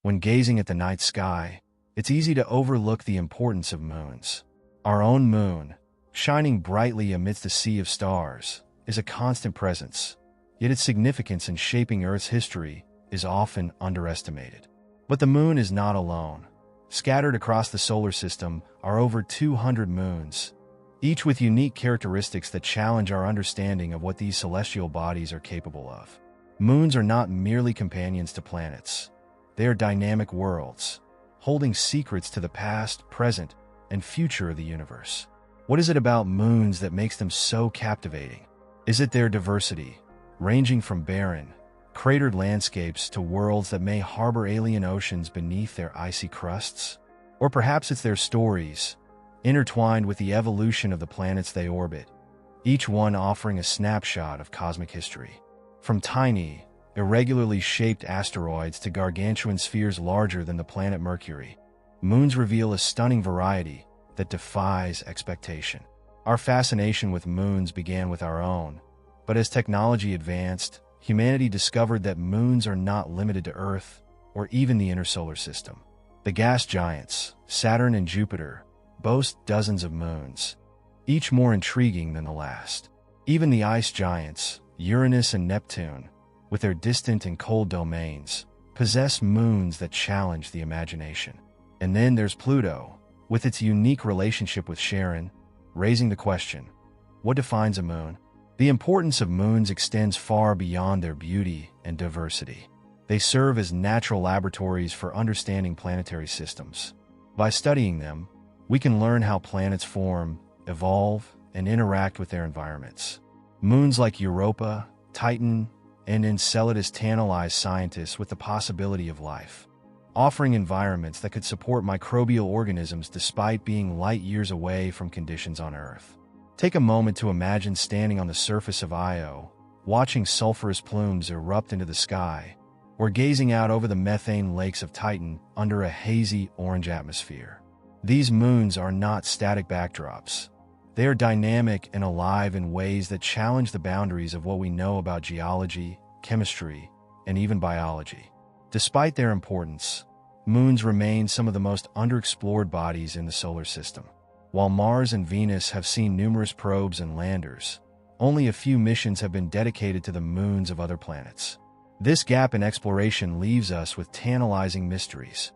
When gazing at the night sky, it's easy to overlook the importance of moons. Our own moon, shining brightly amidst a sea of stars, is a constant presence, yet its significance in shaping Earth's history is often underestimated. But the moon is not alone. Scattered across the solar system are over 200 moons, each with unique characteristics that challenge our understanding of what these celestial bodies are capable of. Moons are not merely companions to planets. They are dynamic worlds, holding secrets to the past, present, and future of the universe. What is it about moons that makes them so captivating? Is it their diversity, ranging from barren, cratered landscapes to worlds that may harbor alien oceans beneath their icy crusts? Or perhaps it's their stories, intertwined with the evolution of the planets they orbit, each one offering a snapshot of cosmic history. From tiny, irregularly shaped asteroids to gargantuan spheres larger than the planet Mercury, moons reveal a stunning variety that defies expectation. Our fascination with moons began with our own, but as technology advanced, humanity discovered that moons are not limited to Earth or even the inner solar system. The gas giants, Saturn and Jupiter, boast dozens of moons, each more intriguing than the last. Even the ice giants, Uranus and Neptune, with their distant and cold domains, possess moons that challenge the imagination. And then there's Pluto, with its unique relationship with Charon, raising the question, what defines a moon? The importance of moons extends far beyond their beauty and diversity. They serve as natural laboratories for understanding planetary systems. By studying them, we can learn how planets form, evolve, and interact with their environments. Moons like Europa, Titan, and Enceladus tantalize scientists with the possibility of life, offering environments that could support microbial organisms despite being light years away from conditions on Earth. Take a moment to imagine standing on the surface of Io, watching sulfurous plumes erupt into the sky, or gazing out over the methane lakes of Titan under a hazy orange atmosphere. These moons are not static backdrops. They are dynamic and alive in ways that challenge the boundaries of what we know about geology, chemistry, and even biology. Despite their importance, moons remain some of the most underexplored bodies in the solar system. While Mars and Venus have seen numerous probes and landers, only a few missions have been dedicated to the moons of other planets. This gap in exploration leaves us with tantalizing mysteries.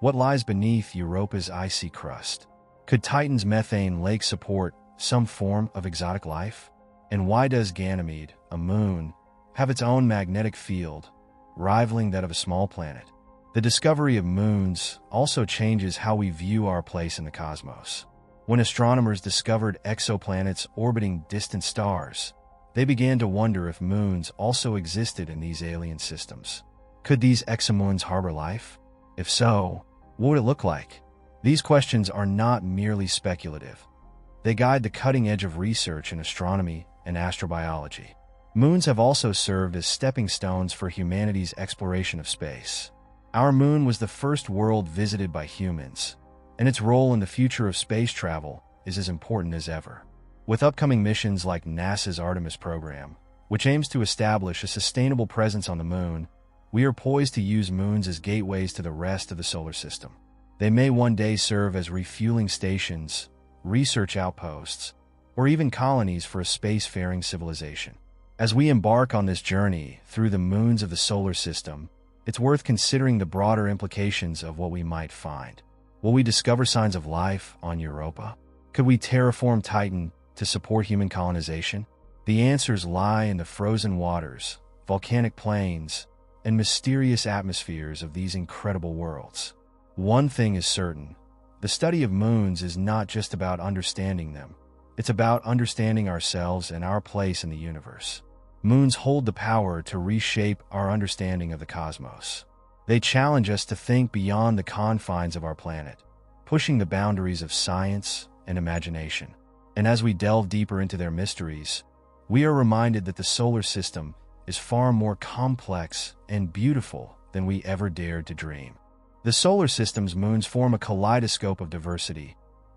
What lies beneath Europa's icy crust? Could Titan's methane lake support some form of exotic life? And why does Ganymede, a moon, have its own magnetic field, rivaling that of a small planet? The discovery of moons also changes how we view our place in the cosmos. When astronomers discovered exoplanets orbiting distant stars, they began to wonder if moons also existed in these alien systems. Could these exomoons harbor life? If so, what would it look like? These questions are not merely speculative. They guide the cutting edge of research in astronomy and astrobiology. Moons have also served as stepping stones for humanity's exploration of space. Our moon was the first world visited by humans, and its role in the future of space travel is as important as ever. With upcoming missions like NASA's Artemis program, which aims to establish a sustainable presence on the moon, we are poised to use moons as gateways to the rest of the solar system. They may one day serve as refueling stations, research outposts, or even colonies for a spacefaring civilization. As we embark on this journey through the moons of the solar system, it's worth considering the broader implications of what we might find. Will we discover signs of life on Europa? Could we terraform Titan to support human colonization? The answers lie in the frozen waters, volcanic plains, and mysterious atmospheres of these incredible worlds. One thing is certain: the study of moons is not just about understanding them. It's about understanding ourselves and our place in the universe. Moons hold the power to reshape our understanding of the cosmos. They challenge us to think beyond the confines of our planet, pushing the boundaries of science and imagination. And as we delve deeper into their mysteries, we are reminded that the solar system is far more complex and beautiful than we ever dared to dream. The solar system's moons form a kaleidoscope of diversity,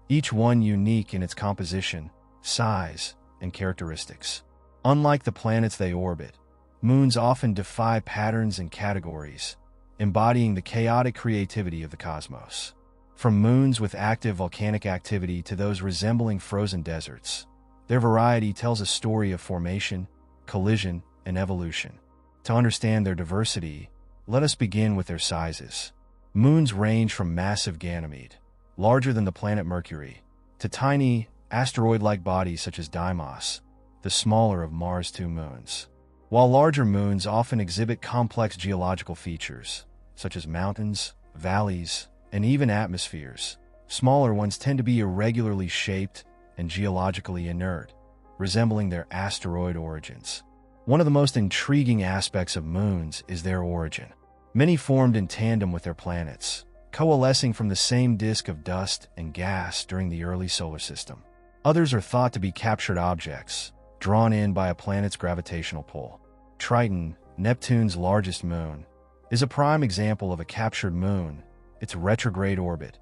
each one unique in its composition, size, and characteristics. Unlike the planets they orbit, moons often defy patterns and categories, embodying the chaotic creativity of the cosmos. From moons with active volcanic activity to those resembling frozen deserts, their variety tells a story of formation, collision, and evolution. To understand their diversity, let us begin with their sizes. Moons range from massive Ganymede, larger than the planet Mercury, to tiny, asteroid-like bodies such as Deimos, the smaller of Mars' two moons. While larger moons often exhibit complex geological features, such as mountains, valleys, and even atmospheres, smaller ones tend to be irregularly shaped and geologically inert, resembling their asteroid origins. One of the most intriguing aspects of moons is their origin. Many formed in tandem with their planets, coalescing from the same disk of dust and gas during the early solar system. Others are thought to be captured objects, drawn in by a planet's gravitational pull. Triton, Neptune's largest moon, is a prime example of a captured moon, its retrograde orbit,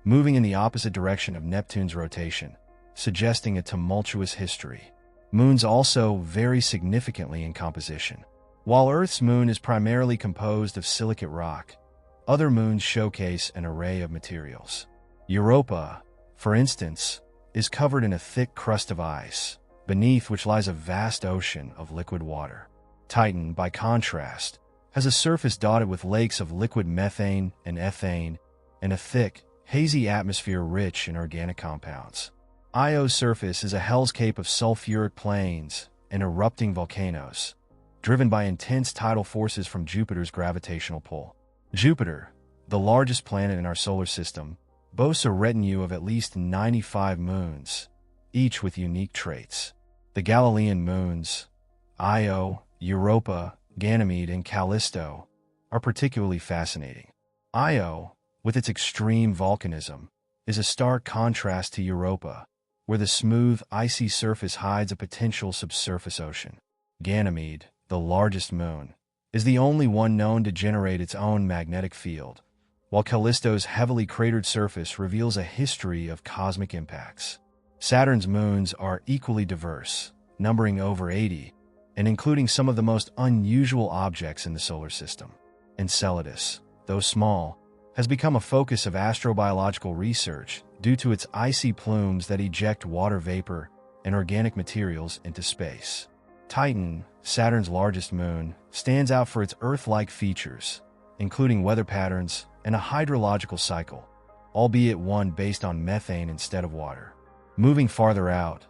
moving in the opposite direction of Neptune's rotation, suggesting a tumultuous history. Moons also vary significantly in composition. While Earth's moon is primarily composed of silicate rock, other moons showcase an array of materials. Europa, for instance, is covered in a thick crust of ice, beneath which lies a vast ocean of liquid water. Titan, by contrast, has a surface dotted with lakes of liquid methane and ethane, and a thick, hazy atmosphere rich in organic compounds. Io's surface is a hellscape of sulfuric plains and erupting volcanoes, driven by intense tidal forces from Jupiter's gravitational pull. Jupiter, the largest planet in our solar system, boasts a retinue of at least 95 moons, each with unique traits. The Galilean moons, Io, Europa, Ganymede, and Callisto, are particularly fascinating. Io, with its extreme volcanism, is a stark contrast to Europa, where the smooth, icy surface hides a potential subsurface ocean. Ganymede, the largest moon, is the only one known to generate its own magnetic field, while Callisto's heavily cratered surface reveals a history of cosmic impacts. Saturn's moons are equally diverse, numbering over 80, and including some of the most unusual objects in the solar system. Enceladus, though small, has become a focus of astrobiological research due to its icy plumes that eject water vapor and organic materials into space. Titan, Saturn's largest moon, stands out for its Earth-like features, including weather patterns and a hydrological cycle, albeit one based on methane instead of water. Moving farther out,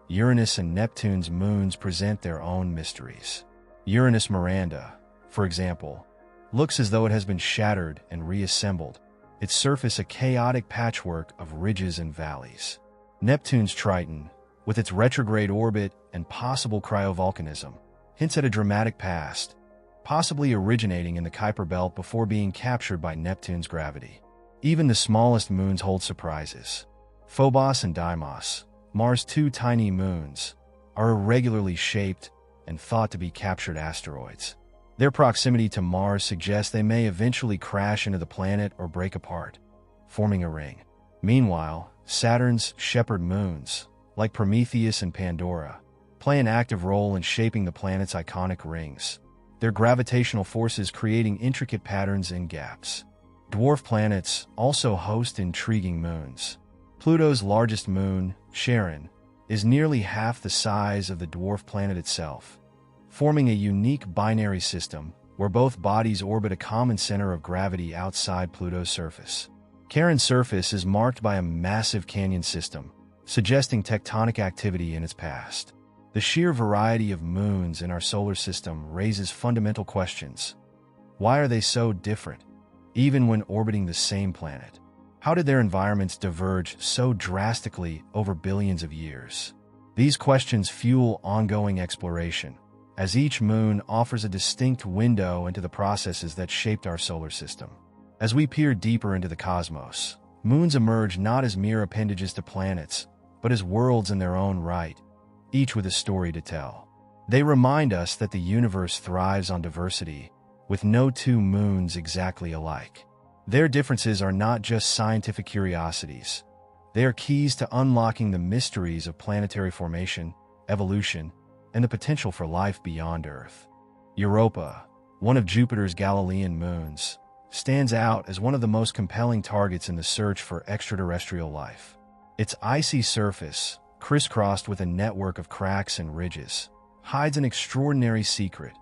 Uranus and Neptune's moons present their own mysteries. Uranus Miranda, for example, looks as though it has been shattered and reassembled, its surface a chaotic patchwork of ridges and valleys. Neptune's Triton, with its retrograde orbit and possible cryovolcanism, hints at a dramatic past, possibly originating in the Kuiper Belt before being captured by Neptune's gravity. Even the smallest moons hold surprises. Phobos and Deimos, Mars' two tiny moons, are irregularly shaped and thought to be captured asteroids. Their proximity to Mars suggests they may eventually crash into the planet or break apart, forming a ring. Meanwhile, Saturn's shepherd moons, like Prometheus and Pandora, play an active role in shaping the planet's iconic rings, their gravitational forces creating intricate patterns and gaps. Dwarf planets also host intriguing moons. Pluto's largest moon, Charon, is nearly half the size of the dwarf planet itself, forming a unique binary system where both bodies orbit a common center of gravity outside Pluto's surface. Charon's surface is marked by a massive canyon system, suggesting tectonic activity in its past. The sheer variety of moons in our solar system raises fundamental questions. Why are they so different, even when orbiting the same planet? How did their environments diverge so drastically over billions of years? These questions fuel ongoing exploration, as each moon offers a distinct window into the processes that shaped our solar system. As we peer deeper into the cosmos, moons emerge not as mere appendages to planets, but as worlds in their own right, each with a story to tell. They remind us that the universe thrives on diversity, with no two moons exactly alike. Their differences are not just scientific curiosities. They are keys to unlocking the mysteries of planetary formation, evolution, and the potential for life beyond Earth. Europa, one of Jupiter's Galilean moons, stands out as one of the most compelling targets in the search for extraterrestrial life. Its icy surface, crisscrossed with a network of cracks and ridges, hides an extraordinary secret: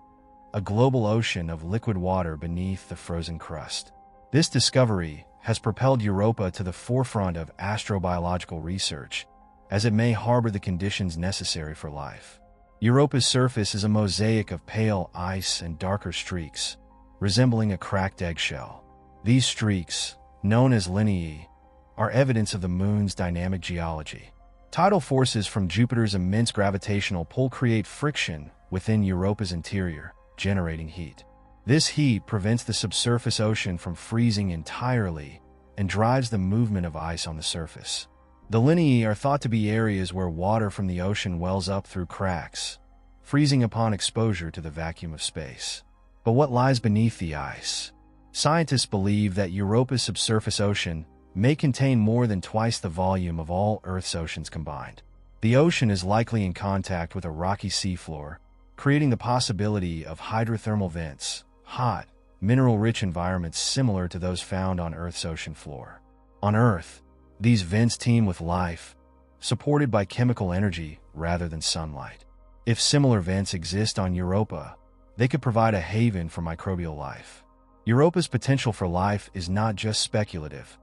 a global ocean of liquid water beneath the frozen crust. This discovery has propelled Europa to the forefront of astrobiological research, as it may harbor the conditions necessary for life. Europa's surface is a mosaic of pale ice and darker streaks, resembling a cracked eggshell. These streaks, known as lineae, are evidence of the Moon's dynamic geology. Tidal forces from Jupiter's immense gravitational pull create friction within Europa's interior, generating heat. This heat prevents the subsurface ocean from freezing entirely and drives the movement of ice on the surface. The lineae are thought to be areas where water from the ocean wells up through cracks, freezing upon exposure to the vacuum of space. But what lies beneath the ice? Scientists believe that Europa's subsurface ocean may contain more than twice the volume of all Earth's oceans combined. The ocean is likely in contact with a rocky seafloor, creating the possibility of hydrothermal vents, hot, mineral-rich environments similar to those found on Earth's ocean floor. On Earth, these vents teem with life, supported by chemical energy rather than sunlight. If similar vents exist on Europa, they could provide a haven for microbial life. Europa's potential for life is not just speculative.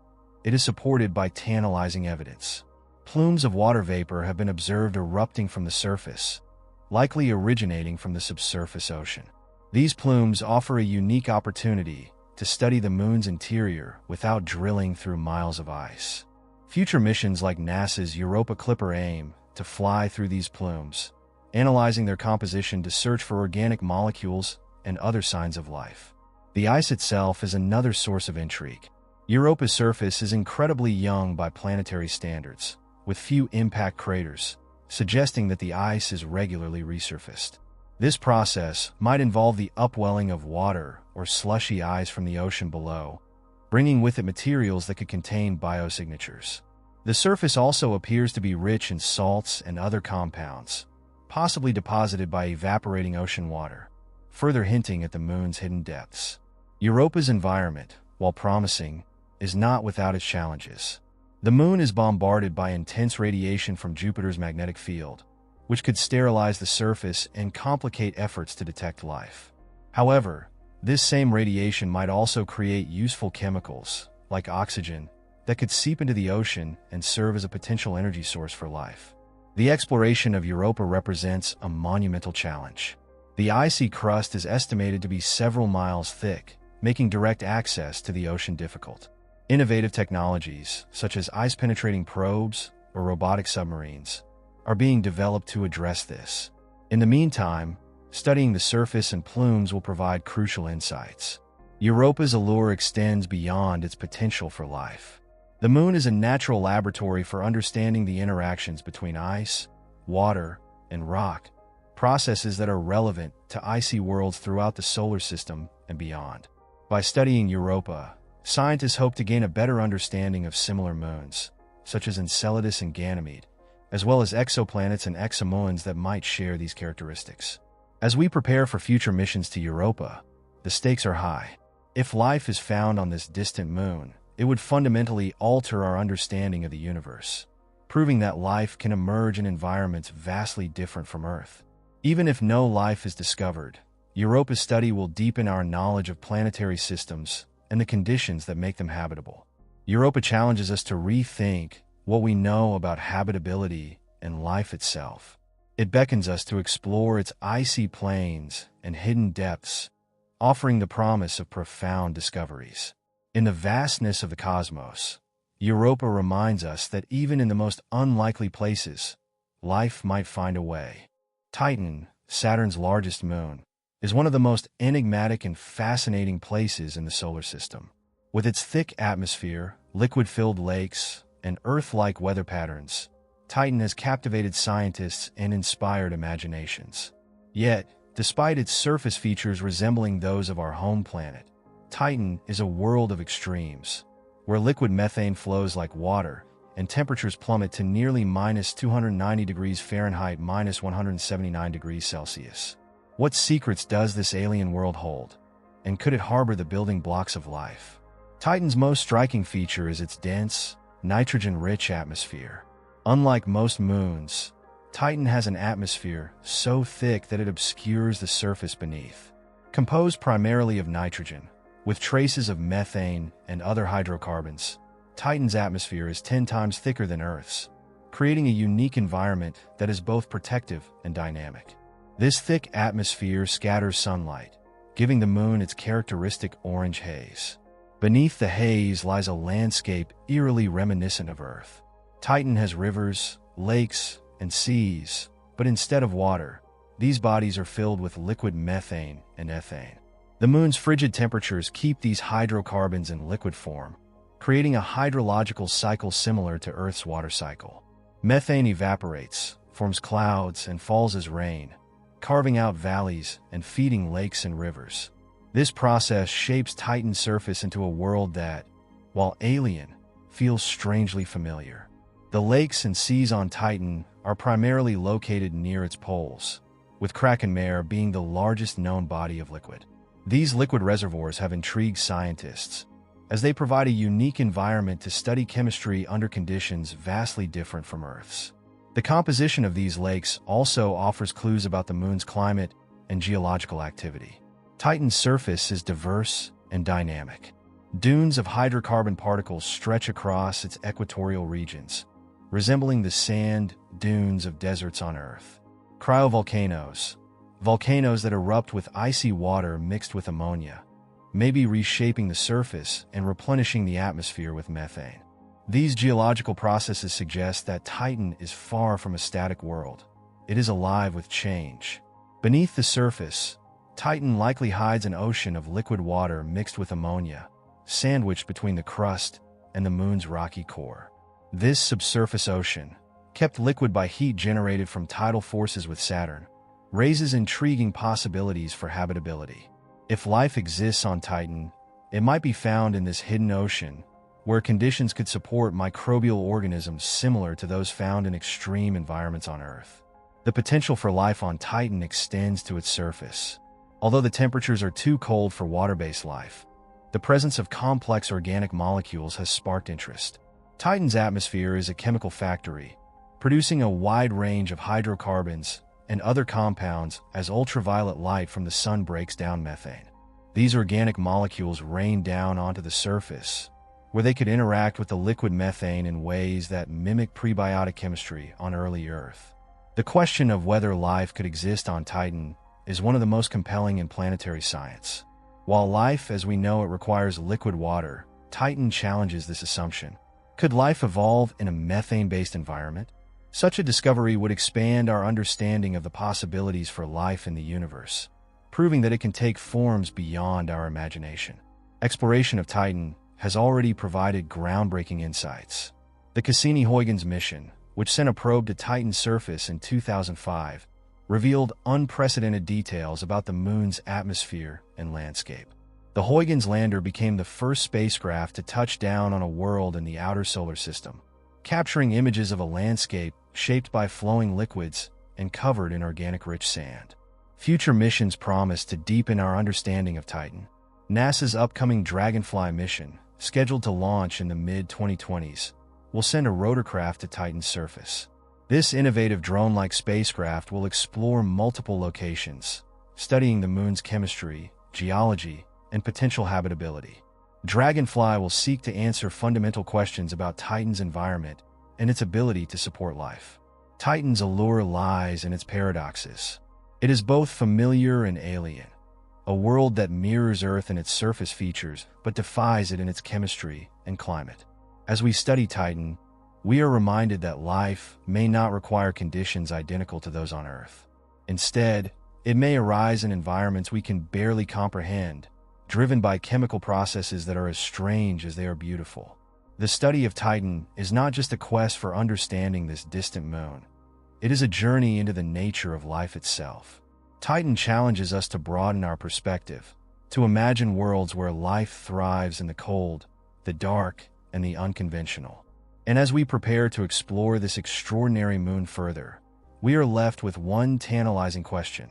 It is supported by tantalizing evidence. Plumes of water vapor have been observed erupting from the surface, likely originating from the subsurface ocean. These plumes offer a unique opportunity to study the Moon's interior without drilling through miles of ice. Future missions like NASA's Europa Clipper aim to fly through these plumes, analyzing their composition to search for organic molecules and other signs of life. The ice itself is another source of intrigue. Europa's surface is incredibly young by planetary standards, with few impact craters, suggesting that the ice is regularly resurfaced. This process might involve the upwelling of water or slushy ice from the ocean below, bringing with it materials that could contain biosignatures. The surface also appears to be rich in salts and other compounds, possibly deposited by evaporating ocean water, further hinting at the Moon's hidden depths. Europa's environment, while promising, is not without its challenges. The Moon is bombarded by intense radiation from Jupiter's magnetic field, which could sterilize the surface and complicate efforts to detect life. However, this same radiation might also create useful chemicals, like oxygen, that could seep into the ocean and serve as a potential energy source for life. The exploration of Europa represents a monumental challenge. The icy crust is estimated to be several miles thick, making direct access to the ocean difficult. Innovative technologies, such as ice-penetrating probes or robotic submarines, are being developed to address this. In the meantime, studying the surface and plumes will provide crucial insights. Europa's allure extends beyond its potential for life. The Moon is a natural laboratory for understanding the interactions between ice, water, and rock, processes that are relevant to icy worlds throughout the solar system and beyond. By studying Europa, scientists hope to gain a better understanding of similar moons, such as Enceladus and Ganymede, as well as exoplanets and exomoons that might share these characteristics. As we prepare for future missions to Europa, the stakes are high. If life is found on this distant moon, it would fundamentally alter our understanding of the universe, proving that life can emerge in environments vastly different from Earth. Even if no life is discovered, Europa's study will deepen our knowledge of planetary systems and the conditions that make them habitable. Europa challenges us to rethink what we know about habitability and life itself. It beckons us to explore its icy plains and hidden depths, offering the promise of profound discoveries. In the vastness of the cosmos, Europa reminds us that even in the most unlikely places, life might find a way. Titan, Saturn's largest moon, is one of the most enigmatic and fascinating places in the solar system. With its thick atmosphere, liquid-filled lakes, and Earth-like weather patterns, Titan has captivated scientists and inspired imaginations. Yet, despite its surface features resembling those of our home planet, Titan is a world of extremes, where liquid methane flows like water and temperatures plummet to nearly -290 degrees Fahrenheit, -179 degrees Celsius. What secrets does this alien world hold? And could it harbor the building blocks of life? Titan's most striking feature is its dense, nitrogen-rich atmosphere. Unlike most moons, Titan has an atmosphere so thick that it obscures the surface beneath. Composed primarily of nitrogen, with traces of methane and other hydrocarbons, Titan's atmosphere is 10 times thicker than Earth's, creating a unique environment that is both protective and dynamic. This thick atmosphere scatters sunlight, giving the moon its characteristic orange haze. Beneath the haze lies a landscape eerily reminiscent of Earth. Titan has rivers, lakes, and seas, but instead of water, these bodies are filled with liquid methane and ethane. The moon's frigid temperatures keep these hydrocarbons in liquid form, creating a hydrological cycle similar to Earth's water cycle. Methane evaporates, forms clouds, and falls as rain, carving out valleys and feeding lakes and rivers. This process shapes Titan's surface into a world that, while alien, feels strangely familiar. The lakes and seas on Titan are primarily located near its poles, with Kraken Mare being the largest known body of liquid. These liquid reservoirs have intrigued scientists, as they provide a unique environment to study chemistry under conditions vastly different from Earth's. The composition of these lakes also offers clues about the moon's climate and geological activity. Titan's surface is diverse and dynamic. Dunes of hydrocarbon particles stretch across its equatorial regions, resembling the sand dunes of deserts on Earth. Cryovolcanoes, volcanoes that erupt with icy water mixed with ammonia, may be reshaping the surface and replenishing the atmosphere with methane. These geological processes suggest that Titan is far from a static world. It is alive with change. Beneath the surface, Titan likely hides an ocean of liquid water mixed with ammonia, sandwiched between the crust and the moon's rocky core. This subsurface ocean, kept liquid by heat generated from tidal forces with Saturn, raises intriguing possibilities for habitability. If life exists on Titan, it might be found in this hidden ocean, where conditions could support microbial organisms similar to those found in extreme environments on Earth. The potential for life on Titan extends to its surface. Although the temperatures are too cold for water-based life, the presence of complex organic molecules has sparked interest. Titan's atmosphere is a chemical factory, producing a wide range of hydrocarbons and other compounds as ultraviolet light from the sun breaks down methane. These organic molecules rain down onto the surface, where they could interact with the liquid methane in ways that mimic prebiotic chemistry on early Earth. The question of whether life could exist on Titan is one of the most compelling in planetary science. While life as we know it requires liquid water, Titan challenges this assumption. Could life evolve in a methane-based environment? Such a discovery would expand our understanding of the possibilities for life in the universe, proving that it can take forms beyond our imagination. Exploration of Titan has already provided groundbreaking insights. The Cassini-Huygens mission, which sent a probe to Titan's surface in 2005, revealed unprecedented details about the moon's atmosphere and landscape. The Huygens lander became the first spacecraft to touch down on a world in the outer solar system, capturing images of a landscape shaped by flowing liquids and covered in organic-rich sand. Future missions promise to deepen our understanding of Titan. NASA's upcoming Dragonfly mission, scheduled to launch in the mid-2020s, will send a rotorcraft to Titan's surface. This innovative drone-like spacecraft will explore multiple locations, studying the moon's chemistry, geology, and potential habitability. Dragonfly will seek to answer fundamental questions about Titan's environment and its ability to support life. Titan's allure lies in its paradoxes. It is both familiar and alien, a world that mirrors Earth in its surface features but defies it in its chemistry and climate. As we study Titan, we are reminded that life may not require conditions identical to those on Earth. Instead, it may arise in environments we can barely comprehend, driven by chemical processes that are as strange as they are beautiful. The study of Titan is not just a quest for understanding this distant moon. It is a journey into the nature of life itself. Titan challenges us to broaden our perspective, to imagine worlds where life thrives in the cold, the dark, and the unconventional. And as we prepare to explore this extraordinary moon further, we are left with one tantalizing question.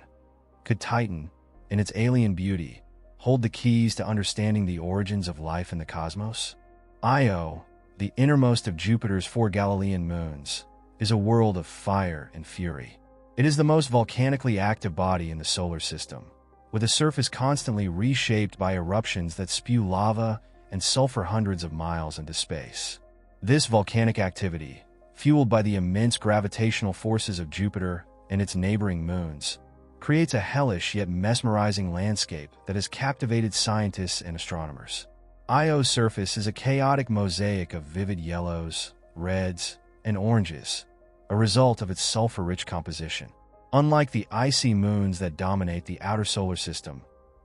Could Titan, in its alien beauty, hold the keys to understanding the origins of life in the cosmos? Io, the innermost of Jupiter's 4 Galilean moons, is a world of fire and fury. It is the most volcanically active body in the solar system, with a surface constantly reshaped by eruptions that spew lava and sulfur hundreds of miles into space. This volcanic activity, fueled by the immense gravitational forces of Jupiter and its neighboring moons, creates a hellish yet mesmerizing landscape that has captivated scientists and astronomers. Io's surface is a chaotic mosaic of vivid yellows, reds, and oranges, a result of its sulfur-rich composition. Unlike the icy moons that dominate the outer solar system,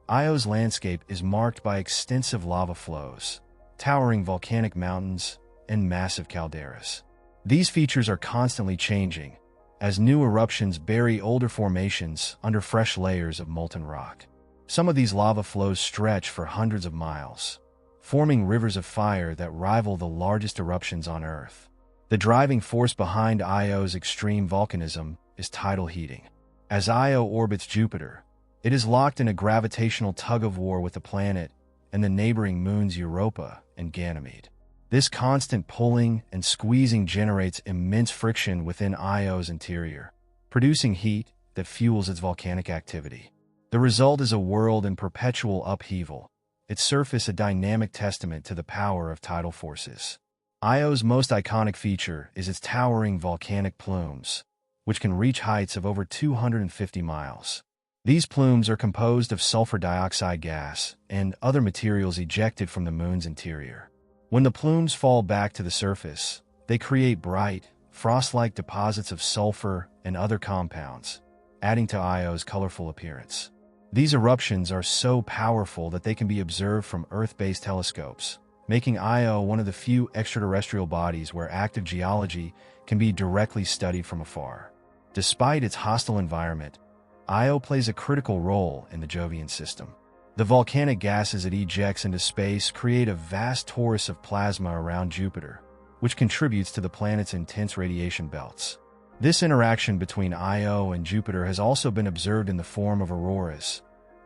Io's landscape is marked by extensive lava flows, towering volcanic mountains, and massive calderas. These features are constantly changing, as new eruptions bury older formations under fresh layers of molten rock. Some of these lava flows stretch for hundreds of miles, forming rivers of fire that rival the largest eruptions on Earth. The driving force behind Io's extreme volcanism is tidal heating. As Io orbits Jupiter, it is locked in a gravitational tug-of-war with the planet and the neighboring moons Europa and Ganymede. This constant pulling and squeezing generates immense friction within Io's interior, producing heat that fuels its volcanic activity. The result is a world in perpetual upheaval, its surface a dynamic testament to the power of tidal forces. Io's most iconic feature is its towering volcanic plumes, which can reach heights of over 250 miles. These plumes are composed of sulfur dioxide gas and other materials ejected from the moon's interior. When the plumes fall back to the surface, they create bright, frost-like deposits of sulfur and other compounds, adding to Io's colorful appearance. These eruptions are so powerful that they can be observed from Earth-based telescopes, making Io one of the few extraterrestrial bodies where active geology can be directly studied from afar. Despite its hostile environment, Io plays a critical role in the Jovian system. The volcanic gases it ejects into space create a vast torus of plasma around Jupiter, which contributes to the planet's intense radiation belts. This interaction between Io and Jupiter has also been observed in the form of auroras,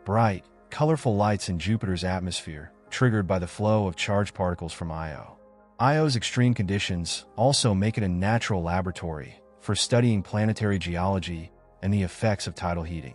bright, colorful lights in Jupiter's atmosphere, triggered by the flow of charged particles from Io. Io's extreme conditions also make it a natural laboratory for studying planetary geology and the effects of tidal heating.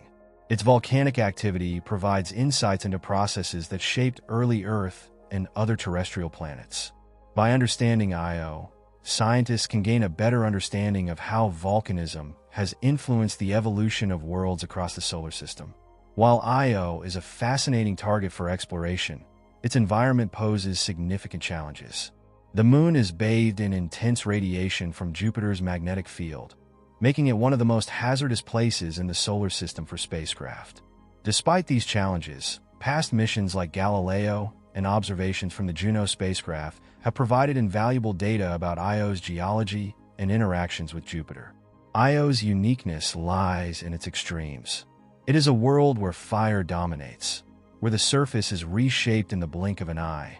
Its volcanic activity provides insights into processes that shaped early Earth and other terrestrial planets. By understanding Io, scientists can gain a better understanding of how volcanism has influenced the evolution of worlds across the solar system. While Io is a fascinating target for exploration, its environment poses significant challenges. The moon is bathed in intense radiation from Jupiter's magnetic field, making it one of the most hazardous places in the solar system for spacecraft. Despite these challenges, past missions like Galileo and observations from the Juno spacecraft have provided invaluable data about Io's geology and interactions with Jupiter. Io's uniqueness lies in its extremes. It is a world where fire dominates, where the surface is reshaped in the blink of an eye,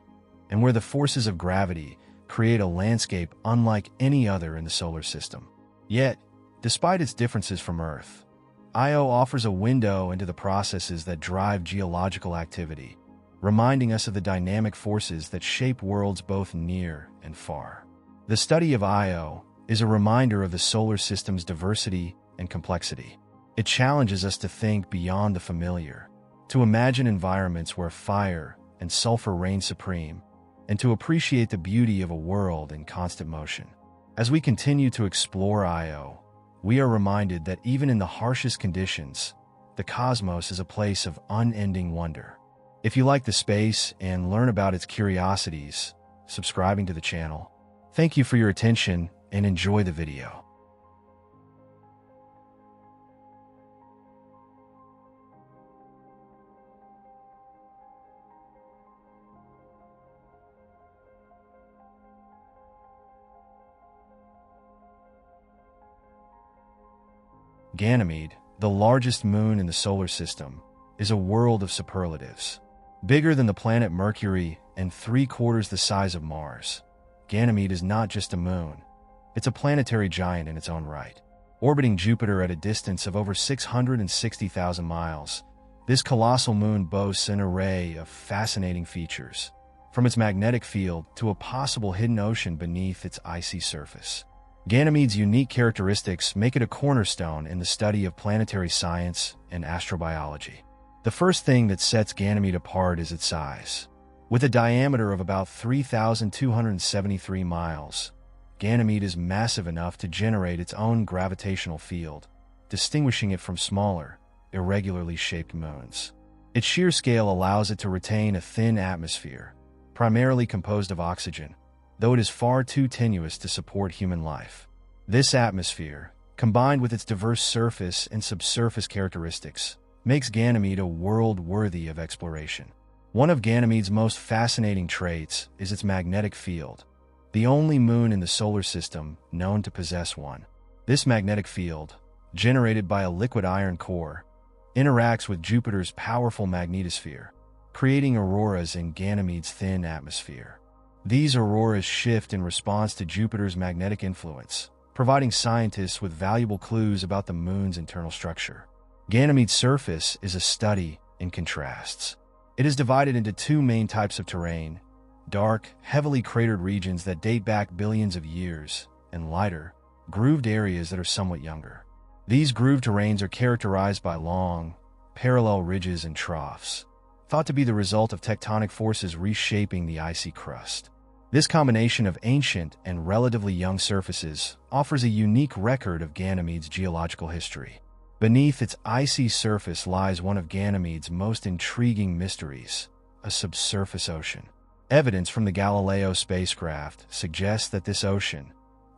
and where the forces of gravity create a landscape unlike any other in the solar system. Yet, despite its differences from Earth, Io offers a window into the processes that drive geological activity, reminding us of the dynamic forces that shape worlds both near and far. The study of Io is a reminder of the solar system's diversity and complexity. It challenges us to think beyond the familiar, to imagine environments where fire and sulfur reign supreme, and to appreciate the beauty of a world in constant motion. As we continue to explore Io, we are reminded that even in the harshest conditions, the cosmos is a place of unending wonder. If you like the space and learn about its curiosities, subscribing to the channel. Thank you for your attention and enjoy the video. Ganymede, the largest moon in the solar system, is a world of superlatives. Bigger than the planet Mercury and 3/4 the size of Mars, Ganymede is not just a moon. It's a planetary giant in its own right. Orbiting Jupiter at a distance of over 660,000 miles, This colossal moon boasts an array of fascinating features, from its magnetic field to a possible hidden ocean beneath its icy surface. Ganymede's unique characteristics make it a cornerstone in the study of planetary science and astrobiology. The first thing that sets Ganymede apart is its size. With a diameter of about 3,273 miles, Ganymede is massive enough to generate its own gravitational field, distinguishing it from smaller, irregularly shaped moons. Its sheer scale allows it to retain a thin atmosphere, primarily composed of oxygen, though it is far too tenuous to support human life. This atmosphere, combined with its diverse surface and subsurface characteristics, makes Ganymede a world worthy of exploration. One of Ganymede's most fascinating traits is its magnetic field, the only moon in the solar system known to possess one. This magnetic field, generated by a liquid iron core, interacts with Jupiter's powerful magnetosphere, creating auroras in Ganymede's thin atmosphere. These auroras shift in response to Jupiter's magnetic influence, providing scientists with valuable clues about the moon's internal structure. Ganymede's surface is a study in contrasts. It is divided into two main types of terrain: dark, heavily cratered regions that date back billions of years, and lighter, grooved areas that are somewhat younger. These grooved terrains are characterized by long, parallel ridges and troughs, thought to be the result of tectonic forces reshaping the icy crust. This combination of ancient and relatively young surfaces offers a unique record of Ganymede's geological history. Beneath its icy surface lies one of Ganymede's most intriguing mysteries: a subsurface ocean. Evidence from the Galileo spacecraft suggests that this ocean,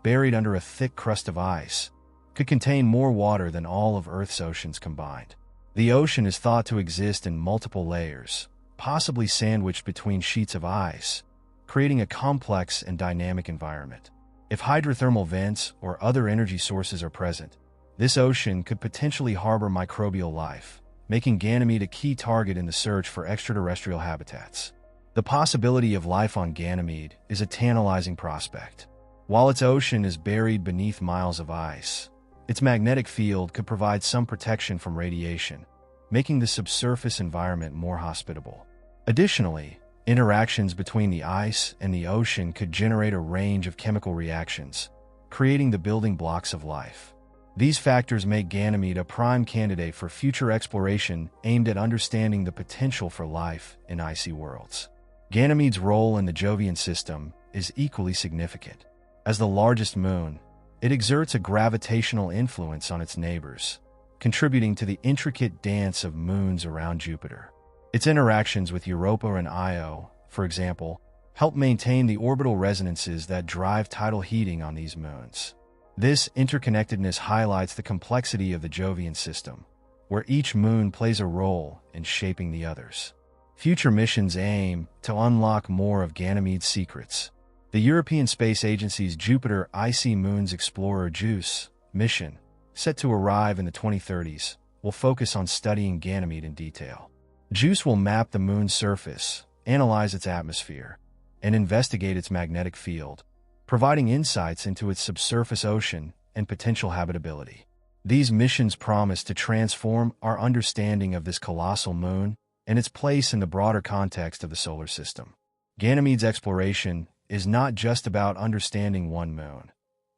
buried under a thick crust of ice, could contain more water than all of Earth's oceans combined. The ocean is thought to exist in multiple layers, possibly sandwiched between sheets of ice, creating a complex and dynamic environment. If hydrothermal vents or other energy sources are present, this ocean could potentially harbor microbial life, making Ganymede a key target in the search for extraterrestrial habitats. The possibility of life on Ganymede is a tantalizing prospect. While its ocean is buried beneath miles of ice, its magnetic field could provide some protection from radiation, making the subsurface environment more hospitable. Additionally, interactions between the ice and the ocean could generate a range of chemical reactions, creating the building blocks of life. These factors make Ganymede a prime candidate for future exploration aimed at understanding the potential for life in icy worlds. Ganymede's role in the Jovian system is equally significant. As the largest moon, it exerts a gravitational influence on its neighbors, contributing to the intricate dance of moons around Jupiter. Its interactions with Europa and Io, for example, help maintain the orbital resonances that drive tidal heating on these moons. This interconnectedness highlights the complexity of the Jovian system, where each moon plays a role in shaping the others. Future missions aim to unlock more of Ganymede's secrets. The European Space Agency's Jupiter Icy Moons Explorer JUICE mission, set to arrive in the 2030s, will focus on studying Ganymede in detail. JUICE will map the moon's surface, analyze its atmosphere, and investigate its magnetic field, providing insights into its subsurface ocean and potential habitability. These missions promise to transform our understanding of this colossal moon and its place in the broader context of the solar system. Ganymede's exploration is not just about understanding one moon.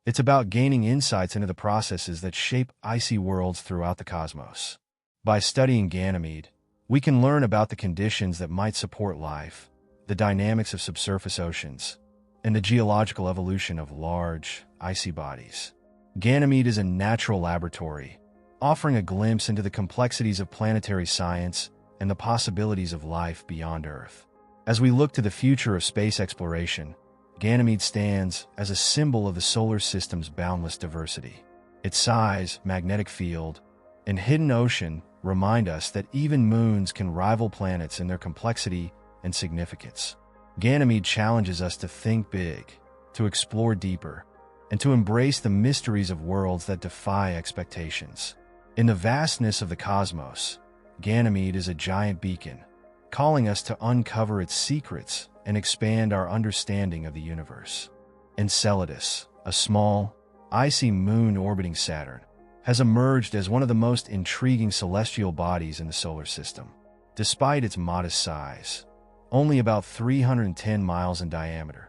It's about gaining insights into the processes that shape icy worlds throughout the cosmos. By studying Ganymede, we can learn about the conditions that might support life, the dynamics of subsurface oceans, and the geological evolution of large, icy bodies. Ganymede is a natural laboratory, offering a glimpse into the complexities of planetary science and the possibilities of life beyond Earth. As we look to the future of space exploration, Ganymede stands as a symbol of the solar system's boundless diversity. Its size, magnetic field, and hidden ocean remind us that even moons can rival planets in their complexity and significance. Ganymede challenges us to think big, to explore deeper, and to embrace the mysteries of worlds that defy expectations. In the vastness of the cosmos, Ganymede is a giant beacon, calling us to uncover its secrets and expand our understanding of the universe. Enceladus, a small, icy moon orbiting Saturn, has emerged as one of the most intriguing celestial bodies in the solar system. Despite its modest size, only about 310 miles in diameter,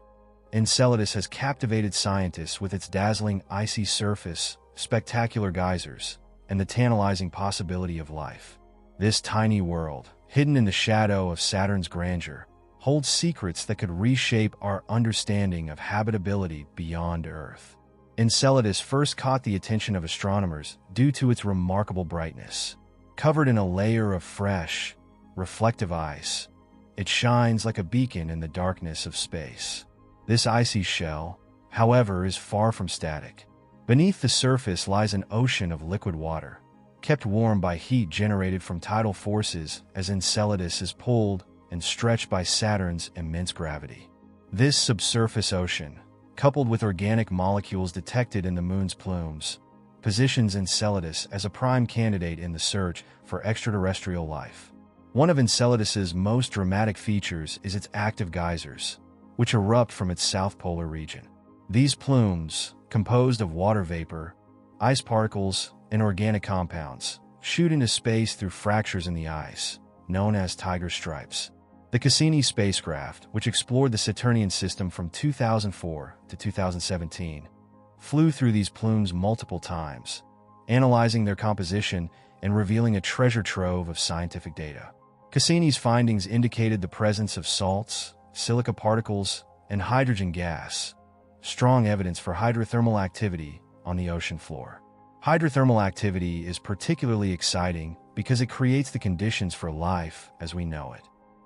Enceladus has captivated scientists with its dazzling icy surface, spectacular geysers, and the tantalizing possibility of life. This tiny world, hidden in the shadow of Saturn's grandeur, holds secrets that could reshape our understanding of habitability beyond Earth. Enceladus first caught the attention of astronomers due to its remarkable brightness. Covered in a layer of fresh, reflective ice, it shines like a beacon in the darkness of space. This icy shell, however, is far from static. Beneath the surface lies an ocean of liquid water, kept warm by heat generated from tidal forces as Enceladus is pulled and stretched by Saturn's immense gravity. This subsurface ocean, coupled with organic molecules detected in the Moon's plumes, positions Enceladus as a prime candidate in the search for extraterrestrial life. One of Enceladus's most dramatic features is its active geysers, which erupt from its south polar region. These plumes, composed of water vapor, ice particles, and organic compounds, shoot into space through fractures in the ice, known as tiger stripes. The Cassini spacecraft, which explored the Saturnian system from 2004 to 2017, flew through these plumes multiple times, analyzing their composition and revealing a treasure trove of scientific data. Cassini's findings indicated the presence of salts, silica particles, and hydrogen gas, strong evidence for hydrothermal activity on the ocean floor. Hydrothermal activity is particularly exciting because it creates the conditions for life as we know it.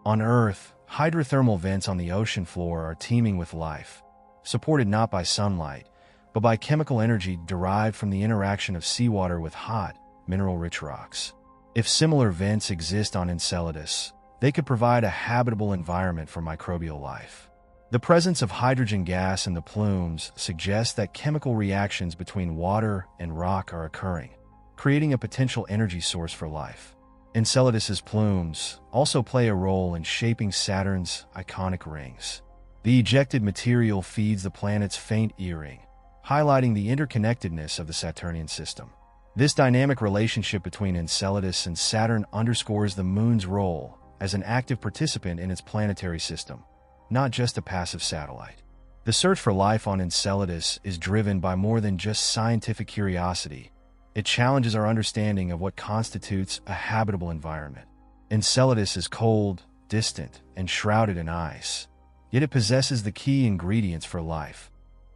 On Earth, hydrothermal vents on the ocean floor are teeming with life, supported not by sunlight, but by chemical energy derived from the interaction of seawater with hot, mineral-rich rocks. If similar vents exist on Enceladus, they could provide a habitable environment for microbial life. The presence of hydrogen gas in the plumes suggests that chemical reactions between water and rock are occurring, creating a potential energy source for life. Enceladus's plumes also play a role in shaping Saturn's iconic rings. The ejected material feeds the planet's faint E-ring, highlighting the interconnectedness of the Saturnian system. This dynamic relationship between Enceladus and Saturn underscores the Moon's role as an active participant in its planetary system, not just a passive satellite. The search for life on Enceladus is driven by more than just scientific curiosity. It challenges our understanding of what constitutes a habitable environment. Enceladus is cold, distant, and shrouded in ice, yet it possesses the key ingredients for life: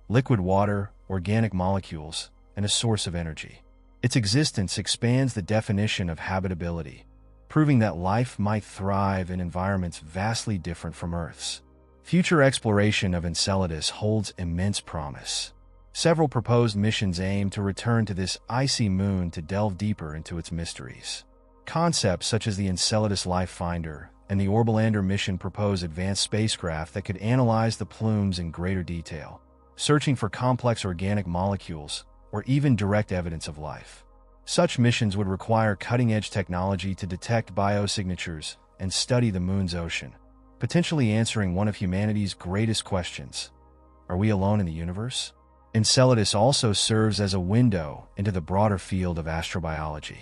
liquid water, organic molecules, and a source of energy. Its existence expands the definition of habitability, proving that life might thrive in environments vastly different from Earth's. Future exploration of Enceladus holds immense promise. Several proposed missions aim to return to this icy moon to delve deeper into its mysteries. Concepts such as the Enceladus Life Finder and the Orbilander mission propose advanced spacecraft that could analyze the plumes in greater detail, searching for complex organic molecules or even direct evidence of life. Such missions would require cutting-edge technology to detect biosignatures and study the Moon's ocean, potentially answering one of humanity's greatest questions: are we alone in the universe? Enceladus also serves as a window into the broader field of astrobiology.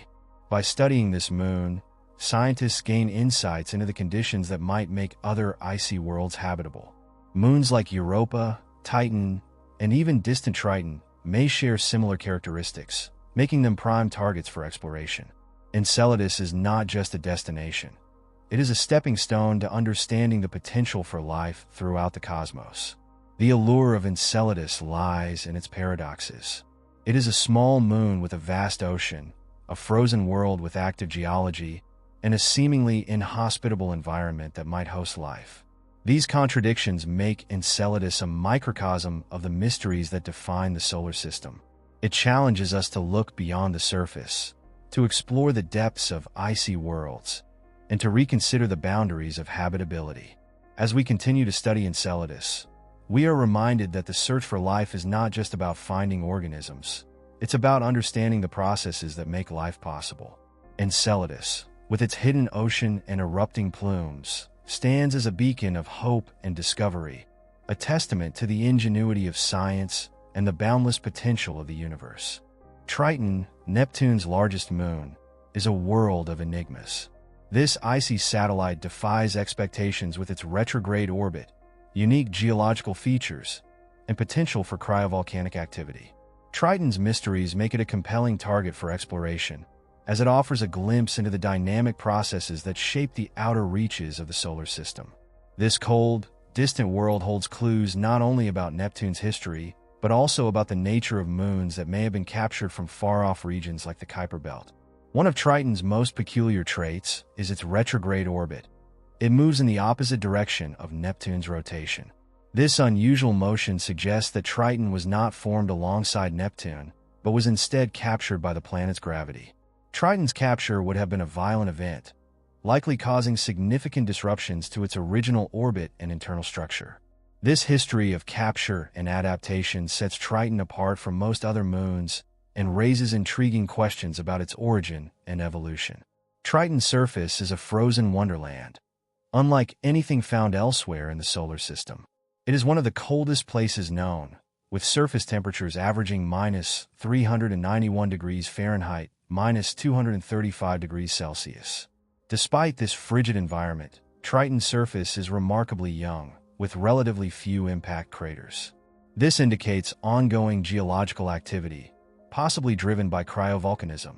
By studying this moon, scientists gain insights into the conditions that might make other icy worlds habitable. Moons like Europa, Titan, and even distant Triton may share similar characteristics, making them prime targets for exploration. Enceladus is not just a destination. It is a stepping stone to understanding the potential for life throughout the cosmos. The allure of Enceladus lies in its paradoxes. It is a small moon with a vast ocean, a frozen world with active geology, and a seemingly inhospitable environment that might host life. These contradictions make Enceladus a microcosm of the mysteries that define the solar system. It challenges us to look beyond the surface, to explore the depths of icy worlds, and to reconsider the boundaries of habitability. As we continue to study Enceladus, we are reminded that the search for life is not just about finding organisms. It's about understanding the processes that make life possible. Enceladus, with its hidden ocean and erupting plumes, stands as a beacon of hope and discovery, a testament to the ingenuity of science and the boundless potential of the universe. Triton, Neptune's largest moon, is a world of enigmas. This icy satellite defies expectations with its retrograde orbit, unique geological features, and potential for cryovolcanic activity. Triton's mysteries make it a compelling target for exploration, as it offers a glimpse into the dynamic processes that shape the outer reaches of the solar system. This cold, distant world holds clues not only about Neptune's history, but also about the nature of moons that may have been captured from far-off regions like the Kuiper Belt. One of Triton's most peculiar traits is its retrograde orbit. It moves in the opposite direction of Neptune's rotation. This unusual motion suggests that Triton was not formed alongside Neptune, but was instead captured by the planet's gravity. Triton's capture would have been a violent event, likely causing significant disruptions to its original orbit and internal structure. This history of capture and adaptation sets Triton apart from most other moons and raises intriguing questions about its origin and evolution. Triton's surface is a frozen wonderland, unlike anything found elsewhere in the solar system. It is one of the coldest places known, with surface temperatures averaging minus 391 degrees Fahrenheit, minus 235 degrees Celsius. Despite this frigid environment, Triton's surface is remarkably young, with relatively few impact craters. This indicates ongoing geological activity, possibly driven by cryovolcanism.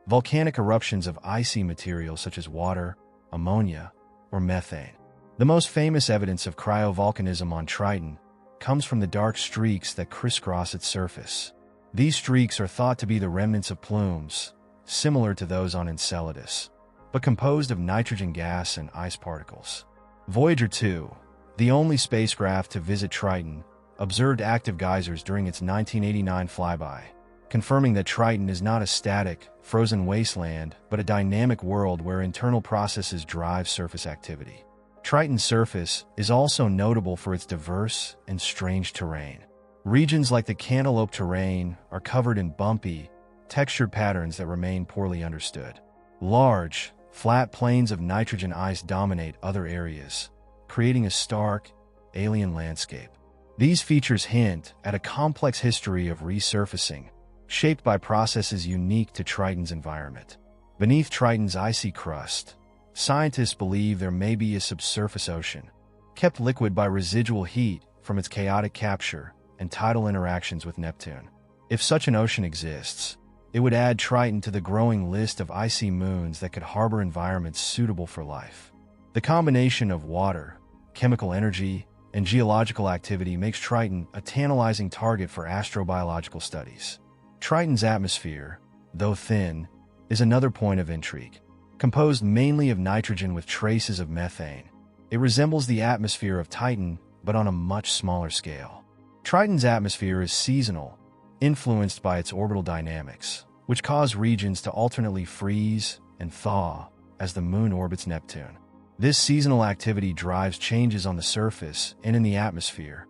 Volcanic eruptions of icy materials such as water, ammonia, or methane. The most famous evidence of cryovolcanism on Triton comes from the dark streaks that crisscross its surface. These streaks are thought to be the remnants of plumes, similar to those on Enceladus, but composed of nitrogen gas and ice particles. Voyager 2, the only spacecraft to visit Triton, observed active geysers during its 1989 flyby, confirming that Triton is not a static, frozen wasteland, but a dynamic world where internal processes drive surface activity. Triton's surface is also notable for its diverse and strange terrain. Regions like the Cantaloupe Terrain are covered in bumpy, textured patterns that remain poorly understood. Large, flat plains of nitrogen ice dominate other areas, creating a stark, alien landscape. These features hint at a complex history of resurfacing, shaped by processes unique to Triton's environment. Beneath Triton's icy crust, scientists believe there may be a subsurface ocean, kept liquid by residual heat from its chaotic capture and tidal interactions with Neptune. If such an ocean exists, it would add Triton to the growing list of icy moons that could harbor environments suitable for life. The combination of water, chemical energy, and geological activity makes Triton a tantalizing target for astrobiological studies. Triton's atmosphere, though thin, is another point of intrigue. Composed mainly of nitrogen with traces of methane, it resembles the atmosphere of Titan, but on a much smaller scale. Triton's atmosphere is seasonal, influenced by its orbital dynamics, which cause regions to alternately freeze and thaw as the moon orbits Neptune. This seasonal activity drives changes on the surface and in the atmosphere,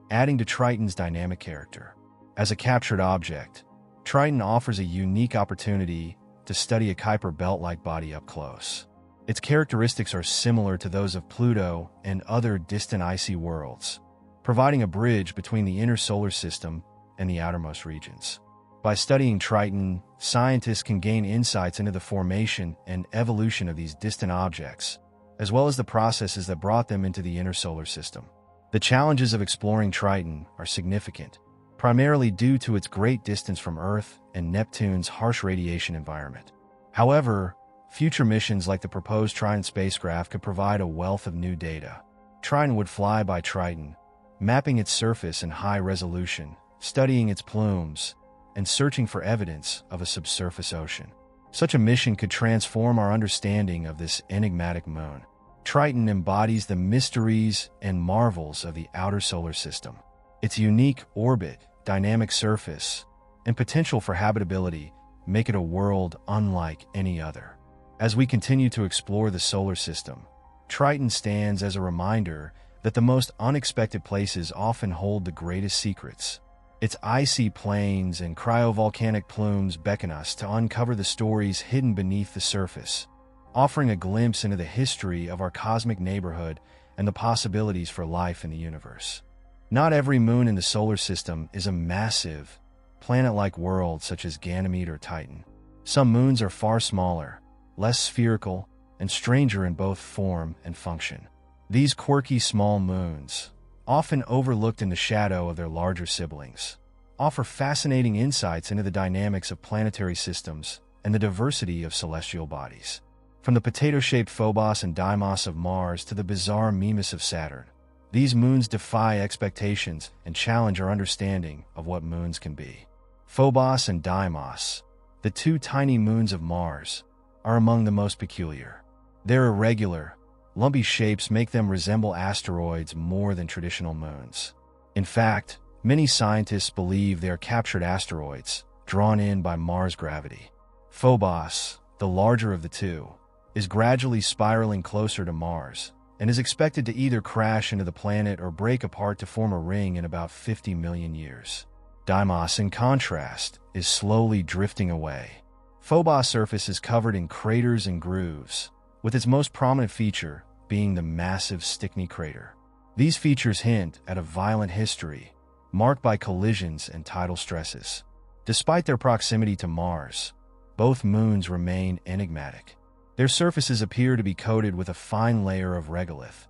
adding to Triton's dynamic character. As a captured object, Triton offers a unique opportunity to study a Kuiper Belt-like body up close. Its characteristics are similar to those of Pluto and other distant icy worlds, providing a bridge between the inner solar system and the outermost regions. By studying Triton, scientists can gain insights into the formation and evolution of these distant objects, as well as the processes that brought them into the inner solar system. The challenges of exploring Triton are significant, primarily due to its great distance from Earth and Neptune's harsh radiation environment. However, future missions like the proposed Triton spacecraft could provide a wealth of new data. Triton would fly by Triton, mapping its surface in high resolution, studying its plumes, and searching for evidence of a subsurface ocean. Such a mission could transform our understanding of this enigmatic moon. Triton embodies the mysteries and marvels of the outer solar system. Its unique orbit, dynamic surface, and potential for habitability make it a world unlike any other. As we continue to explore the solar system, Triton stands as a reminder that the most unexpected places often hold the greatest secrets. Its icy plains and cryovolcanic plumes beckon us to uncover the stories hidden beneath the surface, offering a glimpse into the history of our cosmic neighborhood and the possibilities for life in the universe. Not every moon in the solar system is a massive, planet-like worlds such as Ganymede or Titan. Some moons are far smaller, less spherical, and stranger in both form and function. These quirky small moons, often overlooked in the shadow of their larger siblings, offer fascinating insights into the dynamics of planetary systems and the diversity of celestial bodies. From the potato-shaped Phobos and Deimos of Mars to the bizarre Mimas of Saturn, these moons defy expectations and challenge our understanding of what moons can be. Phobos and Deimos, the two tiny moons of Mars, are among the most peculiar. Their irregular, lumpy shapes make them resemble asteroids more than traditional moons. In fact, many scientists believe they are captured asteroids, drawn in by Mars' gravity. Phobos, the larger of the two, is gradually spiraling closer to Mars and is expected to either crash into the planet or break apart to form a ring in about 50 million years. Deimos, in contrast, is slowly drifting away. Phobos' surface is covered in craters and grooves, with its most prominent feature being the massive Stickney crater. These features hint at a violent history, marked by collisions and tidal stresses. Despite their proximity to Mars, both moons remain enigmatic. Their surfaces appear to be coated with a fine layer of regolith,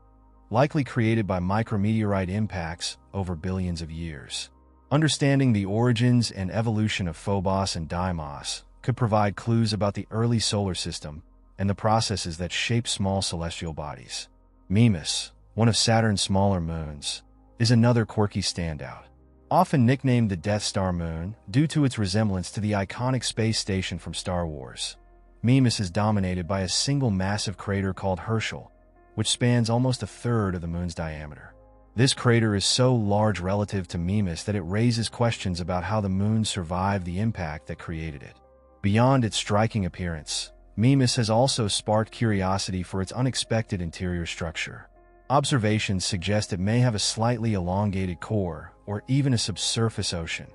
likely created by micrometeorite impacts over billions of years. Understanding the origins and evolution of Phobos and Deimos could provide clues about the early solar system and the processes that shape small celestial bodies. Mimas, one of Saturn's smaller moons, is another quirky standout. Often nicknamed the Death Star moon due to its resemblance to the iconic space station from Star Wars, Mimas is dominated by a single massive crater called Herschel, which spans almost a third of the moon's diameter. This crater is so large relative to Mimas that it raises questions about how the moon survived the impact that created it. Beyond its striking appearance, Mimas has also sparked curiosity for its unexpected interior structure. Observations suggest it may have a slightly elongated core or even a subsurface ocean,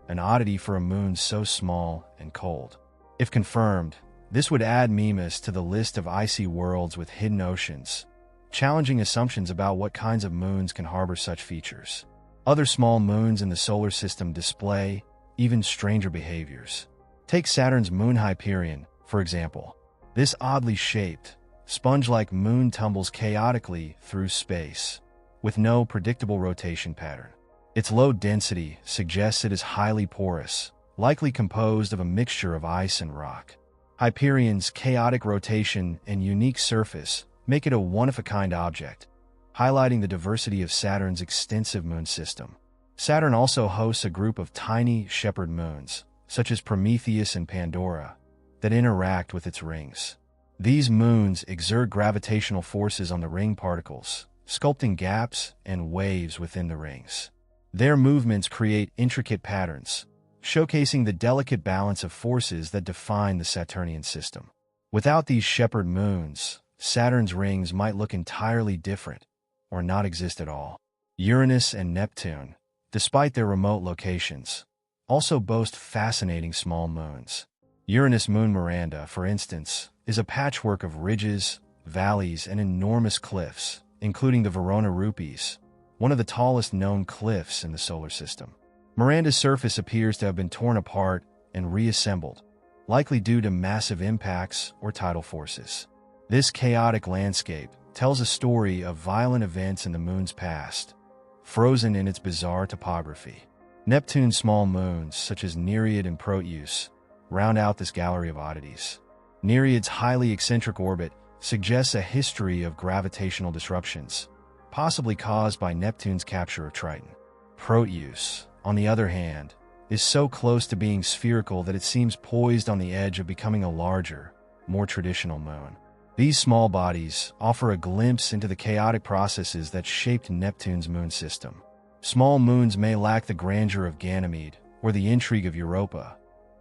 an oddity for a moon so small and cold. If confirmed, this would add Mimas to the list of icy worlds with hidden oceans, challenging assumptions about what kinds of moons can harbor such features. Other small moons in the solar system display even stranger behaviors. Take Saturn's moon Hyperion, for example. This oddly shaped, sponge-like moon tumbles chaotically through space, with no predictable rotation pattern. Its low density suggests it is highly porous, likely composed of a mixture of ice and rock. Hyperion's chaotic rotation and unique surface make it a one-of-a-kind object, highlighting the diversity of Saturn's extensive moon system. Saturn also hosts a group of tiny shepherd moons, such as Prometheus and Pandora, that interact with its rings. These moons exert gravitational forces on the ring particles, sculpting gaps and waves within the rings. Their movements create intricate patterns, showcasing the delicate balance of forces that define the Saturnian system. Without these shepherd moons, Saturn's rings might look entirely different or not exist at all. Uranus and Neptune, despite their remote locations, also boast fascinating small moons. Uranus moon Miranda, for instance, is a patchwork of ridges, valleys, and enormous cliffs, including the Verona Rupes, one of the tallest known cliffs in the solar system. Miranda's surface appears to have been torn apart and reassembled, likely due to massive impacts or tidal forces. This chaotic landscape tells a story of violent events in the moon's past, frozen in its bizarre topography. Neptune's small moons, such as Nereid and Proteus, round out this gallery of oddities. Nereid's highly eccentric orbit suggests a history of gravitational disruptions, possibly caused by Neptune's capture of Triton. Proteus, on the other hand, is so close to being spherical that it seems poised on the edge of becoming a larger, more traditional moon. These small bodies offer a glimpse into the chaotic processes that shaped Neptune's moon system. Small moons may lack the grandeur of Ganymede or the intrigue of Europa,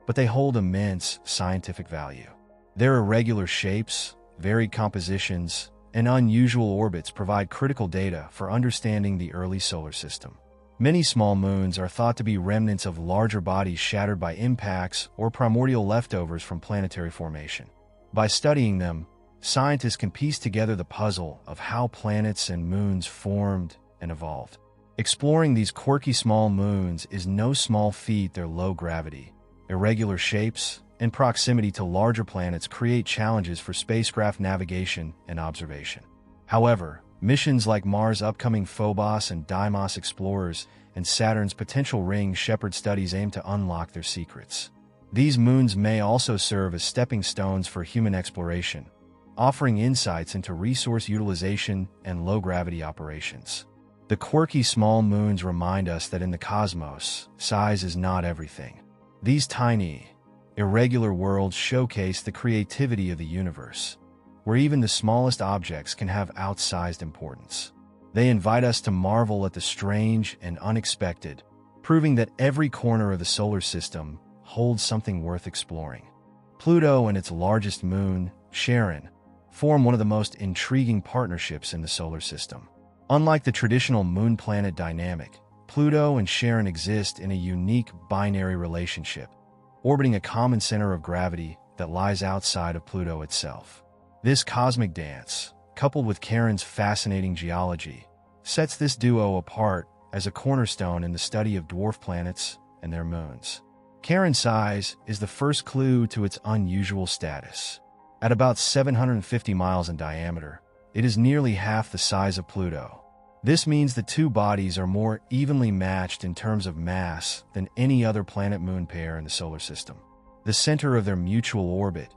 but they hold immense scientific value. Their irregular shapes, varied compositions, and unusual orbits provide critical data for understanding the early solar system. Many small moons are thought to be remnants of larger bodies shattered by impacts or primordial leftovers from planetary formation. By studying them, scientists can piece together the puzzle of how planets and moons formed and evolved. Exploring these quirky small moons is no small feat. Their low gravity, irregular shapes, and proximity to larger planets create challenges for spacecraft navigation and observation. However, missions like Mars' upcoming Phobos and Deimos explorers and Saturn's potential ring Shepherd studies aim to unlock their secrets. These moons may also serve as stepping stones for human exploration, offering insights into resource utilization and low-gravity operations. The quirky small moons remind us that in the cosmos, size is not everything. These tiny, irregular worlds showcase the creativity of the universe, where even the smallest objects can have outsized importance. They invite us to marvel at the strange and unexpected, proving that every corner of the solar system holds something worth exploring. Pluto and its largest moon, Charon, form one of the most intriguing partnerships in the solar system. Unlike the traditional moon-planet dynamic, Pluto and Charon exist in a unique binary relationship, orbiting a common center of gravity that lies outside of Pluto itself. This cosmic dance, coupled with Charon's fascinating geology, sets this duo apart as a cornerstone in the study of dwarf planets and their moons. Charon's size is the first clue to its unusual status. At about 750 miles in diameter, it is nearly half the size of Pluto. This means the two bodies are more evenly matched in terms of mass than any other planet-moon pair in the solar system. The center of their mutual orbit,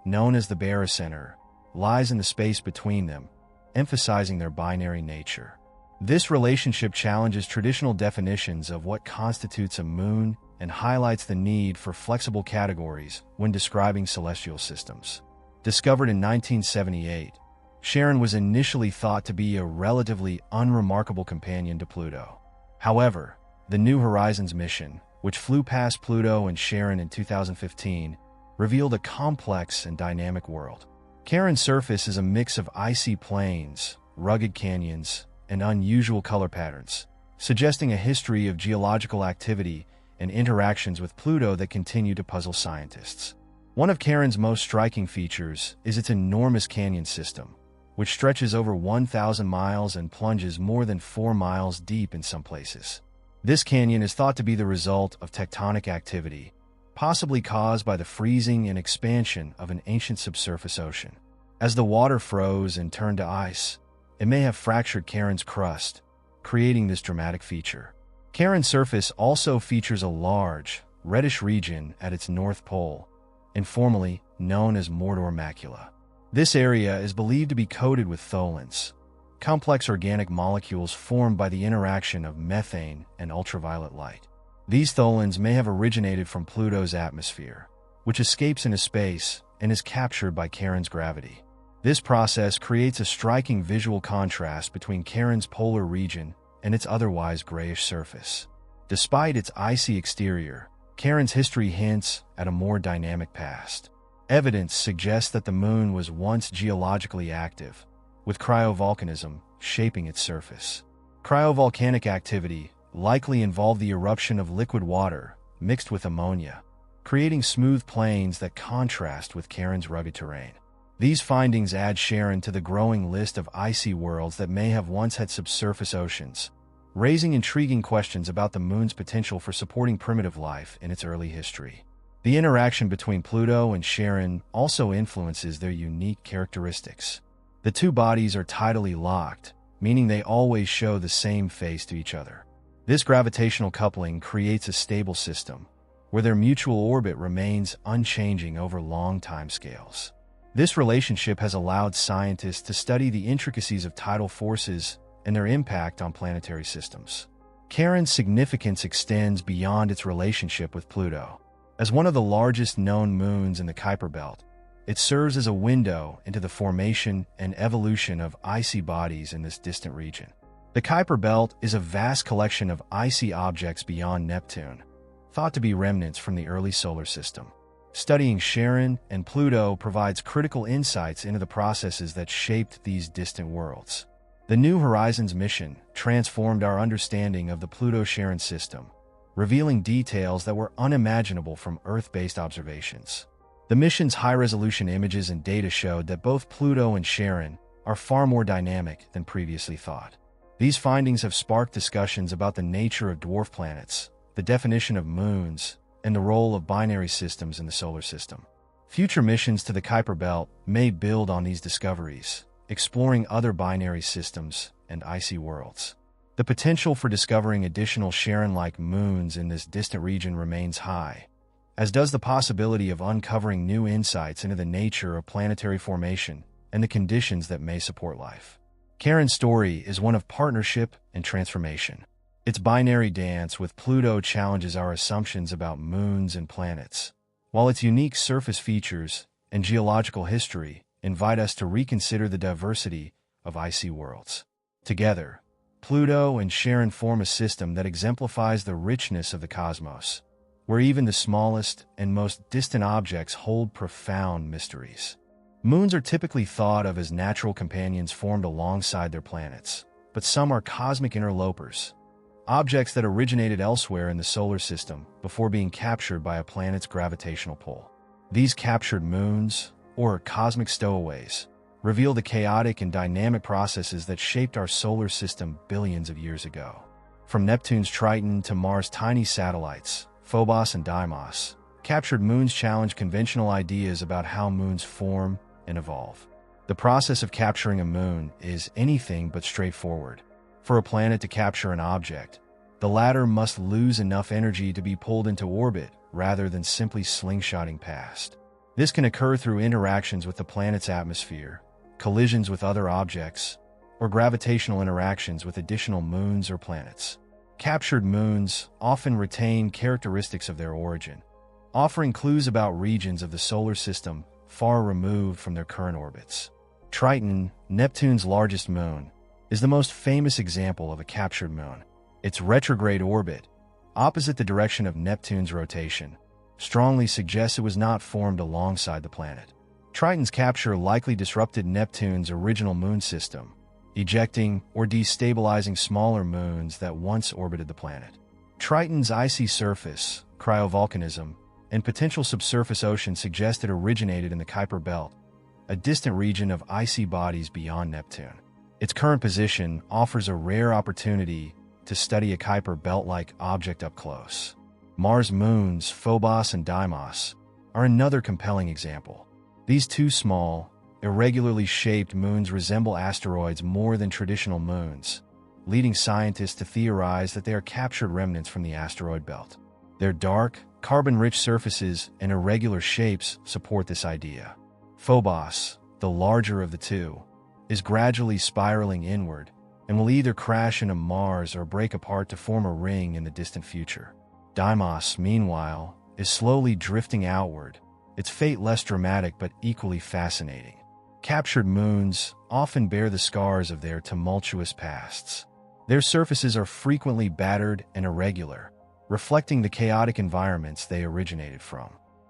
known as the barycenter, lies in the space between them, emphasizing their binary nature. This relationship challenges traditional definitions of what constitutes a moon and highlights the need for flexible categories when describing celestial systems. Discovered in 1978, Charon was initially thought to be a relatively unremarkable companion to Pluto. However, the New Horizons mission, which flew past Pluto and Charon in 2015, revealed a complex and dynamic world. Charon's surface is a mix of icy plains, rugged canyons, and unusual color patterns, suggesting a history of geological activity and interactions with Pluto that continue to puzzle scientists. One of Charon's most striking features is its enormous canyon system, which stretches over 1,000 miles and plunges more than 4 miles deep in some places. This canyon is thought to be the result of tectonic activity, possibly caused by the freezing and expansion of an ancient subsurface ocean. As the water froze and turned to ice, it may have fractured Charon's crust, creating this dramatic feature. Charon's surface also features a large, reddish region at its north pole, informally known as Mordor Macula. This area is believed to be coated with tholins, complex organic molecules formed by the interaction of methane and ultraviolet light. These tholins may have originated from Pluto's atmosphere, which escapes into space and is captured by Charon's gravity. This process creates a striking visual contrast between Charon's polar region and its otherwise grayish surface. Despite its icy exterior, Charon's history hints at a more dynamic past. Evidence suggests that the moon was once geologically active, with cryovolcanism shaping its surface. Cryovolcanic activity likely involved the eruption of liquid water mixed with ammonia, creating smooth plains that contrast with Charon's rugged terrain. These findings add Charon to the growing list of icy worlds that may have once had subsurface oceans, raising intriguing questions about the moon's potential for supporting primitive life in its early history. The interaction between Pluto and Charon also influences their unique characteristics. The two bodies are tidally locked, meaning they always show the same face to each other. This gravitational coupling creates a stable system, where their mutual orbit remains unchanging over long timescales. This relationship has allowed scientists to study the intricacies of tidal forces and their impact on planetary systems. Charon's significance extends beyond its relationship with Pluto. As one of the largest known moons in the Kuiper Belt, it serves as a window into the formation and evolution of icy bodies in this distant region. The Kuiper Belt is a vast collection of icy objects beyond Neptune, thought to be remnants from the early solar system. Studying Charon and Pluto provides critical insights into the processes that shaped these distant worlds. The New Horizons mission transformed our understanding of the Pluto-Charon system, revealing details that were unimaginable from Earth-based observations. The mission's high-resolution images and data showed that both Pluto and Charon are far more dynamic than previously thought. These findings have sparked discussions about the nature of dwarf planets, the definition of moons, and the role of binary systems in the solar system. Future missions to the Kuiper Belt may build on these discoveries, exploring other binary systems and icy worlds. The potential for discovering additional Charon-like moons in this distant region remains high, as does the possibility of uncovering new insights into the nature of planetary formation and the conditions that may support life. Charon's story is one of partnership and transformation. Its binary dance with Pluto challenges our assumptions about moons and planets, while its unique surface features and geological history invite us to reconsider the diversity of icy worlds. Together, Pluto and Charon form a system that exemplifies the richness of the cosmos, where even the smallest and most distant objects hold profound mysteries. Moons are typically thought of as natural companions formed alongside their planets, but some are cosmic interlopers, objects that originated elsewhere in the solar system before being captured by a planet's gravitational pull. These captured moons, or cosmic stowaways, reveal the chaotic and dynamic processes that shaped our solar system billions of years ago. From Neptune's Triton to Mars' tiny satellites, Phobos and Deimos, captured moons challenge conventional ideas about how moons form and evolve. The process of capturing a moon is anything but straightforward. For a planet to capture an object, the latter must lose enough energy to be pulled into orbit rather than simply slingshotting past. This can occur through interactions with the planet's atmosphere, collisions with other objects, or gravitational interactions with additional moons or planets. Captured moons often retain characteristics of their origin, offering clues about regions of the solar system far removed from their current orbits. Triton, Neptune's largest moon, is the most famous example of a captured moon. Its retrograde orbit, opposite the direction of Neptune's rotation, strongly suggests it was not formed alongside the planet. Triton's capture likely disrupted Neptune's original moon system, ejecting or destabilizing smaller moons that once orbited the planet. Triton's icy surface, cryovolcanism, and potential subsurface ocean suggest it originated in the Kuiper Belt, a distant region of icy bodies beyond Neptune. Its current position offers a rare opportunity to study a Kuiper Belt-like object up close. Mars' moons, Phobos and Deimos, are another compelling example. These two small, irregularly shaped moons resemble asteroids more than traditional moons, leading scientists to theorize that they are captured remnants from the asteroid belt. Their dark, carbon-rich surfaces and irregular shapes support this idea. Phobos, the larger of the two, is gradually spiraling inward and will either crash into Mars or break apart to form a ring in the distant future. Deimos, meanwhile, is slowly drifting outward, its fate less dramatic but equally fascinating. Captured moons often bear the scars of their tumultuous pasts. Their surfaces are frequently battered and irregular, reflecting the chaotic environments they originated from.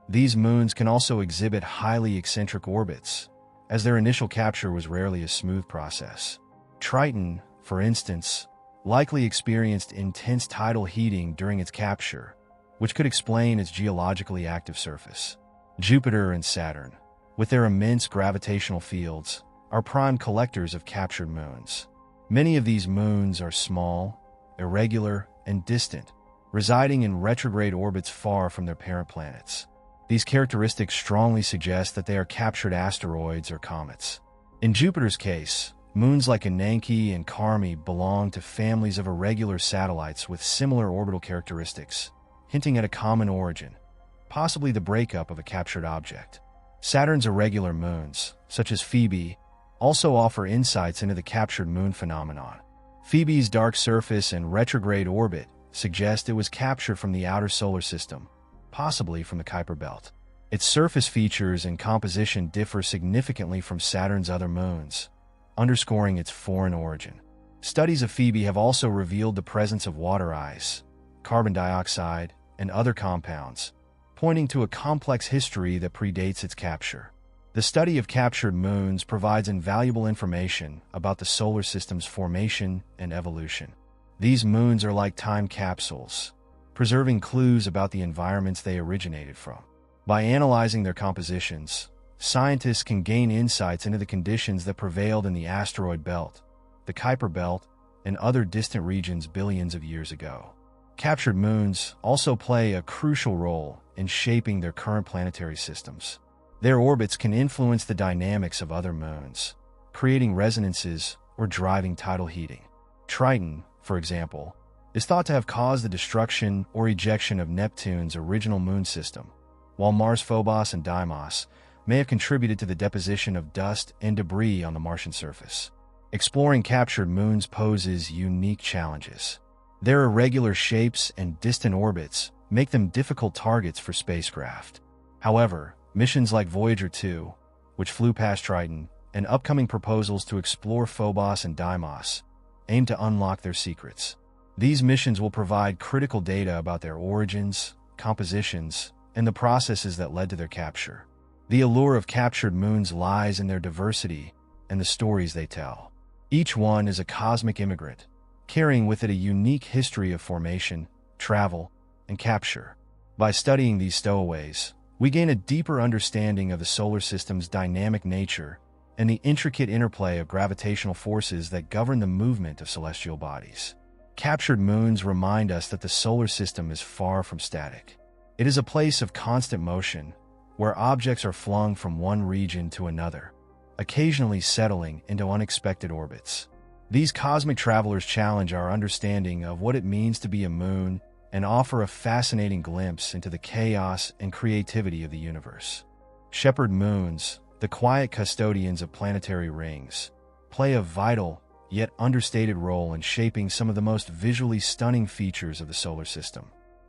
These moons can also exhibit highly eccentric orbits, as their initial capture was rarely a smooth process. Triton, for instance, likely experienced intense tidal heating during its capture, which could explain its geologically active surface. Jupiter and Saturn, with their immense gravitational fields, are prime collectors of captured moons. Many of these moons are small, irregular, and distant, residing in retrograde orbits far from their parent planets. These characteristics strongly suggest that they are captured asteroids or comets. In Jupiter's case, moons like Ananke and Carmi belong to families of irregular satellites with similar orbital characteristics, hinting at a common origin, possibly the breakup of a captured object. Saturn's irregular moons, such as Phoebe, also offer insights into the captured moon phenomenon. Phoebe's dark surface and retrograde orbit suggest it was captured from the outer solar system, possibly from the Kuiper Belt. Its surface features and composition differ significantly from Saturn's other moons, underscoring its foreign origin. Studies of Phoebe have also revealed the presence of water ice, carbon dioxide, and other compounds, pointing to a complex history that predates its capture. The study of captured moons provides invaluable information about the solar system's formation and evolution. These moons are like time capsules, preserving clues about the environments they originated from. By analyzing their compositions, scientists can gain insights into the conditions that prevailed in the asteroid belt, the Kuiper Belt, and other distant regions billions of years ago. Captured moons also play a crucial role in shaping their current planetary systems. Their orbits can influence the dynamics of other moons, creating resonances or driving tidal heating. Triton, for example, is thought to have caused the destruction or ejection of Neptune's original moon system, while Mars, Phobos, and Deimos may have contributed to the deposition of dust and debris on the Martian surface. Exploring captured moons poses unique challenges. Their irregular shapes and distant orbits make them difficult targets for spacecraft. However, missions like Voyager 2, which flew past Triton, and upcoming proposals to explore Phobos and Deimos aim to unlock their secrets. These missions will provide critical data about their origins, compositions, and the processes that led to their capture. The allure of captured moons lies in their diversity and the stories they tell. Each one is a cosmic immigrant, carrying with it a unique history of formation, travel, and capture. By studying these stowaways, we gain a deeper understanding of the solar system's dynamic nature and the intricate interplay of gravitational forces that govern the movement of celestial bodies. Captured moons remind us that the solar system is far from static. It is a place of constant motion, where objects are flung from one region to another, occasionally settling into unexpected orbits. These cosmic travelers challenge our understanding of what it means to be a moon and offer a fascinating glimpse into the chaos and creativity of the universe. Shepherd moons, the quiet custodians of planetary rings, play a vital yet understated role in shaping some of the most visually stunning features of the solar system.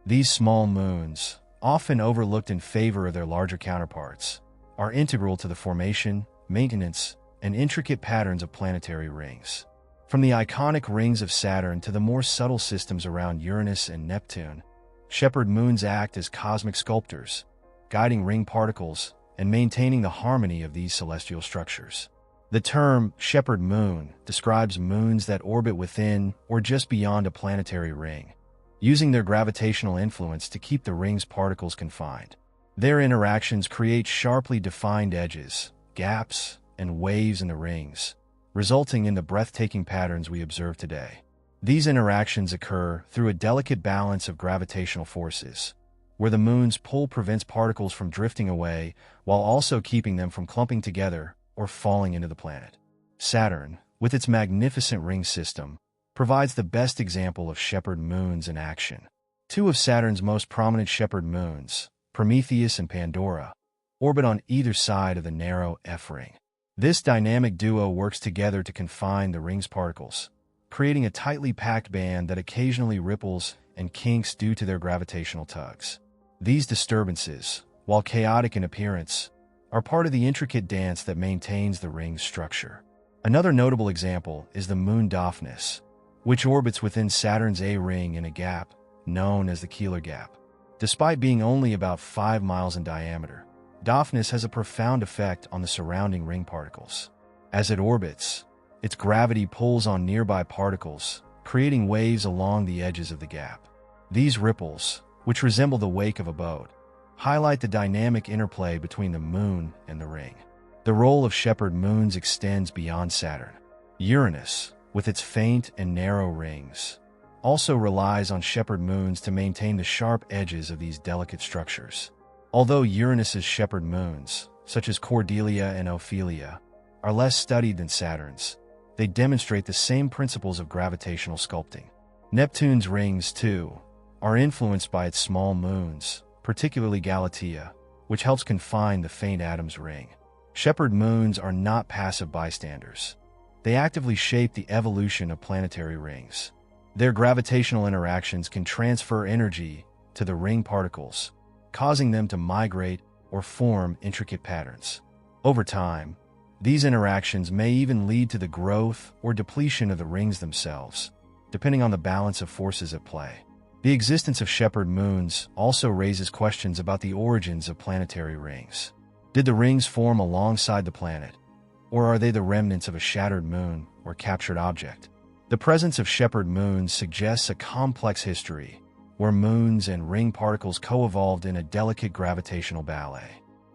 These small moons, often overlooked in favor of their larger counterparts, are integral to the formation, maintenance, and intricate patterns of planetary rings. From the iconic rings of Saturn to the more subtle systems around Uranus and Neptune, shepherd moons act as cosmic sculptors, guiding ring particles and maintaining the harmony of these celestial structures. The term shepherd moon describes moons that orbit within or just beyond a planetary ring, using their gravitational influence to keep the ring's particles confined. Their interactions create sharply defined edges, gaps, and waves in the rings, resulting in the breathtaking patterns we observe today. These interactions occur through a delicate balance of gravitational forces, where the moon's pull prevents particles from drifting away while also keeping them from clumping together or falling into the planet. Saturn, with its magnificent ring system, provides the best example of shepherd moons in action. Two of Saturn's most prominent shepherd moons, Prometheus and Pandora, orbit on either side of the narrow F ring. This dynamic duo works together to confine the ring's particles, creating a tightly packed band that occasionally ripples and kinks due to their gravitational tugs. These disturbances, while chaotic in appearance, are part of the intricate dance that maintains the ring's structure. Another notable example is the moon Daphnis, which orbits within Saturn's A ring in a gap known as the Keeler Gap. Despite being only about 5 miles in diameter, Daphnis has a profound effect on the surrounding ring particles. As it orbits, its gravity pulls on nearby particles, creating waves along the edges of the gap. These ripples, which resemble the wake of a boat, highlight the dynamic interplay between the moon and the ring. The role of shepherd moons extends beyond Saturn. Uranus, with its faint and narrow rings, also relies on shepherd moons to maintain the sharp edges of these delicate structures. Although Uranus's shepherd moons, such as Cordelia and Ophelia, are less studied than Saturn's, they demonstrate the same principles of gravitational sculpting. Neptune's rings, too, are influenced by its small moons, particularly Galatea, which helps confine the faint Adam's ring. Shepherd moons are not passive bystanders. They actively shape the evolution of planetary rings. Their gravitational interactions can transfer energy to the ring particles, causing them to migrate or form intricate patterns. Over time, these interactions may even lead to the growth or depletion of the rings themselves, depending on the balance of forces at play. The existence of shepherd moons also raises questions about the origins of planetary rings. Did the rings form alongside the planet, or are they the remnants of a shattered moon or captured object? The presence of shepherd moons suggests a complex history, where moons and ring particles co-evolved in a delicate gravitational ballet.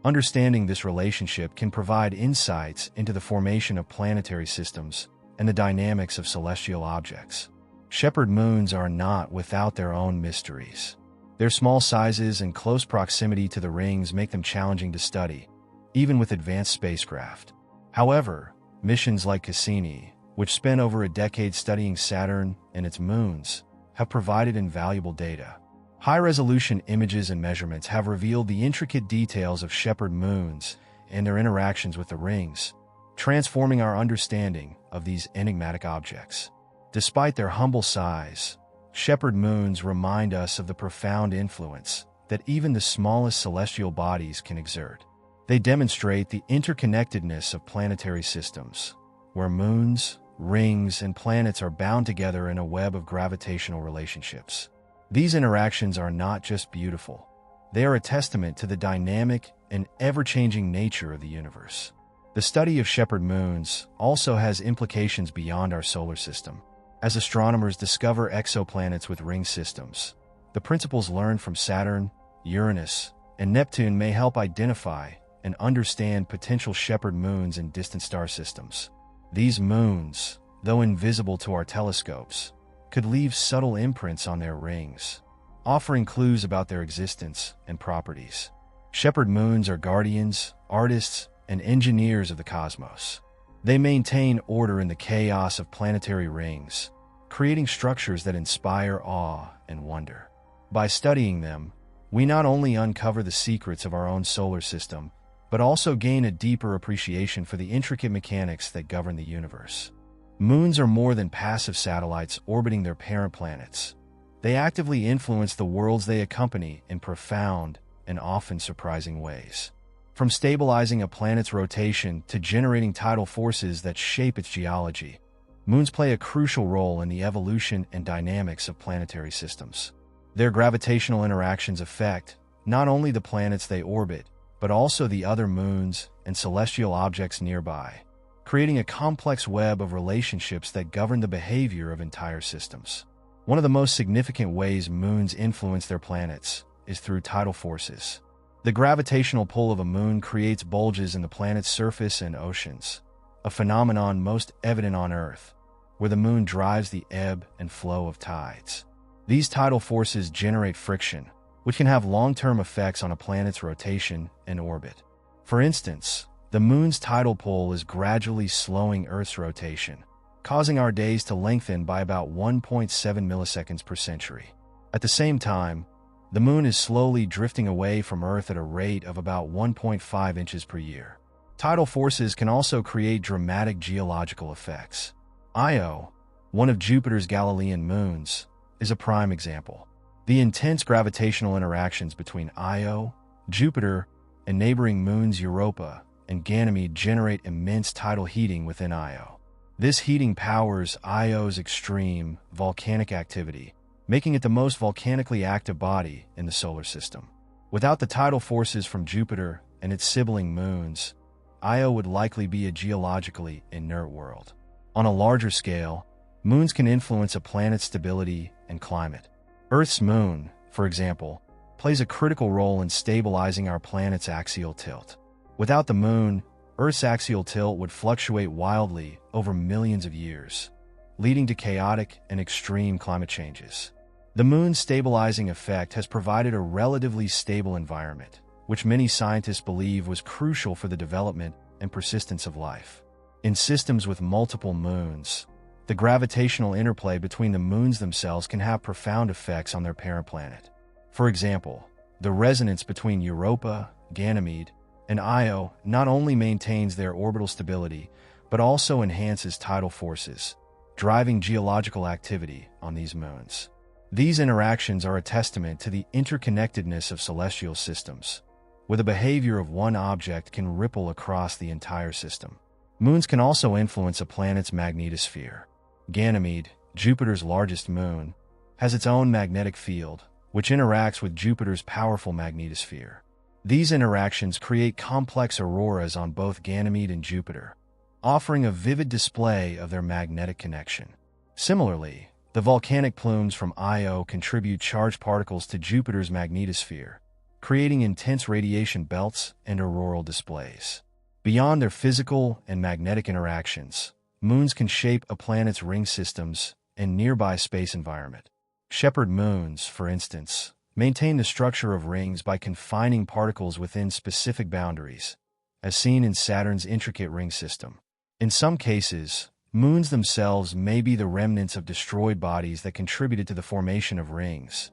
Understanding this relationship can provide insights into the formation of planetary systems and the dynamics of celestial objects. Shepherd moons are not without their own mysteries. Their small sizes and close proximity to the rings make them challenging to study, even with advanced spacecraft. However, missions like Cassini, which spent over a decade studying Saturn and its moons, have provided invaluable data. High-resolution images and measurements have revealed the intricate details of shepherd moons and their interactions with the rings, transforming our understanding of these enigmatic objects. Despite their humble size, shepherd moons remind us of the profound influence that even the smallest celestial bodies can exert. They demonstrate the interconnectedness of planetary systems, where moons, rings, and planets are bound together in a web of gravitational relationships. These interactions are not just beautiful, they are a testament to the dynamic and ever-changing nature of the universe. The study of shepherd moons also has implications beyond our solar system. As astronomers discover exoplanets with ring systems, the principles learned from Saturn, Uranus, and Neptune may help identify and understand potential shepherd moons in distant star systems. These moons, though invisible to our telescopes, could leave subtle imprints on their rings, offering clues about their existence and properties. Shepherd moons are guardians, artists, and engineers of the cosmos. They maintain order in the chaos of planetary rings, creating structures that inspire awe and wonder. By studying them, we not only uncover the secrets of our own solar system, but also gain a deeper appreciation for the intricate mechanics that govern the universe. Moons are more than passive satellites orbiting their parent planets. They actively influence the worlds they accompany in profound and often surprising ways. From stabilizing a planet's rotation to generating tidal forces that shape its geology, moons play a crucial role in the evolution and dynamics of planetary systems. Their gravitational interactions affect not only the planets they orbit, but also the other moons and celestial objects nearby, creating a complex web of relationships that govern the behavior of entire systems. One of the most significant ways moons influence their planets is through tidal forces. The gravitational pull of a moon creates bulges in the planet's surface and oceans, a phenomenon most evident on Earth, where the moon drives the ebb and flow of tides. These tidal forces generate friction, which can have long-term effects on a planet's rotation and orbit. For instance, the moon's tidal pull is gradually slowing Earth's rotation, causing our days to lengthen by about 1.7 milliseconds per century. At the same time, the moon is slowly drifting away from Earth at a rate of about 1.5 inches per year. Tidal forces can also create dramatic geological effects. Io, one of Jupiter's Galilean moons, is a prime example. The intense gravitational interactions between Io, Jupiter, and neighboring moons Europa and Ganymede generate immense tidal heating within Io. This heating powers Io's extreme volcanic activity, making it the most volcanically active body in the solar system. Without the tidal forces from Jupiter and its sibling moons, Io would likely be a geologically inert world. On a larger scale, moons can influence a planet's stability and climate. Earth's moon, for example, plays a critical role in stabilizing our planet's axial tilt. Without the moon, Earth's axial tilt would fluctuate wildly over millions of years, leading to chaotic and extreme climate changes. The moon's stabilizing effect has provided a relatively stable environment, which many scientists believe was crucial for the development and persistence of life. In systems with multiple moons, the gravitational interplay between the moons themselves can have profound effects on their parent planet. For example, the resonance between Europa, Ganymede, and Io not only maintains their orbital stability, but also enhances tidal forces, driving geological activity on these moons. These interactions are a testament to the interconnectedness of celestial systems, where the behavior of one object can ripple across the entire system. Moons can also influence a planet's magnetosphere. Ganymede, Jupiter's largest moon, has its own magnetic field, which interacts with Jupiter's powerful magnetosphere. These interactions create complex auroras on both Ganymede and Jupiter, offering a vivid display of their magnetic connection. Similarly, the volcanic plumes from Io contribute charged particles to Jupiter's magnetosphere, creating intense radiation belts and auroral displays. Beyond their physical and magnetic interactions, moons can shape a planet's ring systems and nearby space environment. Shepherd moons, for instance, maintain the structure of rings by confining particles within specific boundaries, as seen in Saturn's intricate ring system. In some cases, moons themselves may be the remnants of destroyed bodies that contributed to the formation of rings,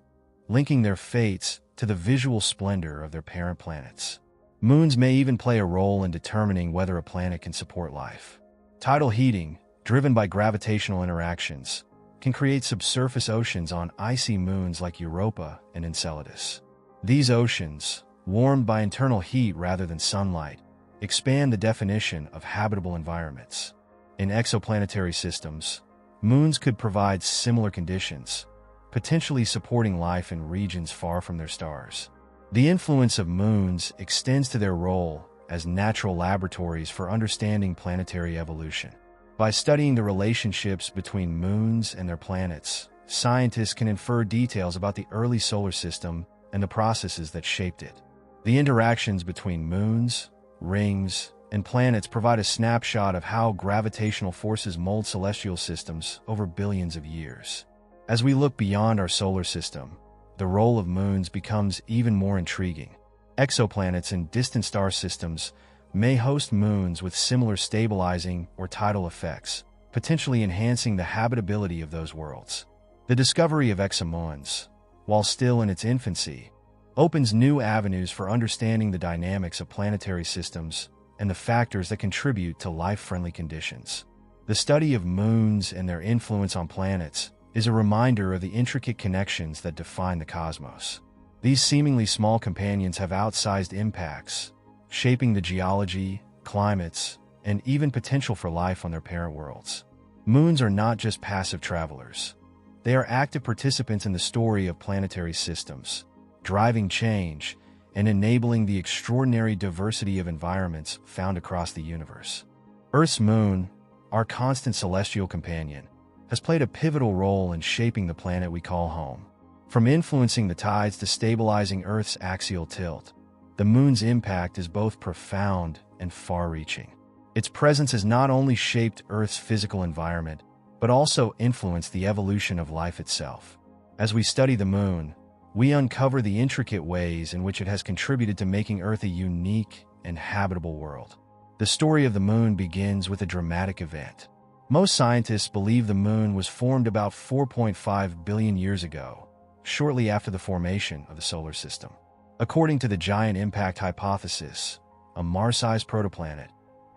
linking their fates to the visual splendor of their parent planets. Moons may even play a role in determining whether a planet can support life. Tidal heating, driven by gravitational interactions, can create subsurface oceans on icy moons like Europa and Enceladus. These oceans, warmed by internal heat rather than sunlight, expand the definition of habitable environments. In exoplanetary systems, moons could provide similar conditions, potentially supporting life in regions far from their stars. The influence of moons extends to their role as natural laboratories for understanding planetary evolution. By studying the relationships between moons and their planets, scientists can infer details about the early solar system and the processes that shaped it. The interactions between moons, rings, and planets provide a snapshot of how gravitational forces mold celestial systems over billions of years. As we look beyond our solar system, the role of moons becomes even more intriguing. Exoplanets in distant star systems may host moons with similar stabilizing or tidal effects, potentially enhancing the habitability of those worlds. The discovery of exomoons, while still in its infancy, opens new avenues for understanding the dynamics of planetary systems and the factors that contribute to life-friendly conditions. The study of moons and their influence on planets is a reminder of the intricate connections that define the cosmos. These seemingly small companions have outsized impacts, shaping the geology, climates, and even potential for life on their parent worlds. Moons are not just passive travelers. They are active participants in the story of planetary systems, driving change and enabling the extraordinary diversity of environments found across the universe. Earth's moon, our constant celestial companion, has played a pivotal role in shaping the planet we call home. From influencing the tides to stabilizing Earth's axial tilt, the moon's impact is both profound and far-reaching. Its presence has not only shaped Earth's physical environment, but also influenced the evolution of life itself. As we study the moon, we uncover the intricate ways in which it has contributed to making Earth a unique and habitable world. The story of the moon begins with a dramatic event. Most scientists believe the moon was formed about 4.5 billion years ago, shortly after the formation of the solar system. According to the giant impact hypothesis, a Mars-sized protoplanet,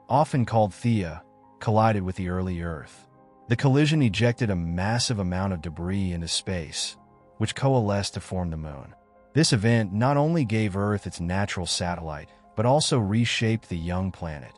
often called Theia, collided with the early Earth. The collision ejected a massive amount of debris into space, which coalesced to form the moon. This event not only gave Earth its natural satellite, but also reshaped the young planet,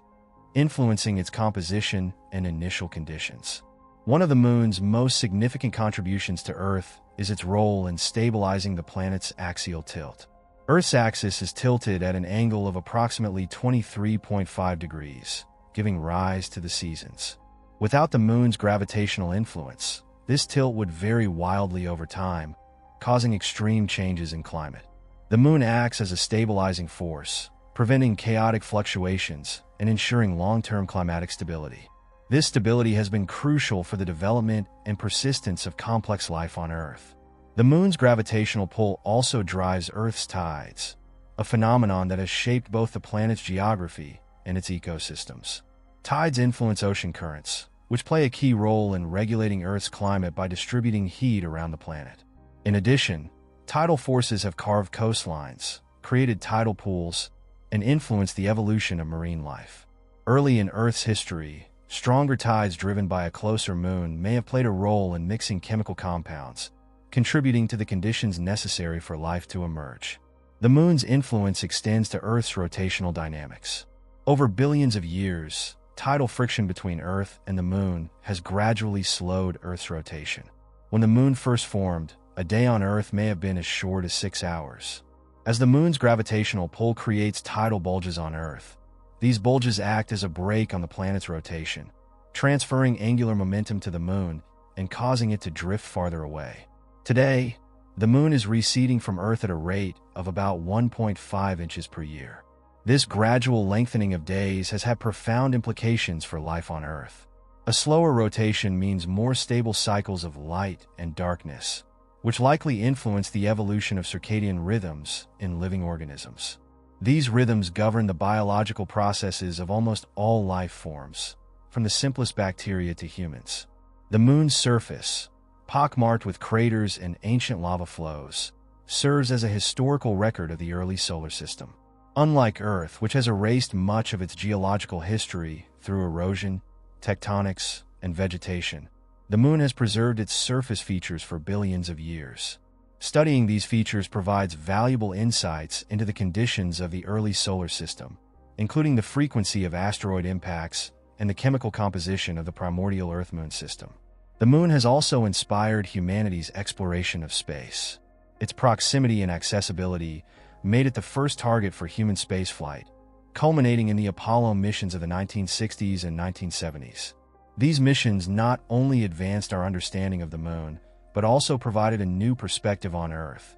influencing its composition and initial conditions. One of the moon's most significant contributions to Earth is its role in stabilizing the planet's axial tilt. Earth's axis is tilted at an angle of approximately 23.5 degrees, giving rise to the seasons. Without the moon's gravitational influence, this tilt would vary wildly over time, causing extreme changes in climate. The moon acts as a stabilizing force, preventing chaotic fluctuations and ensuring long-term climatic stability. This stability has been crucial for the development and persistence of complex life on Earth. The moon's gravitational pull also drives Earth's tides, a phenomenon that has shaped both the planet's geography and its ecosystems. Tides influence ocean currents, which play a key role in regulating Earth's climate by distributing heat around the planet. In addition, tidal forces have carved coastlines, created tidal pools, and influenced the evolution of marine life. Early in Earth's history, stronger tides driven by a closer moon may have played a role in mixing chemical compounds, contributing to the conditions necessary for life to emerge. The moon's influence extends to Earth's rotational dynamics. Over billions of years, tidal friction between Earth and the moon has gradually slowed Earth's rotation. When the moon first formed, a day on Earth may have been as short as 6 hours. As the moon's gravitational pull creates tidal bulges on Earth, these bulges act as a brake on the planet's rotation, transferring angular momentum to the moon and causing it to drift farther away. Today, the moon is receding from Earth at a rate of about 1.5 inches per year. This gradual lengthening of days has had profound implications for life on Earth. A slower rotation means more stable cycles of light and darkness, which likely influence the evolution of circadian rhythms in living organisms. These rhythms govern the biological processes of almost all life forms, from the simplest bacteria to humans. The Moon's surface, pockmarked with craters and ancient lava flows, serves as a historical record of the early solar system. Unlike Earth, which has erased much of its geological history through erosion, tectonics, and vegetation, the Moon has preserved its surface features for billions of years. Studying these features provides valuable insights into the conditions of the early solar system, including the frequency of asteroid impacts and the chemical composition of the primordial Earth-Moon system. The Moon has also inspired humanity's exploration of space. Its proximity and accessibility made it the first target for human spaceflight, culminating in the Apollo missions of the 1960s and 1970s. These missions not only advanced our understanding of the Moon, but also provided a new perspective on Earth,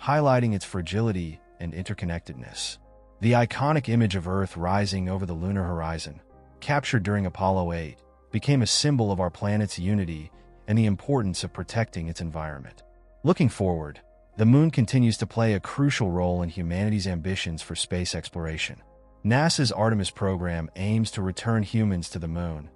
highlighting its fragility and interconnectedness. The iconic image of Earth rising over the lunar horizon, captured during Apollo 8, became a symbol of our planet's unity and the importance of protecting its environment. Looking forward, the Moon continues to play a crucial role in humanity's ambitions for space exploration. NASA's Artemis program aims to return humans to the Moon,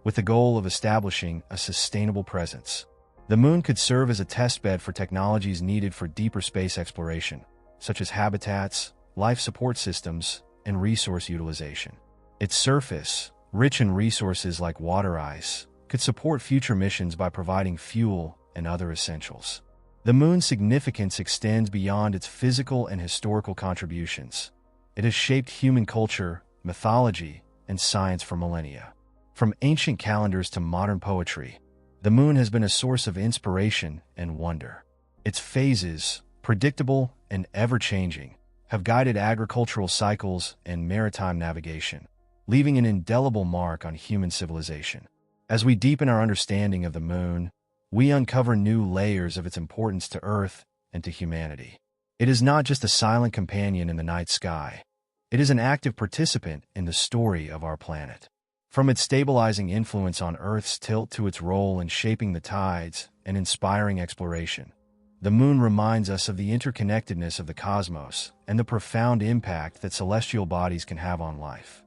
with the goal of establishing a sustainable presence. The Moon could serve as a testbed for technologies needed for deeper space exploration, such as habitats, life support systems, and resource utilization. Its surface, rich in resources like water ice, could support future missions by providing fuel and other essentials. The Moon's significance extends beyond its physical and historical contributions. It has shaped human culture, mythology, and science for millennia. From ancient calendars to modern poetry, the Moon has been a source of inspiration and wonder. Its phases, predictable and ever-changing, have guided agricultural cycles and maritime navigation, leaving an indelible mark on human civilization. As we deepen our understanding of the Moon, we uncover new layers of its importance to Earth and to humanity. It is not just a silent companion in the night sky. It is an active participant in the story of our planet. From its stabilizing influence on Earth's tilt to its role in shaping the tides and inspiring exploration, the Moon reminds us of the interconnectedness of the cosmos and the profound impact that celestial bodies can have on life.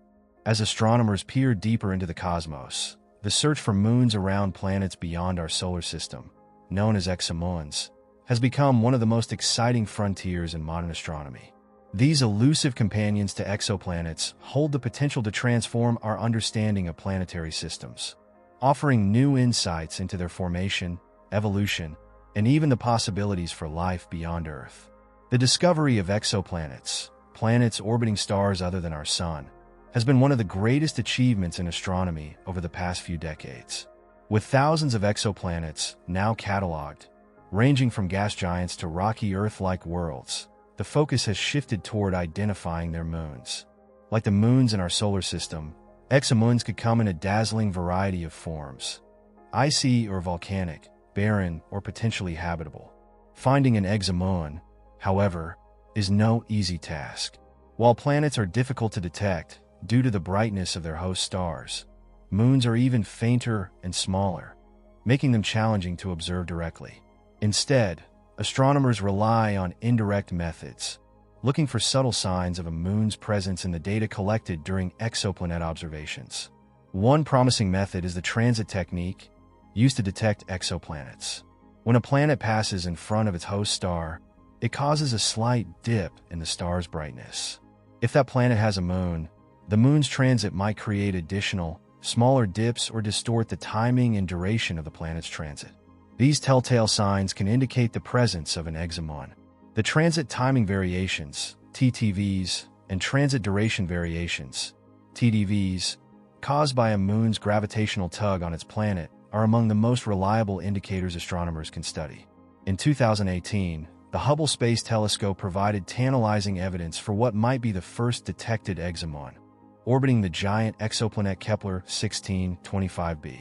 As astronomers peer deeper into the cosmos, the search for moons around planets beyond our solar system, known as exomoons, has become one of the most exciting frontiers in modern astronomy. These elusive companions to exoplanets hold the potential to transform our understanding of planetary systems, offering new insights into their formation, evolution, and even the possibilities for life beyond Earth. The discovery of exoplanets, planets orbiting stars other than our Sun, has been one of the greatest achievements in astronomy over the past few decades. With thousands of exoplanets now cataloged, ranging from gas giants to rocky Earth-like worlds, the focus has shifted toward identifying their moons. Like the moons in our solar system, exomoons could come in a dazzling variety of forms: icy or volcanic, barren or potentially habitable. Finding an exomoon, however, is no easy task. While planets are difficult to detect due to the brightness of their host stars, moons are even fainter and smaller, making them challenging to observe directly. Instead, astronomers rely on indirect methods, looking for subtle signs of a moon's presence in the data collected during exoplanet observations. One promising method is the transit technique used to detect exoplanets. When a planet passes in front of its host star, it causes a slight dip in the star's brightness. If that planet has a moon, the moon's transit might create additional, smaller dips or distort the timing and duration of the planet's transit. These telltale signs can indicate the presence of an exomoon. The transit timing variations, TTVs, and transit duration variations, TDVs, caused by a moon's gravitational tug on its planet are among the most reliable indicators astronomers can study. In 2018, the Hubble Space Telescope provided tantalizing evidence for what might be the first detected exomoon, orbiting the giant exoplanet Kepler 1625b.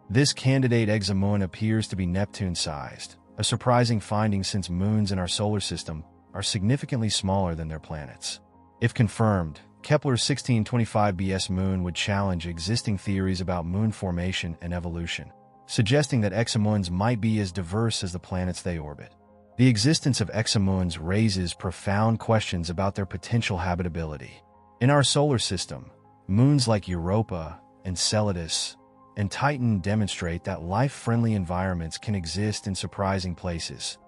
This candidate exomoon appears to be Neptune-sized, a surprising finding since moons in our solar system are significantly smaller than their planets. If confirmed, Kepler's 1625b's moon would challenge existing theories about moon formation and evolution, suggesting that exomoons might be as diverse as the planets they orbit. The existence of exomoons raises profound questions about their potential habitability. In our solar system, moons like Europa, Enceladus, and Titan demonstrate that life-friendly environments can exist in surprising places,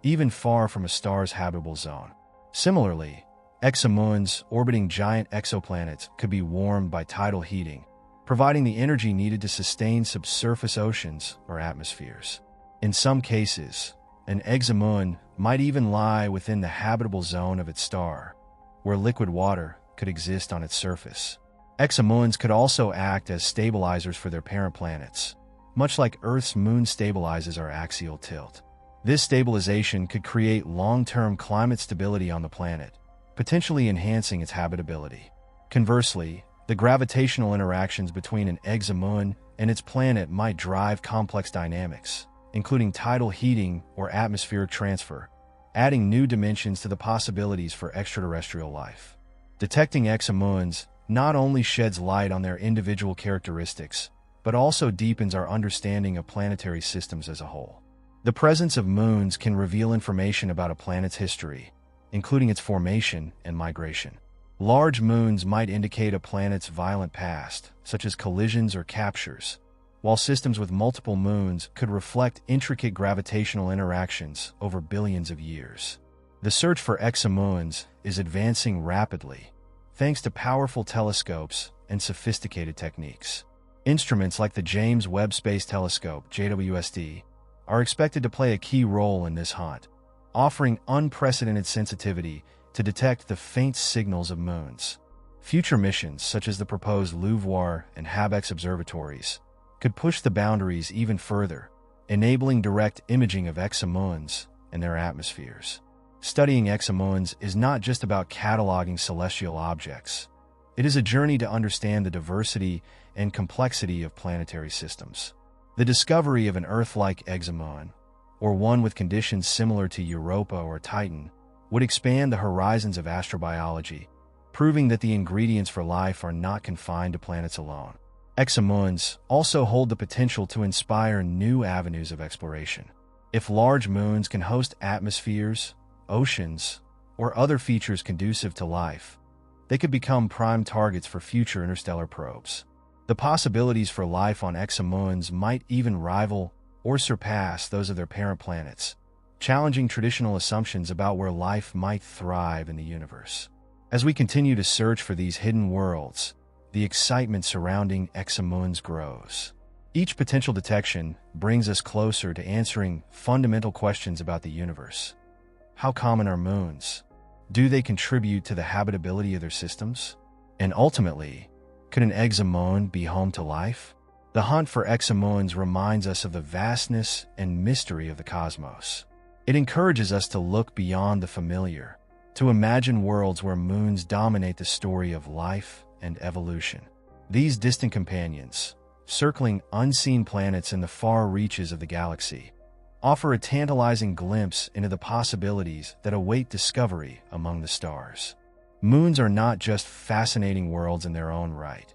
even far from a star's habitable zone. Similarly, exomoons orbiting giant exoplanets could be warmed by tidal heating, providing the energy needed to sustain subsurface oceans or atmospheres. In some cases, an exomoon might even lie within the habitable zone of its star, where liquid water could exist on its surface. Exomoons could also act as stabilizers for their parent planets, much like Earth's moon stabilizes our axial tilt. This stabilization could create long-term climate stability on the planet, potentially enhancing its habitability. Conversely, the gravitational interactions between an exomoon and its planet might drive complex dynamics, including tidal heating or atmospheric transfer, adding new dimensions to the possibilities for extraterrestrial life. Detecting exomoons not only sheds light on their individual characteristics, but also deepens our understanding of planetary systems as a whole. The presence of moons can reveal information about a planet's history, including its formation and migration. Large moons might indicate a planet's violent past, such as collisions or captures, while systems with multiple moons could reflect intricate gravitational interactions over billions of years. The search for exomoons is advancing rapidly, thanks to powerful telescopes and sophisticated techniques. Instruments like the James Webb Space Telescope, JWST, are expected to play a key role in this hunt, offering unprecedented sensitivity to detect the faint signals of moons. Future missions, such as the proposed LUVOIR and HABEX observatories, could push the boundaries even further, enabling direct imaging of exomoons and their atmospheres. Studying exomoons is not just about cataloging celestial objects. It is a journey to understand the diversity and complexity of planetary systems. The discovery of an Earth-like exomoon, or one with conditions similar to Europa or Titan, would expand the horizons of astrobiology, proving that the ingredients for life are not confined to planets alone. Exomoons also hold the potential to inspire new avenues of exploration. If large moons can host atmospheres, oceans, or other features conducive to life, they could become prime targets for future interstellar probes. The possibilities for life on exomoons might even rival or surpass those of their parent planets, challenging traditional assumptions about where life might thrive in the universe. As we continue to search for these hidden worlds, the excitement surrounding exomoons grows. Each potential detection brings us closer to answering fundamental questions about the universe. How common are moons? Do they contribute to the habitability of their systems? And ultimately, could an exomoon be home to life? The hunt for exomoons reminds us of the vastness and mystery of the cosmos. It encourages us to look beyond the familiar, to imagine worlds where moons dominate the story of life and evolution. These distant companions, circling unseen planets in the far reaches of the galaxy, offer a tantalizing glimpse into the possibilities that await discovery among the stars. Moons are not just fascinating worlds in their own right.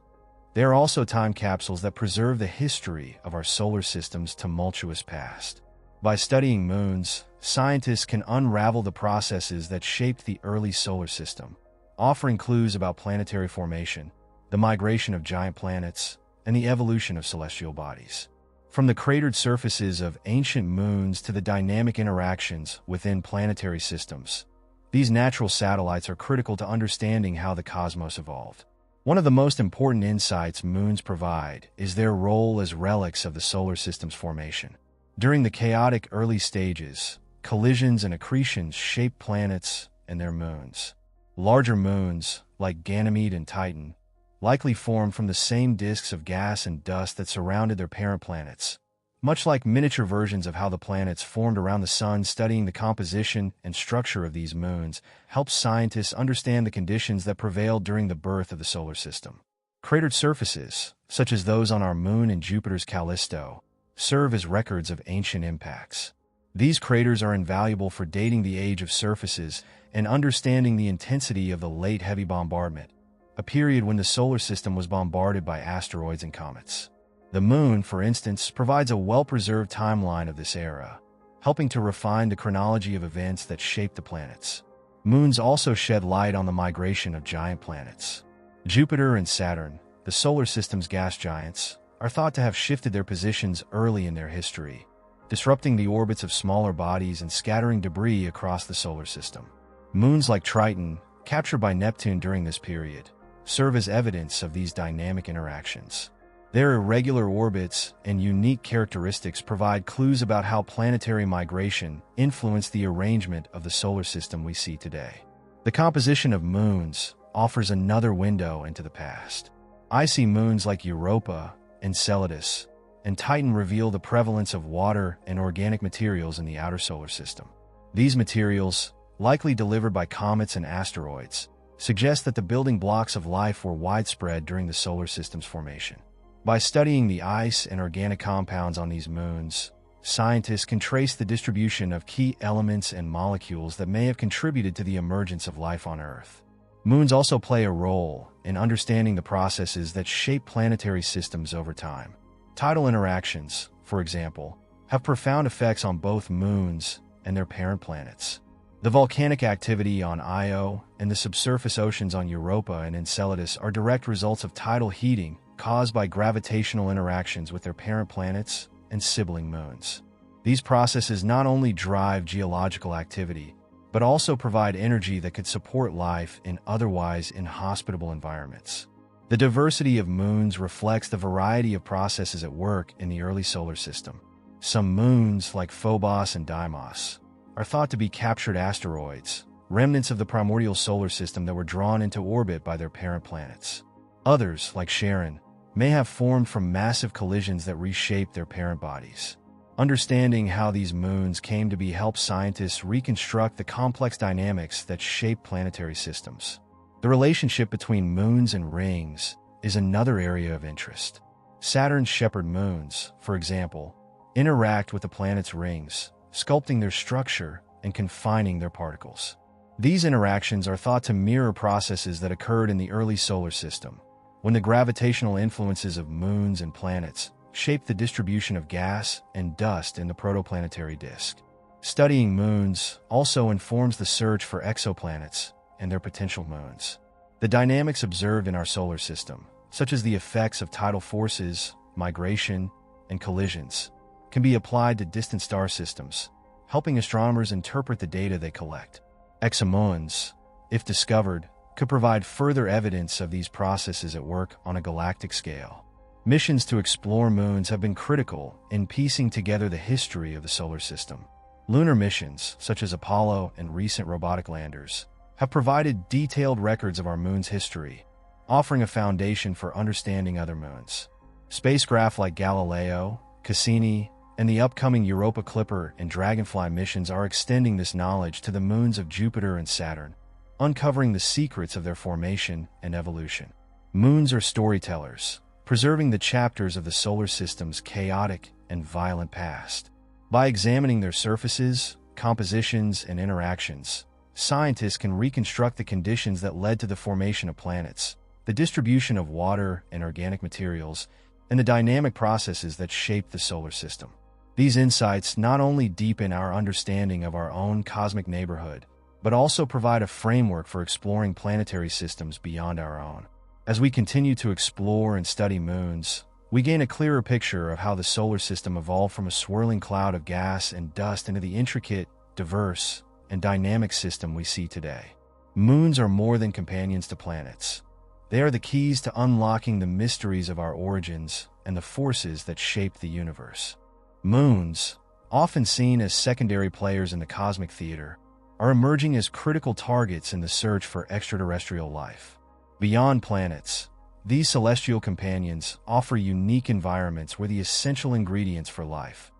They are also time capsules that preserve the history of our solar system's tumultuous past. By studying moons, scientists can unravel the processes that shaped the early solar system, offering clues about planetary formation, the migration of giant planets, and the evolution of celestial bodies. From the cratered surfaces of ancient moons to the dynamic interactions within planetary systems, these natural satellites are critical to understanding how the cosmos evolved. One of the most important insights moons provide is their role as relics of the solar system's formation. During the chaotic early stages, collisions and accretions shaped planets and their moons. Larger moons, like Ganymede and Titan, likely formed from the same disks of gas and dust that surrounded their parent planets. Much like miniature versions of how the planets formed around the sun, studying the composition and structure of these moons helps scientists understand the conditions that prevailed during the birth of the solar system. Cratered surfaces, such as those on our moon and Jupiter's Callisto, serve as records of ancient impacts. These craters are invaluable for dating the age of surfaces and understanding the intensity of the late heavy bombardment, a period when the solar system was bombarded by asteroids and comets. The Moon, for instance, provides a well-preserved timeline of this era, helping to refine the chronology of events that shaped the planets. Moons also shed light on the migration of giant planets. Jupiter and Saturn, the solar system's gas giants, are thought to have shifted their positions early in their history, disrupting the orbits of smaller bodies and scattering debris across the solar system. Moons like Triton, captured by Neptune during this period, serve as evidence of these dynamic interactions. Their irregular orbits and unique characteristics provide clues about how planetary migration influenced the arrangement of the solar system we see today. The composition of moons offers another window into the past. Icy moons like Europa, Enceladus, and Titan reveal the prevalence of water and organic materials in the outer solar system. These materials, likely delivered by comets and asteroids, suggest that the building blocks of life were widespread during the solar system's formation. By studying the ice and organic compounds on these moons, scientists can trace the distribution of key elements and molecules that may have contributed to the emergence of life on Earth. Moons also play a role in understanding the processes that shape planetary systems over time. Tidal interactions, for example, have profound effects on both moons and their parent planets. The volcanic activity on Io and the subsurface oceans on Europa and Enceladus are direct results of tidal heating caused by gravitational interactions with their parent planets and sibling moons. These processes not only drive geological activity, but also provide energy that could support life in otherwise inhospitable environments. The diversity of moons reflects the variety of processes at work in the early solar system. Some moons, like Phobos and Deimos, are thought to be captured asteroids, remnants of the primordial solar system that were drawn into orbit by their parent planets. Others, like Charon, may have formed from massive collisions that reshaped their parent bodies. Understanding how these moons came to be helps scientists reconstruct the complex dynamics that shape planetary systems. The relationship between moons and rings is another area of interest. Saturn's shepherd moons, for example, interact with the planet's rings, sculpting their structure and confining their particles. These interactions are thought to mirror processes that occurred in the early solar system, when the gravitational influences of moons and planets shaped the distribution of gas and dust in the protoplanetary disk. Studying moons also informs the search for exoplanets and their potential moons. The dynamics observed in our solar system, such as the effects of tidal forces, migration, and collisions, can be applied to distant star systems, helping astronomers interpret the data they collect. Exomoons, if discovered, could provide further evidence of these processes at work on a galactic scale. Missions to explore moons have been critical in piecing together the history of the solar system. Lunar missions, such as Apollo and recent robotic landers, have provided detailed records of our moon's history, offering a foundation for understanding other moons. Spacecraft like Galileo, Cassini, and the upcoming Europa Clipper and Dragonfly missions are extending this knowledge to the moons of Jupiter and Saturn, uncovering the secrets of their formation and evolution. Moons are storytellers, preserving the chapters of the solar system's chaotic and violent past. By examining their surfaces, compositions, and interactions, scientists can reconstruct the conditions that led to the formation of planets, the distribution of water and organic materials, and the dynamic processes that shaped the solar system. These insights not only deepen our understanding of our own cosmic neighborhood, but also provide a framework for exploring planetary systems beyond our own. As we continue to explore and study moons, we gain a clearer picture of how the solar system evolved from a swirling cloud of gas and dust into the intricate, diverse, and dynamic system we see today. Moons are more than companions to planets. They are the keys to unlocking the mysteries of our origins and the forces that shape the universe. Moons, often seen as secondary players in the cosmic theater, are emerging as critical targets in the search for extraterrestrial life. Beyond planets, these celestial companions offer unique environments where the essential ingredients for life,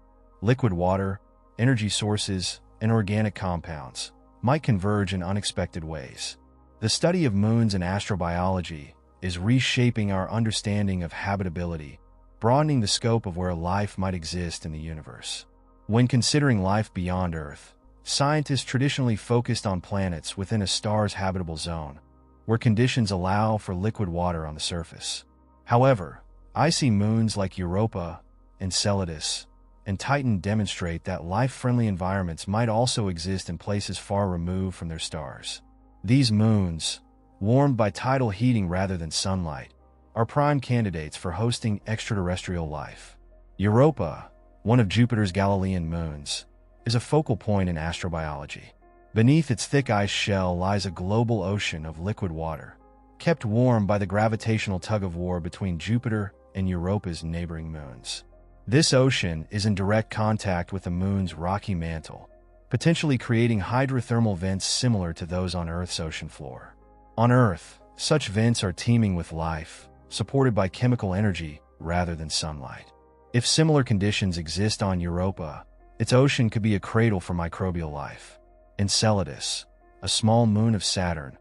liquid water, energy sources, and organic compounds, might converge in unexpected ways. The study of moons and astrobiology is reshaping our understanding of habitability, broadening the scope of where life might exist in the universe. When considering life beyond Earth, scientists traditionally focused on planets within a star's habitable zone, where conditions allow for liquid water on the surface. However, icy moons like Europa, Enceladus, and Titan demonstrate that life-friendly environments might also exist in places far removed from their stars. These moons, warmed by tidal heating rather than sunlight, are prime candidates for hosting extraterrestrial life. Europa, one of Jupiter's Galilean moons, is a focal point in astrobiology. Beneath its thick ice shell lies a global ocean of liquid water, kept warm by the gravitational tug-of-war between Jupiter and Europa's neighboring moons. This ocean is in direct contact with the moon's rocky mantle, potentially creating hydrothermal vents similar to those on Earth's ocean floor. On Earth, such vents are teeming with life, supported by chemical energy rather than sunlight. If similar conditions exist on Europa, its ocean could be a cradle for microbial life. Enceladus, a small moon of Saturn,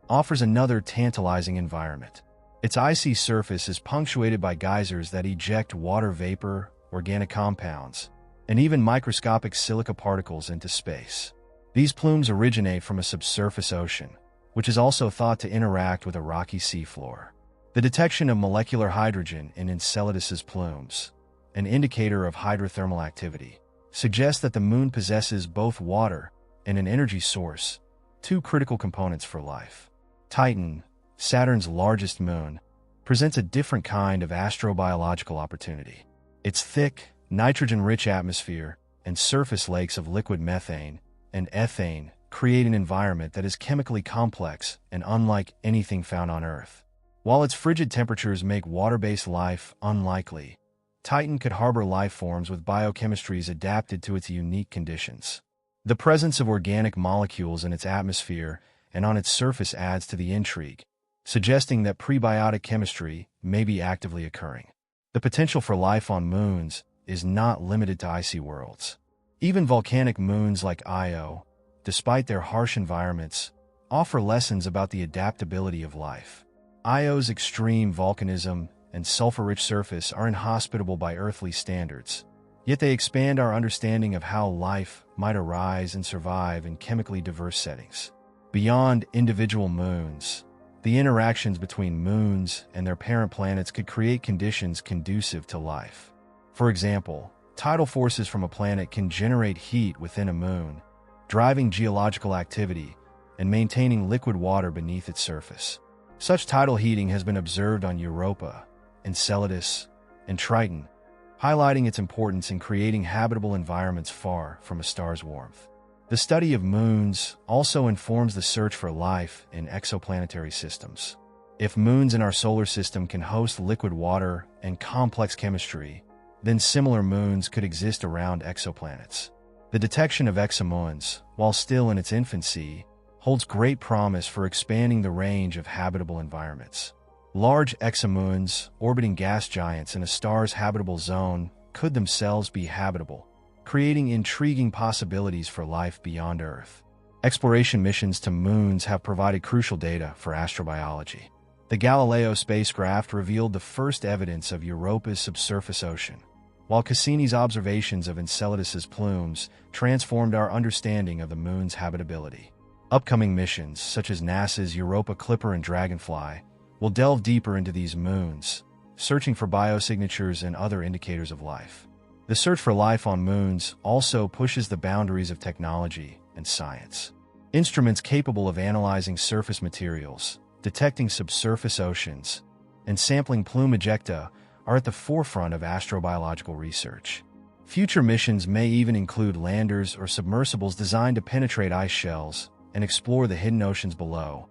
offers another tantalizing environment. Its icy surface is punctuated by geysers that eject water vapor, organic compounds, and even microscopic silica particles into space. These plumes originate from a subsurface ocean, which is also thought to interact with a rocky seafloor. The detection of molecular hydrogen in Enceladus's plumes, an indicator of hydrothermal activity, suggests that the moon possesses both water and an energy source, two critical components for life. Titan, Saturn's largest moon, presents a different kind of astrobiological opportunity. Its thick, nitrogen-rich atmosphere and surface lakes of liquid methane and ethane create an environment that is chemically complex and unlike anything found on Earth. While its frigid temperatures make water-based life unlikely, Titan could harbor life forms with biochemistries adapted to its unique conditions. The presence of organic molecules in its atmosphere and on its surface adds to the intrigue, suggesting that prebiotic chemistry may be actively occurring. The potential for life on moons is not limited to icy worlds. Even volcanic moons like Io, despite their harsh environments, offer lessons about the adaptability of life. Io's extreme volcanism and sulfur-rich surface are inhospitable by earthly standards, yet they expand our understanding of how life might arise and survive in chemically diverse settings. Beyond individual moons, the interactions between moons and their parent planets could create conditions conducive to life. For example, tidal forces from a planet can generate heat within a moon, driving geological activity and maintaining liquid water beneath its surface. Such tidal heating has been observed on Europa, Enceladus, and Triton, highlighting its importance in creating habitable environments far from a star's warmth. The study of moons also informs the search for life in exoplanetary systems. If moons in our solar system can host liquid water and complex chemistry, then similar moons could exist around exoplanets. The detection of exomoons, while still in its infancy, holds great promise for expanding the range of habitable environments. Large exomoons orbiting gas giants in a star's habitable zone could themselves be habitable, creating intriguing possibilities for life beyond Earth. Exploration missions to moons have provided crucial data for astrobiology. The Galileo spacecraft revealed the first evidence of Europa's subsurface ocean, while Cassini's observations of Enceladus's plumes transformed our understanding of the moon's habitability. Upcoming missions, such as NASA's Europa Clipper and Dragonfly, will delve deeper into these moons, searching for biosignatures and other indicators of life. The search for life on moons also pushes the boundaries of technology and science. Instruments capable of analyzing surface materials, detecting subsurface oceans, and sampling plume ejecta are at the forefront of astrobiological research. Future missions may even include landers or submersibles designed to penetrate ice shells and explore the hidden oceans below,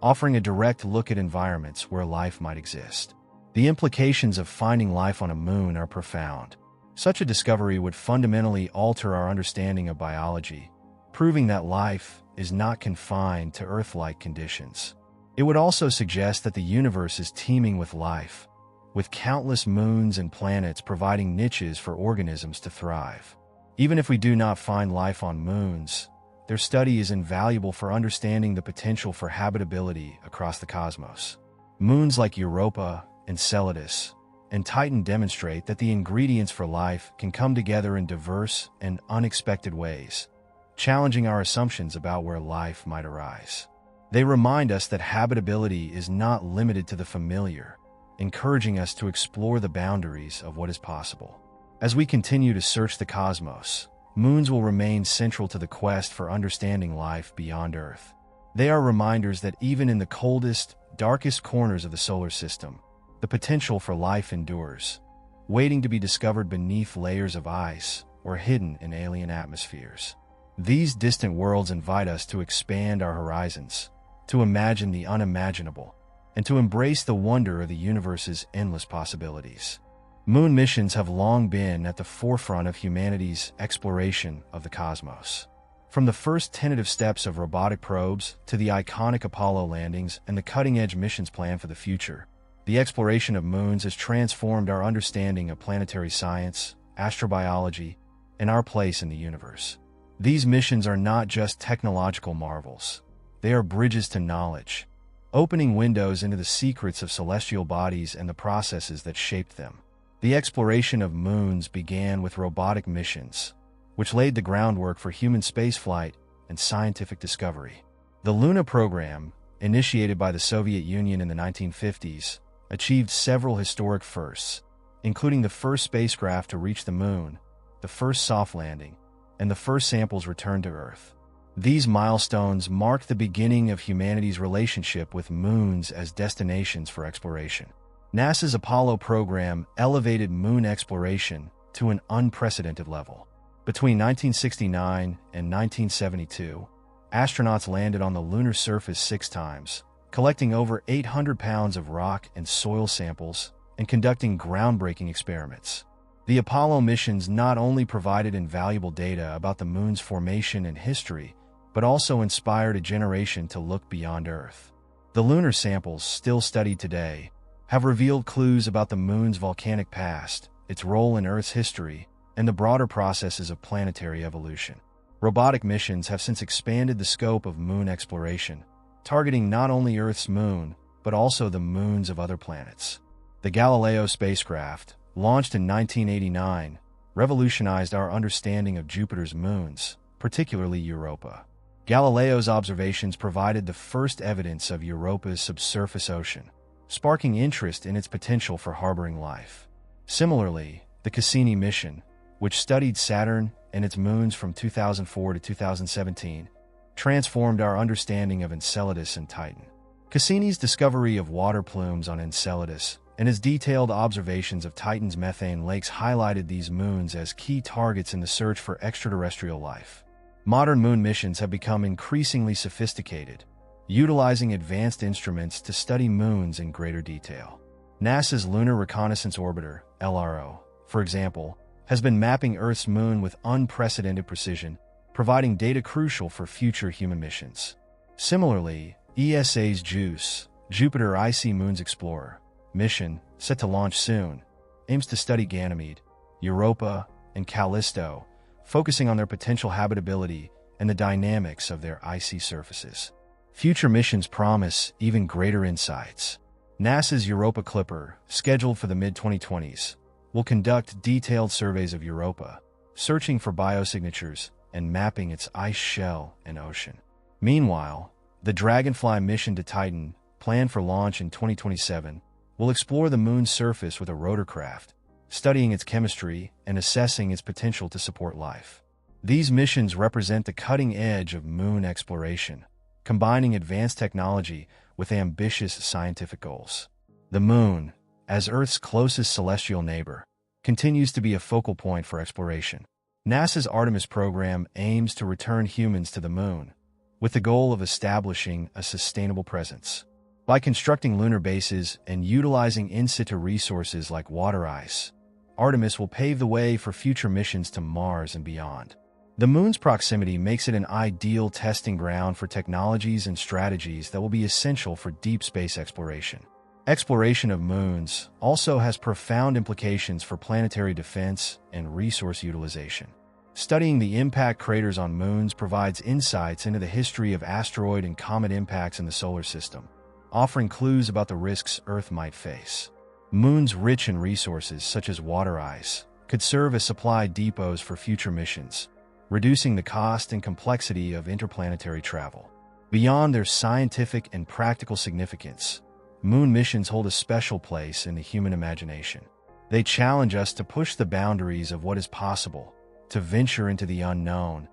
offering a direct look at environments where life might exist. The implications of finding life on a moon are profound. Such a discovery would fundamentally alter our understanding of biology, proving that life is not confined to Earth-like conditions. It would also suggest that the universe is teeming with life, with countless moons and planets providing niches for organisms to thrive. Even if we do not find life on moons, their study is invaluable for understanding the potential for habitability across the cosmos. Moons like Europa, Enceladus, and Titan demonstrate that the ingredients for life can come together in diverse and unexpected ways, challenging our assumptions about where life might arise. They remind us that habitability is not limited to the familiar, encouraging us to explore the boundaries of what is possible. As we continue to search the cosmos, moons will remain central to the quest for understanding life beyond Earth. They are reminders that even in the coldest, darkest corners of the solar system, the potential for life endures, waiting to be discovered beneath layers of ice or hidden in alien atmospheres. These distant worlds invite us to expand our horizons, to imagine the unimaginable, and to embrace the wonder of the universe's endless possibilities. Moon missions have long been at the forefront of humanity's exploration of the cosmos. From the first tentative steps of robotic probes to the iconic Apollo landings and the cutting-edge missions planned for the future, the exploration of moons has transformed our understanding of planetary science, astrobiology, and our place in the universe. These missions are not just technological marvels. They are bridges to knowledge, opening windows into the secrets of celestial bodies and the processes that shaped them. The exploration of moons began with robotic missions, which laid the groundwork for human spaceflight and scientific discovery. The Luna program, initiated by the Soviet Union in the 1950s, achieved several historic firsts, including the first spacecraft to reach the moon, the first soft landing, and the first samples returned to Earth. These milestones marked the beginning of humanity's relationship with moons as destinations for exploration. NASA's Apollo program elevated moon exploration to an unprecedented level. Between 1969 and 1972, astronauts landed on the lunar surface 6 times, collecting over 800 pounds of rock and soil samples and conducting groundbreaking experiments. The Apollo missions not only provided invaluable data about the moon's formation and history, but also inspired a generation to look beyond Earth. The lunar samples, still studied today, have revealed clues about the moon's volcanic past, its role in Earth's history, and the broader processes of planetary evolution. Robotic missions have since expanded the scope of moon exploration, targeting not only Earth's moon, but also the moons of other planets. The Galileo spacecraft, launched in 1989, revolutionized our understanding of Jupiter's moons, particularly Europa. Galileo's observations provided the first evidence of Europa's subsurface ocean, sparking interest in its potential for harboring life. Similarly, the Cassini mission, which studied Saturn and its moons from 2004 to 2017, transformed our understanding of Enceladus and Titan. Cassini's discovery of water plumes on Enceladus and his detailed observations of Titan's methane lakes highlighted these moons as key targets in the search for extraterrestrial life. Modern moon missions have become increasingly sophisticated, utilizing advanced instruments to study moons in greater detail. NASA's Lunar Reconnaissance Orbiter, LRO, for example, has been mapping Earth's moon with unprecedented precision, providing data crucial for future human missions. Similarly, ESA's JUICE, Jupiter Icy Moons Explorer, mission, set to launch soon, aims to study Ganymede, Europa, and Callisto, focusing on their potential habitability and the dynamics of their icy surfaces. Future missions promise even greater insights. NASA's Europa Clipper, scheduled for the mid-2020s, will conduct detailed surveys of Europa, searching for biosignatures and mapping its ice shell and ocean. Meanwhile, the Dragonfly mission to Titan, planned for launch in 2027, will explore the moon's surface with a rotorcraft, studying its chemistry and assessing its potential to support life. These missions represent the cutting edge of moon exploration, combining advanced technology with ambitious scientific goals. The moon, as Earth's closest celestial neighbor, continues to be a focal point for exploration. NASA's Artemis program aims to return humans to the moon, with the goal of establishing a sustainable presence. By constructing lunar bases and utilizing in-situ resources like water ice, Artemis will pave the way for future missions to Mars and beyond. The moon's proximity makes it an ideal testing ground for technologies and strategies that will be essential for deep space exploration. Exploration of moons also has profound implications for planetary defense and resource utilization. Studying the impact craters on moons provides insights into the history of asteroid and comet impacts in the solar system, offering clues about the risks Earth might face. Moons rich in resources such as water ice could serve as supply depots for future missions, reducing the cost and complexity of interplanetary travel. Beyond their scientific and practical significance, moon missions hold a special place in the human imagination. They challenge us to push the boundaries of what is possible, to venture into the unknown,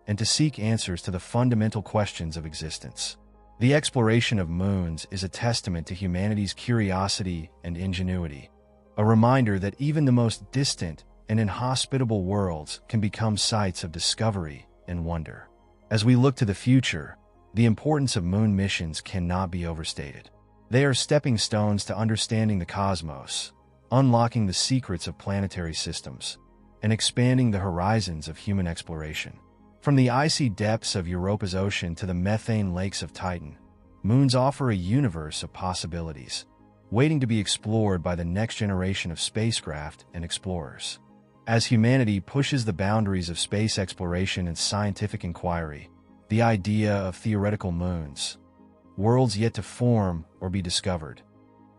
and to seek answers to the fundamental questions of existence. The exploration of moons is a testament to humanity's curiosity and ingenuity, a reminder that even the most distant and inhospitable worlds can become sites of discovery and wonder. As we look to the future, the importance of moon missions cannot be overstated. They are stepping stones to understanding the cosmos, unlocking the secrets of planetary systems, and expanding the horizons of human exploration. From the icy depths of Europa's ocean to the methane lakes of Titan, moons offer a universe of possibilities, waiting to be explored by the next generation of spacecraft and explorers. As humanity pushes the boundaries of space exploration and scientific inquiry, the idea of theoretical moons, worlds yet to form or be discovered,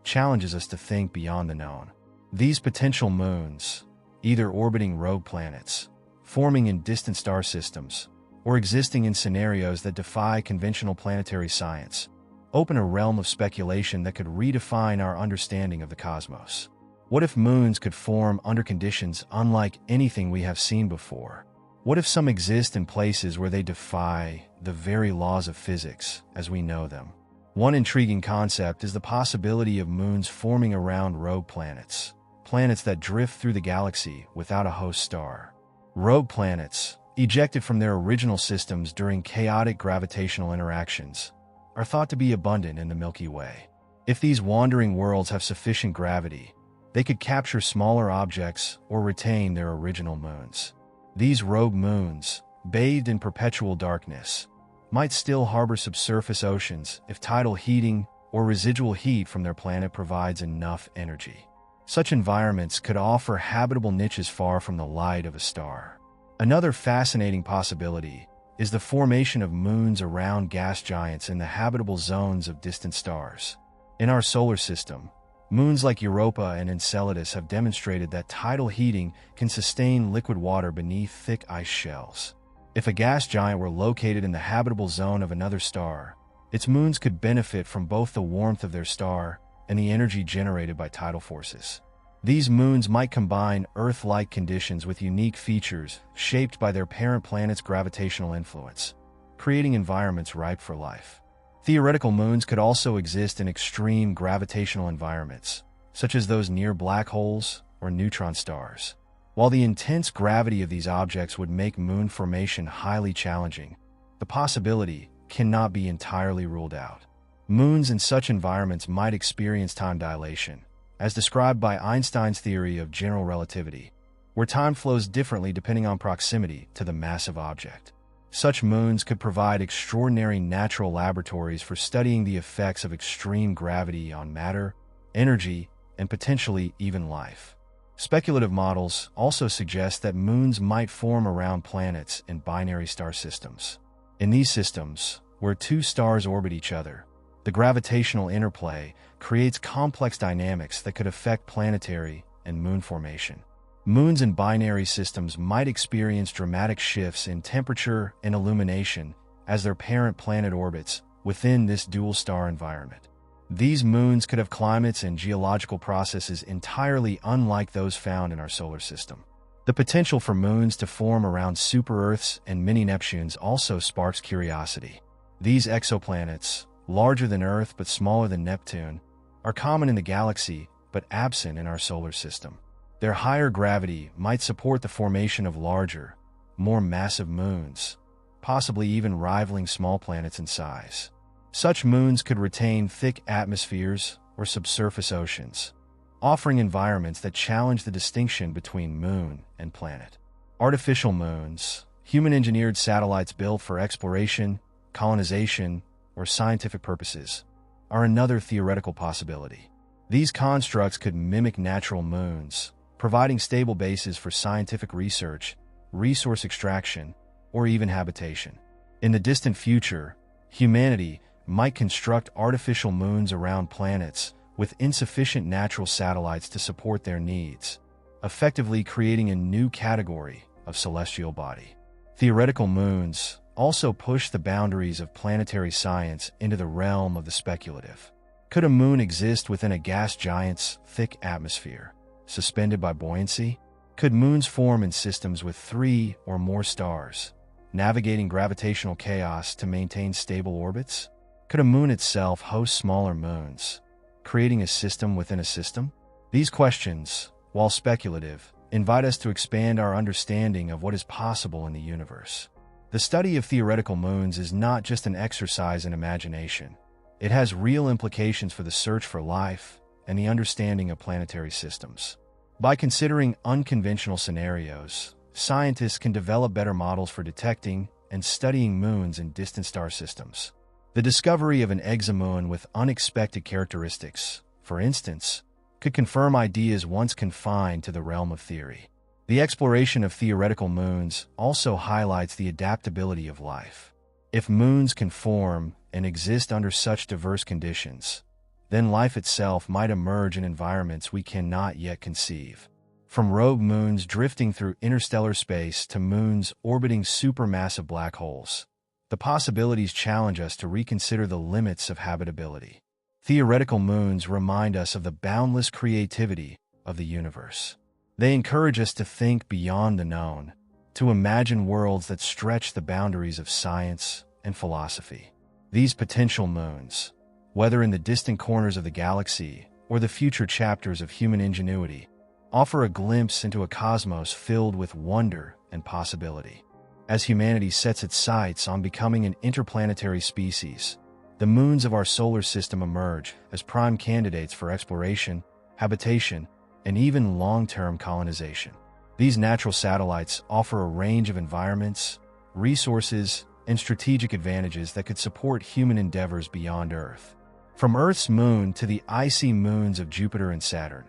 challenges us to think beyond the known. These potential moons, either orbiting rogue planets, forming in distant star systems, or existing in scenarios that defy conventional planetary science, open a realm of speculation that could redefine our understanding of the cosmos. What if moons could form under conditions unlike anything we have seen before? What if some exist in places where they defy the very laws of physics as we know them? One intriguing concept is the possibility of moons forming around rogue planets, planets that drift through the galaxy without a host star. Rogue planets, ejected from their original systems during chaotic gravitational interactions, are thought to be abundant in the Milky Way. If these wandering worlds have sufficient gravity, they could capture smaller objects or retain their original moons. These rogue moons, bathed in perpetual darkness, might still harbor subsurface oceans if tidal heating or residual heat from their planet provides enough energy. Such environments could offer habitable niches far from the light of a star. Another fascinating possibility is the formation of moons around gas giants in the habitable zones of distant stars. In our solar system, moons like Europa and Enceladus have demonstrated that tidal heating can sustain liquid water beneath thick ice shells. If a gas giant were located in the habitable zone of another star, its moons could benefit from both the warmth of their star and the energy generated by tidal forces. These moons might combine Earth-like conditions with unique features shaped by their parent planet's gravitational influence, creating environments ripe for life. Theoretical moons could also exist in extreme gravitational environments, such as those near black holes or neutron stars. While the intense gravity of these objects would make moon formation highly challenging, the possibility cannot be entirely ruled out. Moons in such environments might experience time dilation, as described by Einstein's theory of general relativity, where time flows differently depending on proximity to the massive object. Such moons could provide extraordinary natural laboratories for studying the effects of extreme gravity on matter, energy, and potentially even life. Speculative models also suggest that moons might form around planets in binary star systems. In these systems, where two stars orbit each other, the gravitational interplay creates complex dynamics that could affect planetary and moon formation. Moons in binary systems might experience dramatic shifts in temperature and illumination as their parent planet orbits within this dual-star environment. These moons could have climates and geological processes entirely unlike those found in our solar system. The potential for moons to form around super-Earths and mini-Neptunes also sparks curiosity. These exoplanets, larger than Earth but smaller than Neptune, are common in the galaxy but absent in our solar system. Their higher gravity might support the formation of larger, more massive moons, possibly even rivaling small planets in size. Such moons could retain thick atmospheres or subsurface oceans, offering environments that challenge the distinction between moon and planet. Artificial moons, human-engineered satellites built for exploration, colonization, or scientific purposes, are another theoretical possibility. These constructs could mimic natural moons, providing stable bases for scientific research, resource extraction, or even habitation. In the distant future, humanity might construct artificial moons around planets with insufficient natural satellites to support their needs, effectively creating a new category of celestial body. Theoretical moons, also push the boundaries of planetary science into the realm of the speculative. Could a moon exist within a gas giant's thick atmosphere, suspended by buoyancy? Could moons form in systems with 3 or more stars, navigating gravitational chaos to maintain stable orbits? Could a moon itself host smaller moons, creating a system within a system? These questions, while speculative, invite us to expand our understanding of what is possible in the universe. The study of theoretical moons is not just an exercise in imagination. It has real implications for the search for life and the understanding of planetary systems. By considering unconventional scenarios, scientists can develop better models for detecting and studying moons in distant star systems. The discovery of an exomoon with unexpected characteristics, for instance, could confirm ideas once confined to the realm of theory. The exploration of theoretical moons also highlights the adaptability of life. If moons can form and exist under such diverse conditions, then life itself might emerge in environments we cannot yet conceive. From rogue moons drifting through interstellar space to moons orbiting supermassive black holes, the possibilities challenge us to reconsider the limits of habitability. Theoretical moons remind us of the boundless creativity of the universe. They encourage us to think beyond the known, to imagine worlds that stretch the boundaries of science and philosophy. These potential moons, whether in the distant corners of the galaxy or the future chapters of human ingenuity, offer a glimpse into a cosmos filled with wonder and possibility. As humanity sets its sights on becoming an interplanetary species, the moons of our solar system emerge as prime candidates for exploration, habitation, and even long-term colonization. These natural satellites offer a range of environments, resources, and strategic advantages that could support human endeavors beyond Earth. From Earth's moon to the icy moons of Jupiter and Saturn,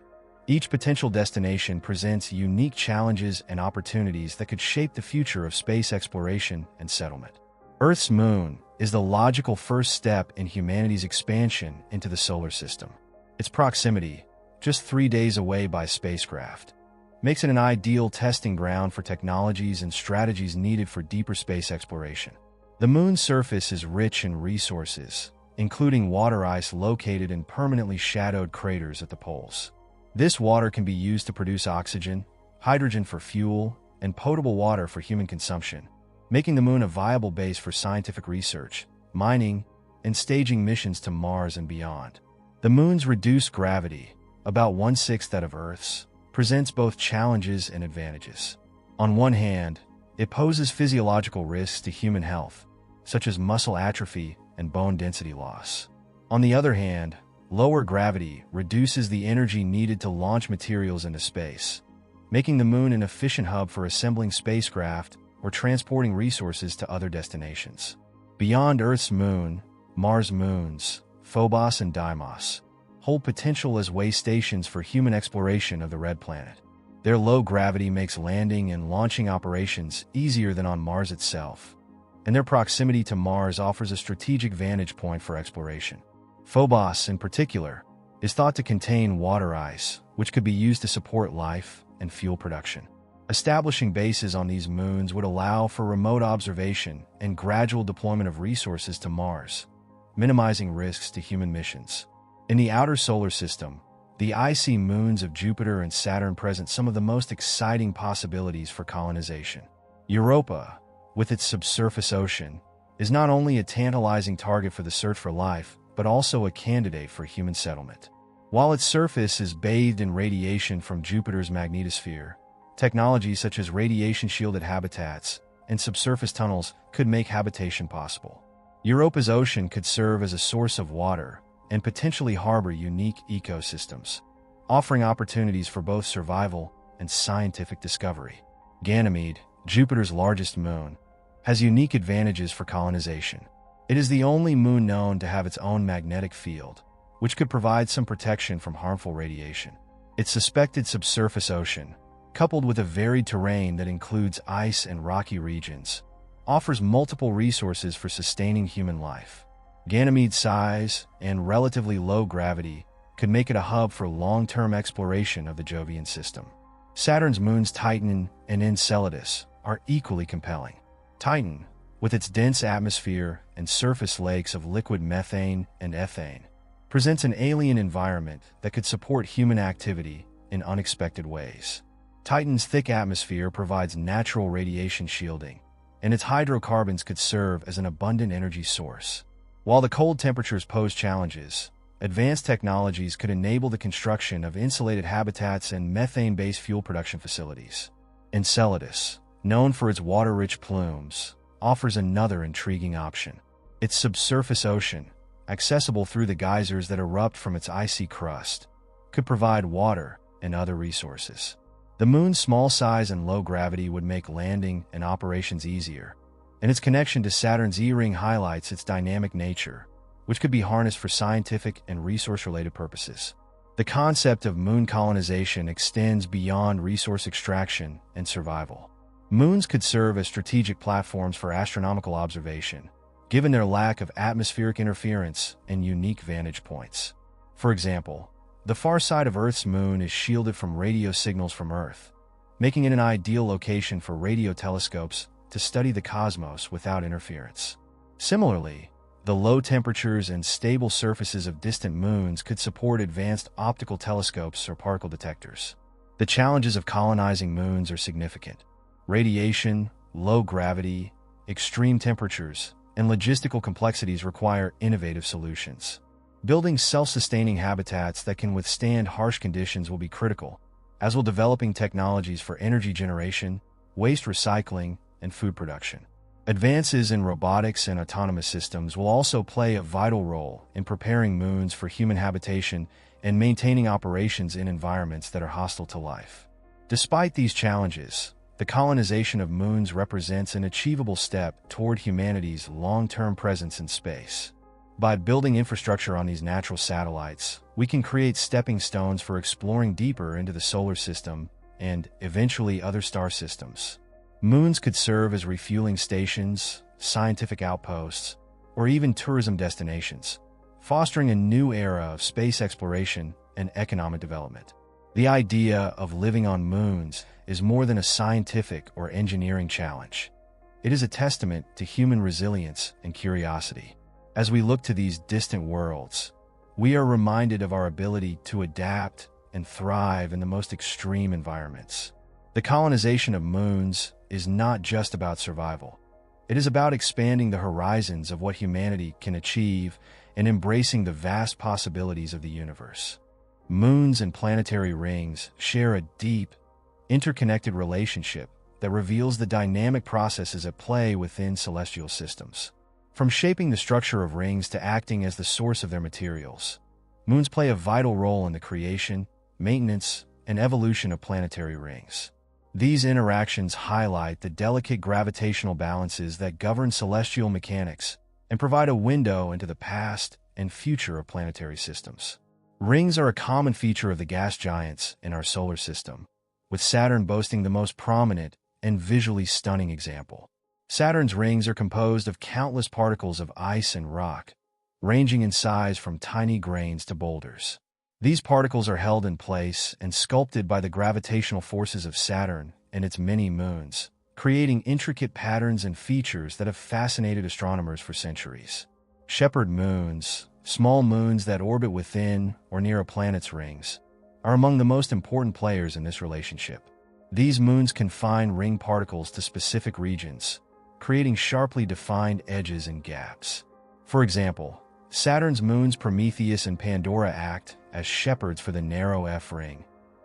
each potential destination presents unique challenges and opportunities that could shape the future of space exploration and settlement. Earth's moon is the logical first step in humanity's expansion into the solar system. Its proximity, just 3 days away by spacecraft, makes it an ideal testing ground for technologies and strategies needed for deeper space exploration. The moon's surface is rich in resources, including water ice located in permanently shadowed craters at the poles. This water can be used to produce oxygen, hydrogen for fuel, and potable water for human consumption, making the moon a viable base for scientific research, mining, and staging missions to Mars and beyond. The moon's reduced gravity, about 1/6 that of Earth's, presents both challenges and advantages. On one hand, it poses physiological risks to human health, such as muscle atrophy and bone density loss. On the other hand, lower gravity reduces the energy needed to launch materials into space, making the moon an efficient hub for assembling spacecraft or transporting resources to other destinations. Beyond Earth's moon, Mars' moons, Phobos and Deimos, hold potential as way stations for human exploration of the Red Planet. Their low gravity makes landing and launching operations easier than on Mars itself, and their proximity to Mars offers a strategic vantage point for exploration. Phobos, in particular, is thought to contain water ice, which could be used to support life and fuel production. Establishing bases on these moons would allow for remote observation and gradual deployment of resources to Mars, minimizing risks to human missions. In the outer solar system, the icy moons of Jupiter and Saturn present some of the most exciting possibilities for colonization. Europa, with its subsurface ocean, is not only a tantalizing target for the search for life, but also a candidate for human settlement. While its surface is bathed in radiation from Jupiter's magnetosphere, technologies such as radiation-shielded habitats and subsurface tunnels could make habitation possible. Europa's ocean could serve as a source of water and potentially harbor unique ecosystems, offering opportunities for both survival and scientific discovery. Ganymede, Jupiter's largest moon, has unique advantages for colonization. It is the only moon known to have its own magnetic field, which could provide some protection from harmful radiation. Its suspected subsurface ocean, coupled with a varied terrain that includes ice and rocky regions, offers multiple resources for sustaining human life. Ganymede's size and relatively low gravity could make it a hub for long-term exploration of the Jovian system. Saturn's moons Titan and Enceladus are equally compelling. Titan, with its dense atmosphere and surface lakes of liquid methane and ethane, presents an alien environment that could support human activity in unexpected ways. Titan's thick atmosphere provides natural radiation shielding, and its hydrocarbons could serve as an abundant energy source. While the cold temperatures pose challenges, advanced technologies could enable the construction of insulated habitats and methane-based fuel production facilities. Enceladus, known for its water-rich plumes, offers another intriguing option. Its subsurface ocean, accessible through the geysers that erupt from its icy crust, could provide water and other resources. The moon's small size and low gravity would make landing and operations easier, and its connection to Saturn's E-ring highlights its dynamic nature, which could be harnessed for scientific and resource-related purposes. The concept of moon colonization extends beyond resource extraction and survival. Moons could serve as strategic platforms for astronomical observation, given their lack of atmospheric interference and unique vantage points. For example, the far side of Earth's moon is shielded from radio signals from Earth, making it an ideal location for radio telescopes to study the cosmos without interference. Similarly, the low temperatures and stable surfaces of distant moons could support advanced optical telescopes or particle detectors. The challenges of colonizing moons are significant. Radiation, low gravity, extreme temperatures, and logistical complexities require innovative solutions. Building self-sustaining habitats that can withstand harsh conditions will be critical, as will developing technologies for energy generation, waste recycling, and food production. Advances in robotics and autonomous systems will also play a vital role in preparing moons for human habitation and maintaining operations in environments that are hostile to life. Despite these challenges, the colonization of moons represents an achievable step toward humanity's long-term presence in space. By building infrastructure on these natural satellites, we can create stepping stones for exploring deeper into the solar system and, eventually, other star systems. Moons could serve as refueling stations, scientific outposts, or even tourism destinations, fostering a new era of space exploration and economic development. The idea of living on moons is more than a scientific or engineering challenge. It is a testament to human resilience and curiosity. As we look to these distant worlds, we are reminded of our ability to adapt and thrive in the most extreme environments. The colonization of moons is not just about survival. It is about expanding the horizons of what humanity can achieve and embracing the vast possibilities of the universe. Moons and planetary rings share a deep, interconnected relationship that reveals the dynamic processes at play within celestial systems. From shaping the structure of rings to acting as the source of their materials, moons play a vital role in the creation, maintenance, and evolution of planetary rings. These interactions highlight the delicate gravitational balances that govern celestial mechanics and provide a window into the past and future of planetary systems. Rings are a common feature of the gas giants in our solar system, with Saturn boasting the most prominent and visually stunning example. Saturn's rings are composed of countless particles of ice and rock, ranging in size from tiny grains to boulders. These particles are held in place and sculpted by the gravitational forces of Saturn and its many moons, creating intricate patterns and features that have fascinated astronomers for centuries. Shepherd moons, small moons that orbit within or near a planet's rings, are among the most important players in this relationship. These moons confine ring particles to specific regions, creating sharply defined edges and gaps. For example, Saturn's moons Prometheus and Pandora act as shepherds for the narrow F ring,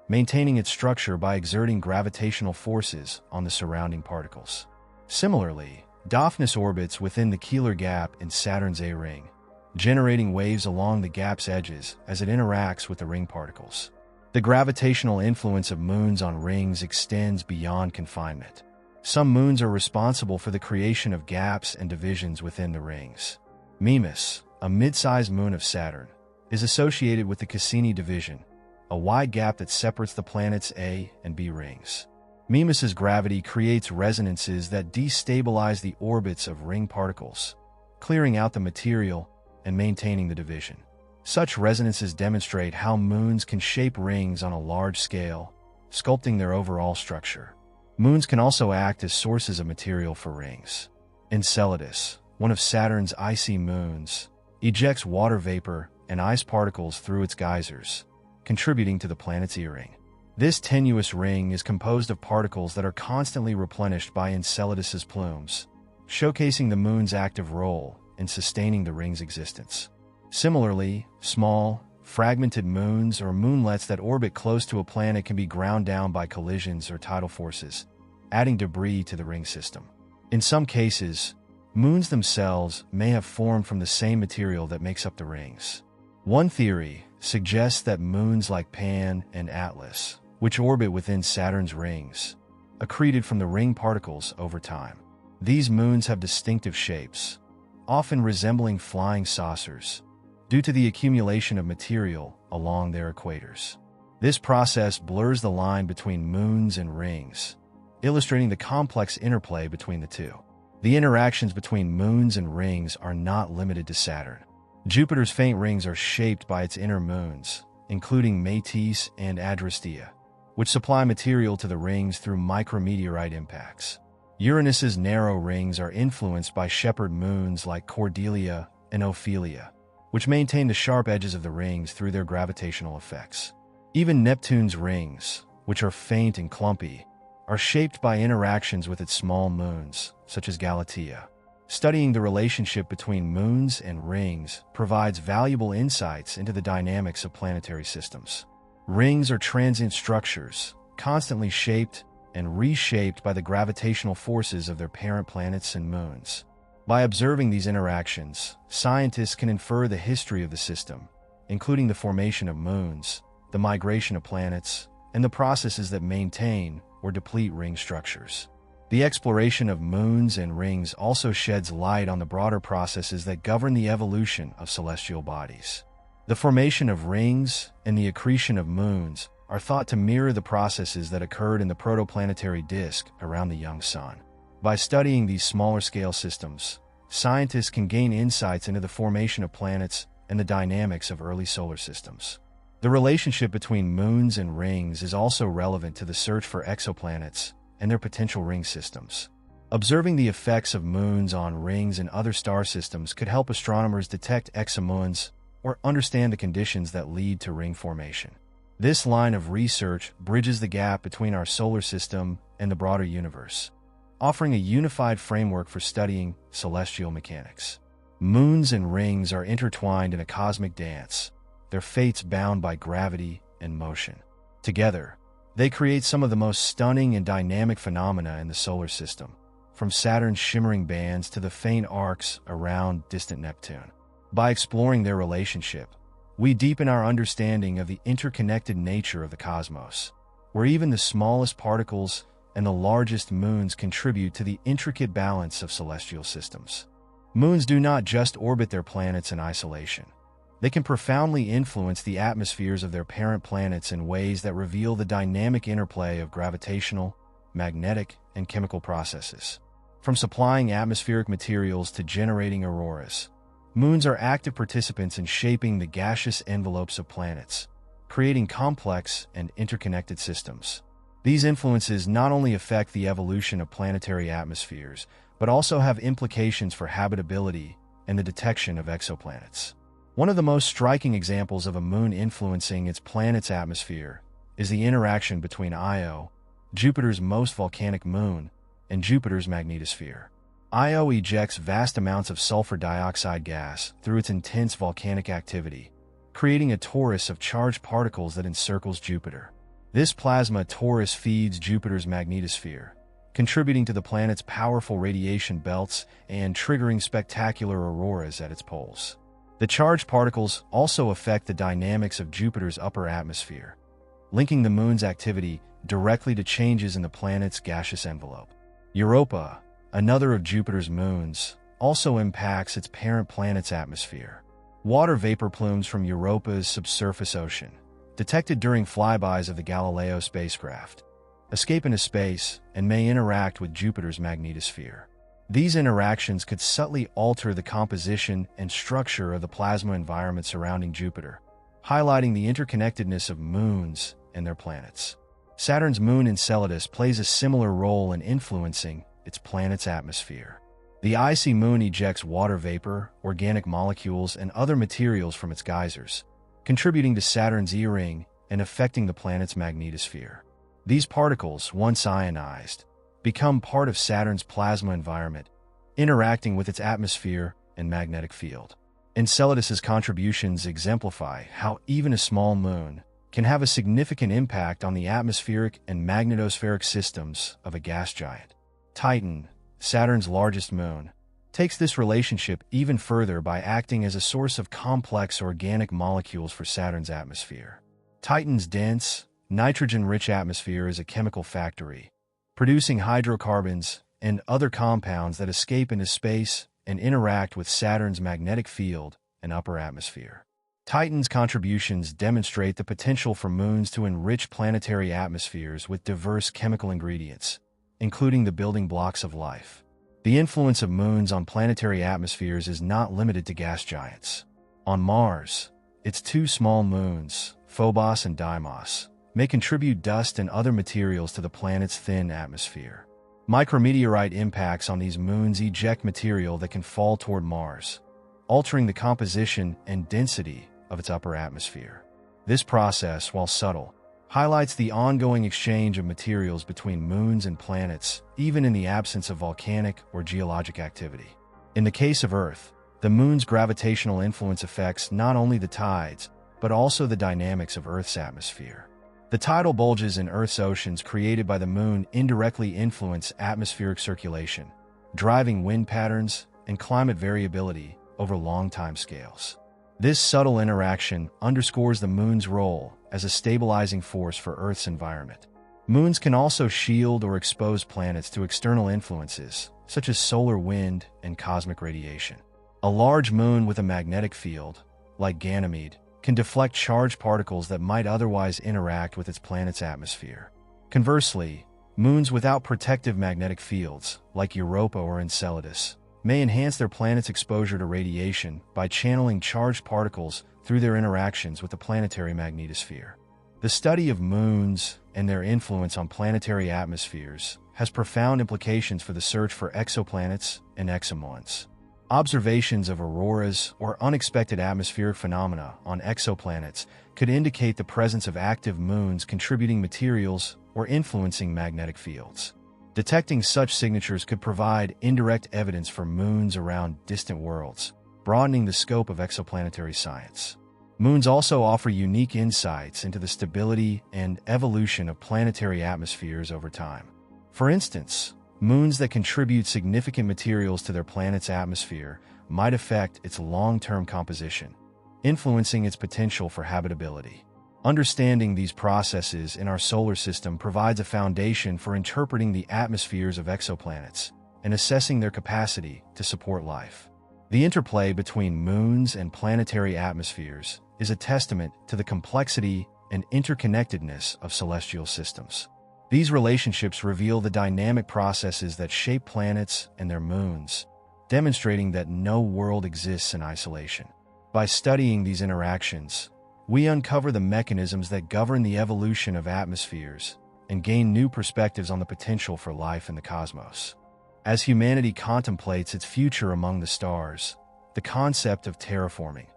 maintaining its structure by exerting gravitational forces on the surrounding particles. Similarly, Daphnis orbits within the Keeler gap in Saturn's A ring, generating waves along the gap's edges as it interacts with the ring particles. The gravitational influence of moons on rings extends beyond confinement. Some moons are responsible for the creation of gaps and divisions within the rings. Mimas, a mid-sized moon of Saturn, is associated with the Cassini division, a wide gap that separates the planet's A and B rings. Mimas's gravity creates resonances that destabilize the orbits of ring particles, clearing out the material and maintaining the division. Such resonances demonstrate how moons can shape rings on a large scale, sculpting their overall structure. Moons can also act as sources of material for rings. Enceladus, one of Saturn's icy moons, ejects water vapor and ice particles through its geysers, contributing to the planet's E-ring. This tenuous ring is composed of particles that are constantly replenished by Enceladus's plumes, showcasing the moon's active role in sustaining the ring's existence. Similarly, small, fragmented moons or moonlets that orbit close to a planet can be ground down by collisions or tidal forces, adding debris to the ring system. In some cases, moons themselves may have formed from the same material that makes up the rings. One theory suggests that moons like Pan and Atlas, which orbit within Saturn's rings, accreted from the ring particles over time. These moons have distinctive shapes, often resembling flying saucers, due to the accumulation of material along their equators. This process blurs the line between moons and rings, illustrating the complex interplay between the two. The interactions between moons and rings are not limited to Saturn. Jupiter's faint rings are shaped by its inner moons, including Métis and Adrastea, which supply material to the rings through micrometeorite impacts. Uranus's narrow rings are influenced by shepherd moons like Cordelia and Ophelia, which maintain the sharp edges of the rings through their gravitational effects. Even Neptune's rings, which are faint and clumpy, are shaped by interactions with its small moons, such as Galatea. Studying the relationship between moons and rings provides valuable insights into the dynamics of planetary systems. Rings are transient structures, constantly shaped and reshaped by the gravitational forces of their parent planets and moons. By observing these interactions, scientists can infer the history of the system, including the formation of moons, the migration of planets, and the processes that maintain or deplete ring structures. The exploration of moons and rings also sheds light on the broader processes that govern the evolution of celestial bodies. The formation of rings and the accretion of moons are thought to mirror the processes that occurred in the protoplanetary disk around the young sun. By studying these smaller-scale systems, scientists can gain insights into the formation of planets and the dynamics of early solar systems. The relationship between moons and rings is also relevant to the search for exoplanets and their potential ring systems. Observing the effects of moons on rings and other star systems could help astronomers detect exomoons or understand the conditions that lead to ring formation. This line of research bridges the gap between our solar system and the broader universe, offering a unified framework for studying celestial mechanics. Moons and rings are intertwined in a cosmic dance, their fates bound by gravity and motion. Together, they create some of the most stunning and dynamic phenomena in the solar system, from Saturn's shimmering bands to the faint arcs around distant Neptune. By exploring their relationship, we deepen our understanding of the interconnected nature of the cosmos, where even the smallest particles and the largest moons contribute to the intricate balance of celestial systems. Moons do not just orbit their planets in isolation. They can profoundly influence the atmospheres of their parent planets in ways that reveal the dynamic interplay of gravitational, magnetic, and chemical processes. From supplying atmospheric materials to generating auroras, moons are active participants in shaping the gaseous envelopes of planets, creating complex and interconnected systems. These influences not only affect the evolution of planetary atmospheres, but also have implications for habitability and the detection of exoplanets. One of the most striking examples of a moon influencing its planet's atmosphere is the interaction between Io, Jupiter's most volcanic moon, and Jupiter's magnetosphere. Io ejects vast amounts of sulfur dioxide gas through its intense volcanic activity, creating a torus of charged particles that encircles Jupiter. This plasma torus feeds Jupiter's magnetosphere, contributing to the planet's powerful radiation belts and triggering spectacular auroras at its poles. The charged particles also affect the dynamics of Jupiter's upper atmosphere, linking the moon's activity directly to changes in the planet's gaseous envelope. Europa, another of Jupiter's moons, also impacts its parent planet's atmosphere. Water vapor plumes from Europa's subsurface ocean, detected during flybys of the Galileo spacecraft, escape into space and may interact with Jupiter's magnetosphere. These interactions could subtly alter the composition and structure of the plasma environment surrounding Jupiter, highlighting the interconnectedness of moons and their planets. Saturn's moon Enceladus plays a similar role in influencing its planet's atmosphere. The icy moon ejects water vapor, organic molecules, and other materials from its geysers, contributing to Saturn's E-ring and affecting the planet's magnetosphere. These particles, once ionized, become part of Saturn's plasma environment, interacting with its atmosphere and magnetic field. Enceladus's contributions exemplify how even a small moon can have a significant impact on the atmospheric and magnetospheric systems of a gas giant. Titan, Saturn's largest moon, takes this relationship even further by acting as a source of complex organic molecules for Saturn's atmosphere. Titan's dense, nitrogen-rich atmosphere is a chemical factory, producing hydrocarbons and other compounds that escape into space and interact with Saturn's magnetic field and upper atmosphere. Titan's contributions demonstrate the potential for moons to enrich planetary atmospheres with diverse chemical ingredients, including the building blocks of life. The influence of moons on planetary atmospheres is not limited to gas giants. On Mars, its two small moons, Phobos and Deimos, may contribute dust and other materials to the planet's thin atmosphere. Micrometeorite impacts on these moons eject material that can fall toward Mars, altering the composition and density of its upper atmosphere. This process, while subtle, highlights the ongoing exchange of materials between moons and planets, even in the absence of volcanic or geologic activity. In the case of Earth, the moon's gravitational influence affects not only the tides, but also the dynamics of Earth's atmosphere. The tidal bulges in Earth's oceans created by the moon indirectly influence atmospheric circulation, driving wind patterns and climate variability over long time scales. This subtle interaction underscores the moon's role as a stabilizing force for Earth's environment. Moons can also shield or expose planets to external influences, such as solar wind and cosmic radiation. A large moon with a magnetic field, like Ganymede, can deflect charged particles that might otherwise interact with its planet's atmosphere. Conversely, moons without protective magnetic fields, like Europa or Enceladus, may enhance their planet's exposure to radiation by channeling charged particles through their interactions with the planetary magnetosphere. The study of moons and their influence on planetary atmospheres has profound implications for the search for exoplanets and exomoons. Observations of auroras or unexpected atmospheric phenomena on exoplanets could indicate the presence of active moons contributing materials or influencing magnetic fields. Detecting such signatures could provide indirect evidence for moons around distant worlds, broadening the scope of exoplanetary science. Moons also offer unique insights into the stability and evolution of planetary atmospheres over time. For instance, moons that contribute significant materials to their planet's atmosphere might affect its long-term composition, influencing its potential for habitability. Understanding these processes in our solar system provides a foundation for interpreting the atmospheres of exoplanets and assessing their capacity to support life. The interplay between moons and planetary atmospheres is a testament to the complexity and interconnectedness of celestial systems. These relationships reveal the dynamic processes that shape planets and their moons, demonstrating that no world exists in isolation. By studying these interactions, we uncover the mechanisms that govern the evolution of atmospheres and gain new perspectives on the potential for life in the cosmos. As humanity contemplates its future among the stars, the concept of terraforming,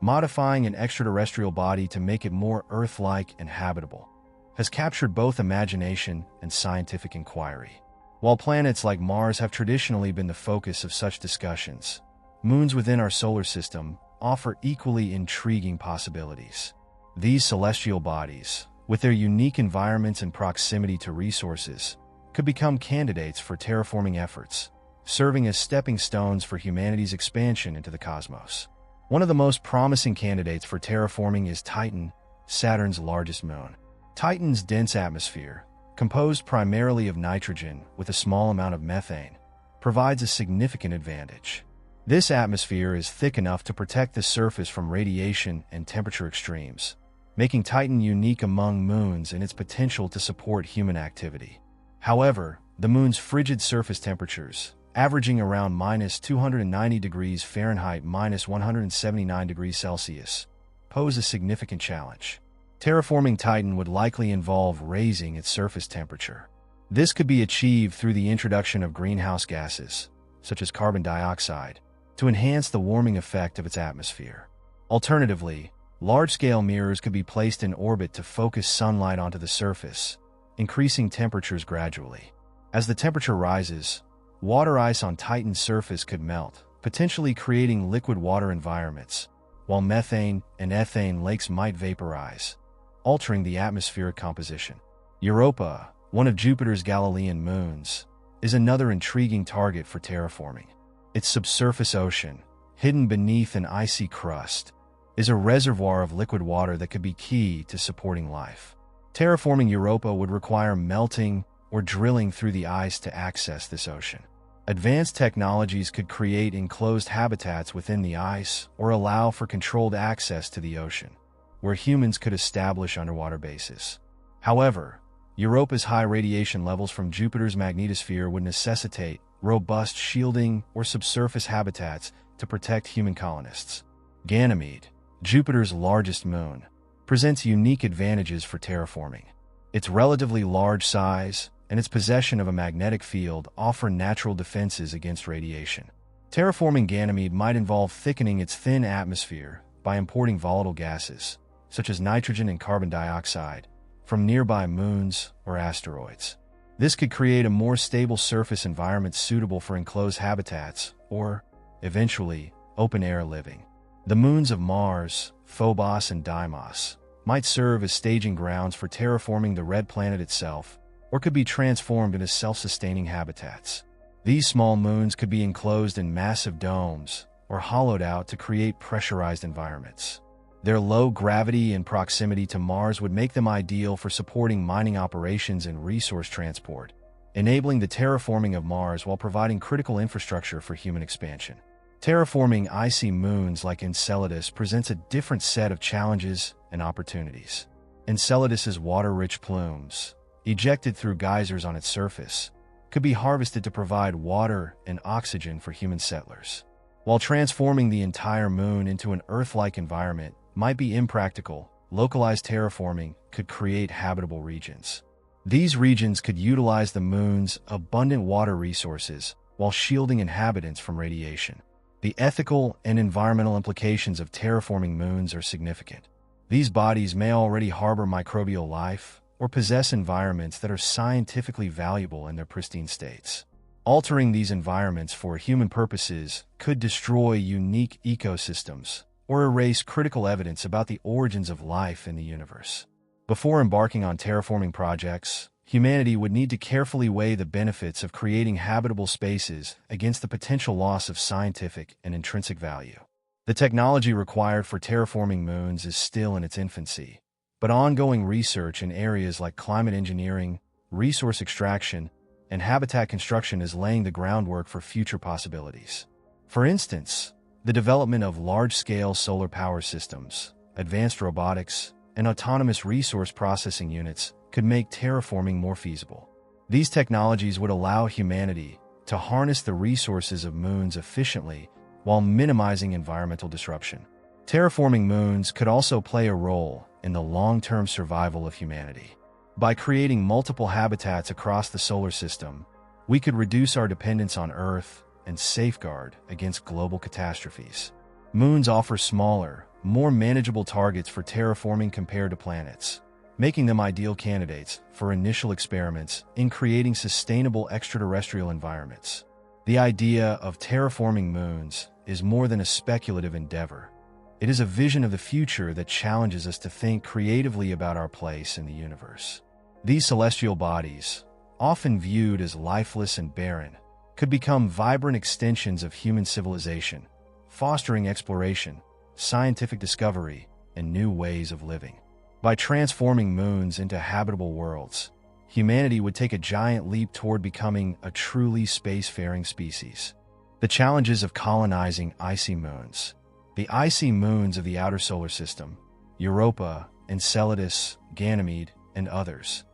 modifying an extraterrestrial body to make it more Earth-like and habitable, has captured both imagination and scientific inquiry. While planets like Mars have traditionally been the focus of such discussions, moons within our solar system offer equally intriguing possibilities. These celestial bodies, with their unique environments and proximity to resources, could become candidates for terraforming efforts, serving as stepping stones for humanity's expansion into the cosmos. One of the most promising candidates for terraforming is Titan, Saturn's largest moon. Titan's dense atmosphere, composed primarily of nitrogen with a small amount of methane, provides a significant advantage. This atmosphere is thick enough to protect the surface from radiation and temperature extremes, making Titan unique among moons in its potential to support human activity. However, the moon's frigid surface temperatures, averaging around -290 degrees Fahrenheit -179 degrees Celsius, pose a significant challenge. Terraforming Titan would likely involve raising its surface temperature. This could be achieved through the introduction of greenhouse gases, such as carbon dioxide, to enhance the warming effect of its atmosphere. Alternatively, large-scale mirrors could be placed in orbit to focus sunlight onto the surface, increasing temperatures gradually. As the temperature rises, water ice on Titan's surface could melt, potentially creating liquid water environments, while methane and ethane lakes might vaporize, altering the atmospheric composition. Europa, one of Jupiter's Galilean moons, is another intriguing target for terraforming. Its subsurface ocean, hidden beneath an icy crust, is a reservoir of liquid water that could be key to supporting life. Terraforming Europa would require melting or drilling through the ice to access this ocean. Advanced technologies could create enclosed habitats within the ice or allow for controlled access to the ocean, where humans could establish underwater bases. However, Europa's high radiation levels from Jupiter's magnetosphere would necessitate robust shielding or subsurface habitats to protect human colonists. Ganymede, Jupiter's largest moon, presents unique advantages for terraforming. Its relatively large size and its possession of a magnetic field offer natural defenses against radiation. Terraforming Ganymede might involve thickening its thin atmosphere by importing volatile gases, such as nitrogen and carbon dioxide, from nearby moons or asteroids. This could create a more stable surface environment suitable for enclosed habitats or, eventually, open-air living. The moons of Mars, Phobos, and Deimos might serve as staging grounds for terraforming the red planet itself, or could be transformed into self-sustaining habitats. These small moons could be enclosed in massive domes or hollowed out to create pressurized environments. Their low gravity and proximity to Mars would make them ideal for supporting mining operations and resource transport, enabling the terraforming of Mars while providing critical infrastructure for human expansion. Terraforming icy moons like Enceladus presents a different set of challenges and opportunities. Enceladus's water-rich plumes, ejected through geysers on its surface, could be harvested to provide water and oxygen for human settlers. While transforming the entire moon into an Earth-like environment might be impractical, localized terraforming could create habitable regions. These regions could utilize the moon's abundant water resources while shielding inhabitants from radiation. The ethical and environmental implications of terraforming moons are significant. These bodies may already harbor microbial life or possess environments that are scientifically valuable in their pristine states. Altering these environments for human purposes could destroy unique ecosystems or erase critical evidence about the origins of life in the universe. Before embarking on terraforming projects, humanity would need to carefully weigh the benefits of creating habitable spaces against the potential loss of scientific and intrinsic value. The technology required for terraforming moons is still in its infancy, but ongoing research in areas like climate engineering, resource extraction, and habitat construction is laying the groundwork for future possibilities. For instance, the development of large-scale solar power systems, advanced robotics, and autonomous resource processing units could make terraforming more feasible. These technologies would allow humanity to harness the resources of moons efficiently while minimizing environmental disruption. Terraforming moons could also play a role in the long-term survival of humanity. By creating multiple habitats across the solar system, we could reduce our dependence on Earth and safeguard against global catastrophes. Moons offer smaller, more manageable targets for terraforming compared to planets, making them ideal candidates for initial experiments in creating sustainable extraterrestrial environments. The idea of terraforming moons is more than a speculative endeavor. It is a vision of the future that challenges us to think creatively about our place in the universe. These celestial bodies, often viewed as lifeless and barren, could become vibrant extensions of human civilization, fostering exploration, scientific discovery, and new ways of living. By transforming moons into habitable worlds, humanity would take a giant leap toward becoming a truly spacefaring species. The challenges of colonizing icy moons. The icy moons of the outer solar system, Europa, Enceladus, Ganymede, and others,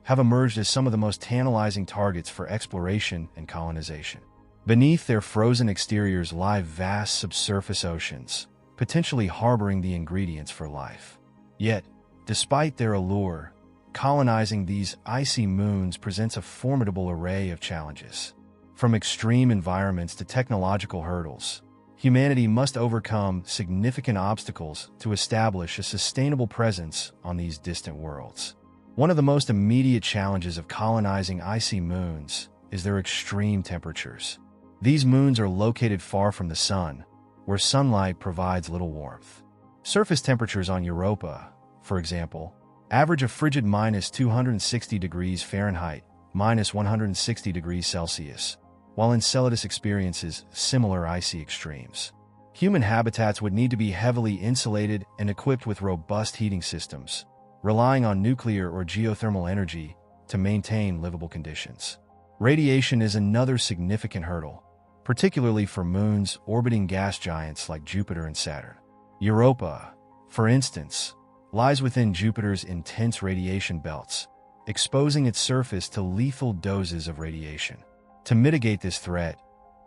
have emerged as some of the most tantalizing targets for exploration and colonization. Beneath their frozen exteriors lie vast subsurface oceans, potentially harboring the ingredients for life. Yet, despite their allure, colonizing these icy moons presents a formidable array of challenges. From extreme environments to technological hurdles, humanity must overcome significant obstacles to establish a sustainable presence on these distant worlds. One of the most immediate challenges of colonizing icy moons is their extreme temperatures. These moons are located far from the sun, where sunlight provides little warmth. Surface temperatures on Europa, for example, average a frigid -260 degrees Fahrenheit, -160 degrees Celsius, while Enceladus experiences similar icy extremes. Human habitats would need to be heavily insulated and equipped with robust heating systems, relying on nuclear or geothermal energy to maintain livable conditions. Radiation is another significant hurdle, particularly for moons orbiting gas giants like Jupiter and Saturn. Europa, for instance, lies within Jupiter's intense radiation belts, exposing its surface to lethal doses of radiation. To mitigate this threat,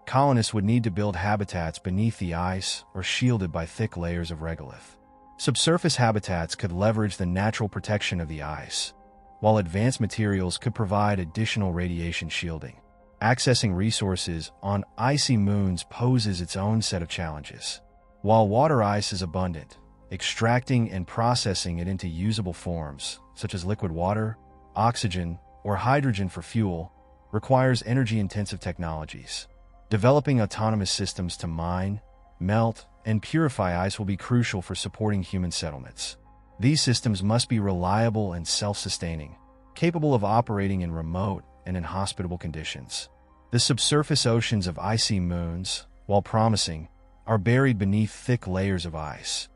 colonists would need to build habitats beneath the ice or shielded by thick layers of regolith. Subsurface habitats could leverage the natural protection of the ice, while advanced materials could provide additional radiation shielding. Accessing resources on icy moons poses its own set of challenges. While water ice is abundant, extracting and processing it into usable forms, such as liquid water, oxygen, or hydrogen for fuel, requires energy-intensive technologies. Developing autonomous systems to mine, melt, and purify ice will be crucial for supporting human settlements. These systems must be reliable and self-sustaining, capable of operating in remote and inhospitable conditions. The subsurface oceans of icy moons, while promising, are buried beneath thick layers of ice,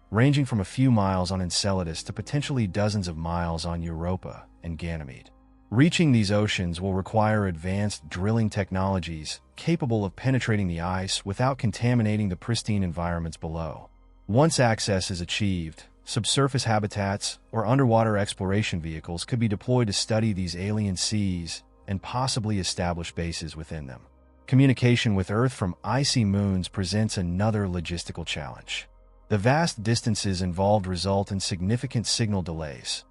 ranging from a few miles on Enceladus to potentially dozens of miles on Europa and Ganymede. Reaching these oceans will require advanced drilling technologies capable of penetrating the ice without contaminating the pristine environments below. Once access is achieved, subsurface habitats or underwater exploration vehicles could be deployed to study these alien seas and possibly establish bases within them. Communication with Earth from icy moons presents another logistical challenge. The vast distances involved result in significant signal delays,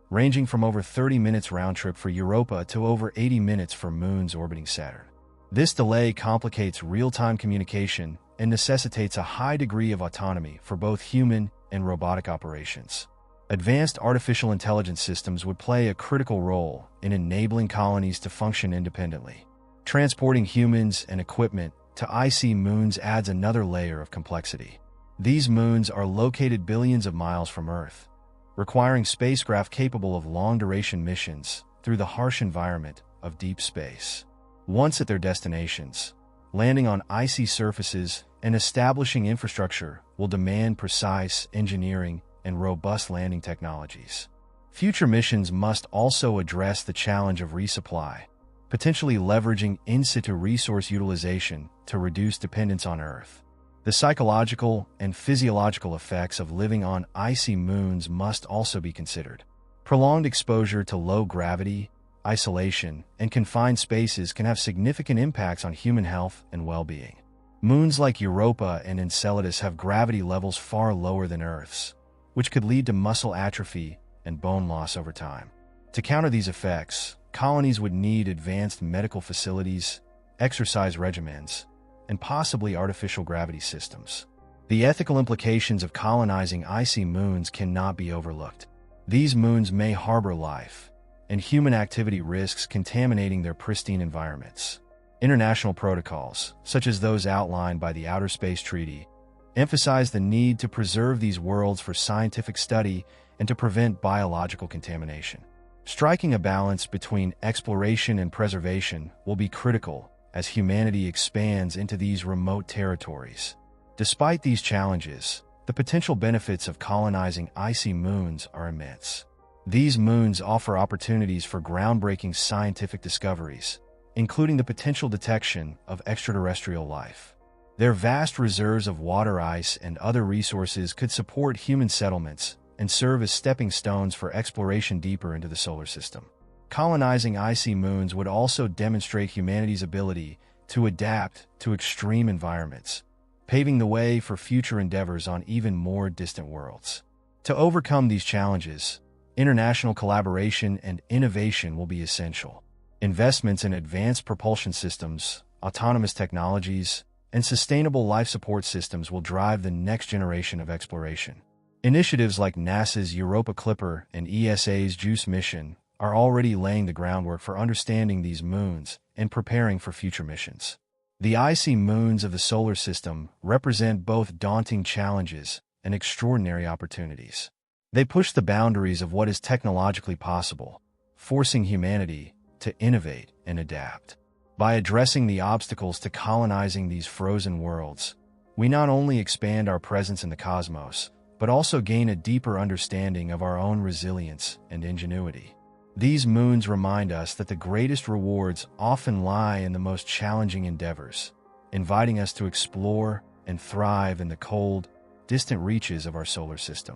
ranging from over 30 minutes round trip for Europa to over 80 minutes for moons orbiting Saturn. This delay complicates real-time communication and necessitates a high degree of autonomy for both human and robotic operations. Advanced artificial intelligence systems would play a critical role in enabling colonies to function independently. Transporting humans and equipment to icy moons adds another layer of complexity. These moons are located billions of miles from Earth, requiring spacecraft capable of long-duration missions through the harsh environment of deep space. Once at their destinations, landing on icy surfaces and establishing infrastructure will demand precise engineering and robust landing technologies. Future missions must also address the challenge of resupply, potentially leveraging in-situ resource utilization to reduce dependence on Earth. The psychological and physiological effects of living on icy moons must also be considered. Prolonged exposure to low gravity, isolation, and confined spaces can have significant impacts on human health and well-being. Moons like Europa and Enceladus have gravity levels far lower than Earth's, which could lead to muscle atrophy and bone loss over time. To counter these effects, colonies would need advanced medical facilities, exercise regimens, and possibly artificial gravity systems. The ethical implications of colonizing icy moons cannot be overlooked. These moons may harbor life, and human activity risks contaminating their pristine environments. International protocols, such as those outlined by the Outer Space Treaty, emphasize the need to preserve these worlds for scientific study and to prevent biological contamination. Striking a balance between exploration and preservation will be critical as humanity expands into these remote territories. Despite these challenges, the potential benefits of colonizing icy moons are immense. These moons offer opportunities for groundbreaking scientific discoveries, including the potential detection of extraterrestrial life. Their vast reserves of water ice and other resources could support human settlements and serve as stepping stones for exploration deeper into the solar system. Colonizing icy moons would also demonstrate humanity's ability to adapt to extreme environments, paving the way for future endeavors on even more distant worlds. To overcome these challenges, international collaboration and innovation will be essential. Investments in advanced propulsion systems, autonomous technologies, and sustainable life support systems will drive the next generation of exploration. Initiatives like NASA's Europa Clipper and ESA's JUICE mission are already laying the groundwork for understanding these moons and preparing for future missions. The icy moons of the solar system represent both daunting challenges and extraordinary opportunities. They push the boundaries of what is technologically possible, forcing humanity to innovate and adapt. By addressing the obstacles to colonizing these frozen worlds, we not only expand our presence in the cosmos, but also gain a deeper understanding of our own resilience and ingenuity. These moons remind us that the greatest rewards often lie in the most challenging endeavors, inviting us to explore and thrive in the cold, distant reaches of our solar system.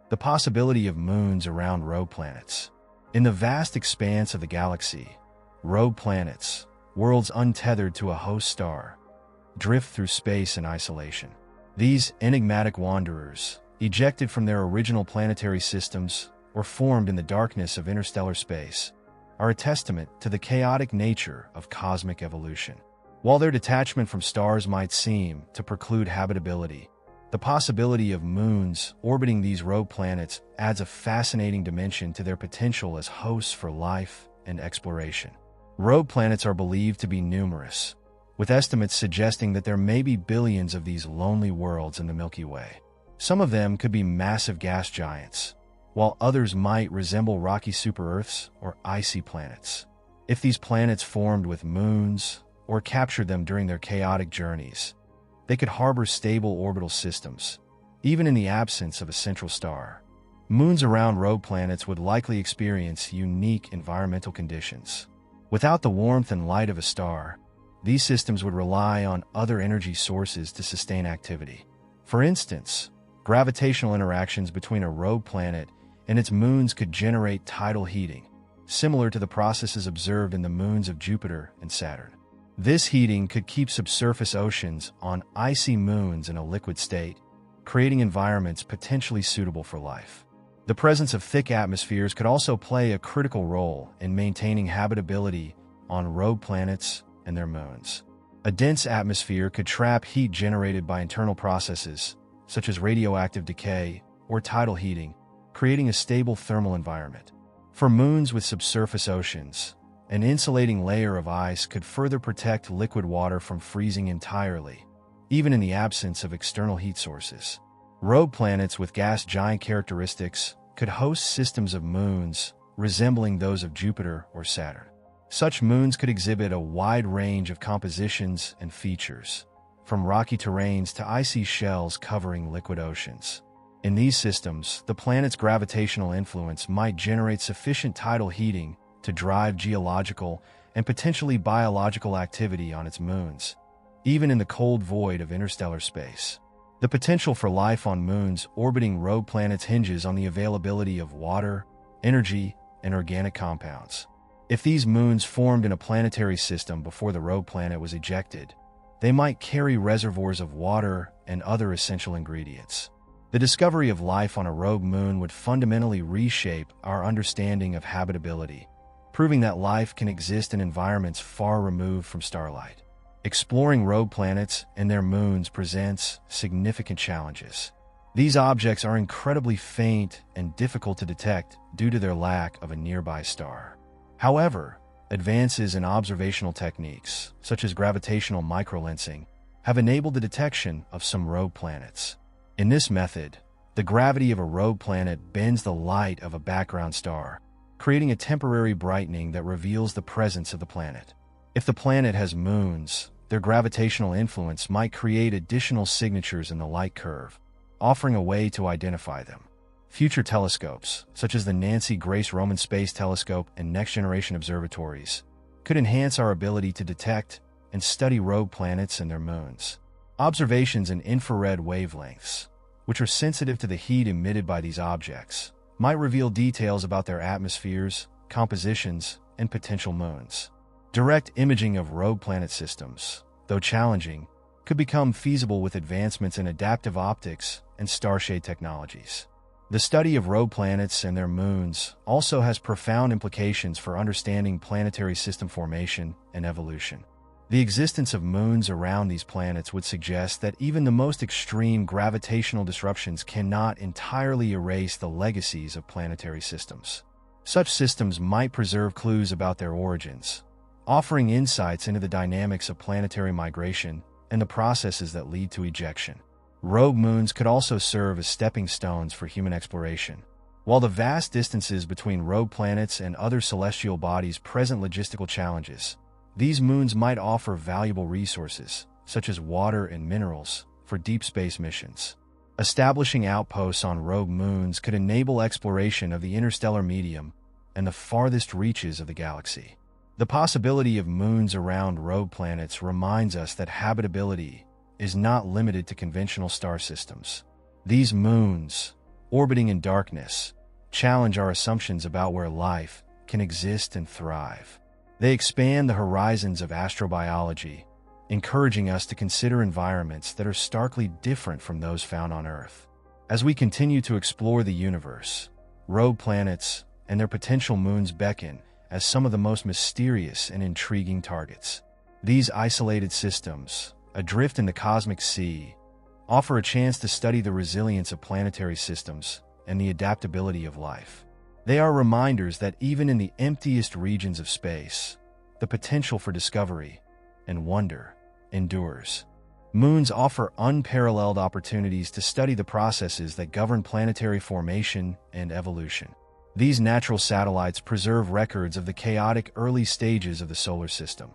The possibility of moons around rogue planets. In the vast expanse of the galaxy, rogue planets, worlds untethered to a host star, drift through space in isolation. These enigmatic wanderers, ejected from their original planetary systems or formed in the darkness of interstellar space, are a testament to the chaotic nature of cosmic evolution. While their detachment from stars might seem to preclude habitability, the possibility of moons orbiting these rogue planets adds a fascinating dimension to their potential as hosts for life and exploration. Rogue planets are believed to be numerous, with estimates suggesting that there may be billions of these lonely worlds in the Milky Way. Some of them could be massive gas giants, while others might resemble rocky super-Earths or icy planets. If these planets formed with moons or captured them during their chaotic journeys, they could harbor stable orbital systems, even in the absence of a central star. Moons around rogue planets would likely experience unique environmental conditions. Without the warmth and light of a star, these systems would rely on other energy sources to sustain activity. For instance, gravitational interactions between a rogue planet and its moons could generate tidal heating, similar to the processes observed in the moons of Jupiter and Saturn. This heating could keep subsurface oceans on icy moons in a liquid state, creating environments potentially suitable for life. The presence of thick atmospheres could also play a critical role in maintaining habitability on rogue planets and their moons. A dense atmosphere could trap heat generated by internal processes, such as radioactive decay or tidal heating, creating a stable thermal environment. For moons with subsurface oceans, an insulating layer of ice could further protect liquid water from freezing entirely, even in the absence of external heat sources. Rogue planets with gas giant characteristics could host systems of moons resembling those of Jupiter or Saturn. Such moons could exhibit a wide range of compositions and features, from rocky terrains to icy shells covering liquid oceans. In these systems, the planet's gravitational influence might generate sufficient tidal heating to drive geological and potentially biological activity on its moons, even in the cold void of interstellar space. The potential for life on moons orbiting rogue planets hinges on the availability of water, energy, and organic compounds. If these moons formed in a planetary system before the rogue planet was ejected, they might carry reservoirs of water and other essential ingredients. The discovery of life on a rogue moon would fundamentally reshape our understanding of habitability, proving that life can exist in environments far removed from starlight. Exploring rogue planets and their moons presents significant challenges. These objects are incredibly faint and difficult to detect due to their lack of a nearby star. However, advances in observational techniques, such as gravitational microlensing, have enabled the detection of some rogue planets. In this method, the gravity of a rogue planet bends the light of a background star, creating a temporary brightening that reveals the presence of the planet. If the planet has moons, their gravitational influence might create additional signatures in the light curve, offering a way to identify them. Future telescopes, such as the Nancy Grace Roman Space Telescope and next-generation observatories, could enhance our ability to detect and study rogue planets and their moons. Observations in infrared wavelengths, which are sensitive to the heat emitted by these objects, might reveal details about their atmospheres, compositions, and potential moons. Direct imaging of rogue planet systems, though challenging, could become feasible with advancements in adaptive optics and starshade technologies. The study of rogue planets and their moons also has profound implications for understanding planetary system formation and evolution. The existence of moons around these planets would suggest that even the most extreme gravitational disruptions cannot entirely erase the legacies of planetary systems. Such systems might preserve clues about their origins, offering insights into the dynamics of planetary migration and the processes that lead to ejection. Rogue moons could also serve as stepping stones for human exploration. While the vast distances between rogue planets and other celestial bodies present logistical challenges, these moons might offer valuable resources, such as water and minerals, for deep space missions. Establishing outposts on rogue moons could enable exploration of the interstellar medium and the farthest reaches of the galaxy. The possibility of moons around rogue planets reminds us that habitability is not limited to conventional star systems. These moons, orbiting in darkness, challenge our assumptions about where life can exist and thrive. They expand the horizons of astrobiology, encouraging us to consider environments that are starkly different from those found on Earth. As we continue to explore the universe, rogue planets and their potential moons beckon as some of the most mysterious and intriguing targets. These isolated systems, adrift in the cosmic sea, offer a chance to study the resilience of planetary systems and the adaptability of life. They are reminders that even in the emptiest regions of space, the potential for discovery and wonder endures. Moons offer unparalleled opportunities to study the processes that govern planetary formation and evolution. These natural satellites preserve records of the chaotic early stages of the solar system,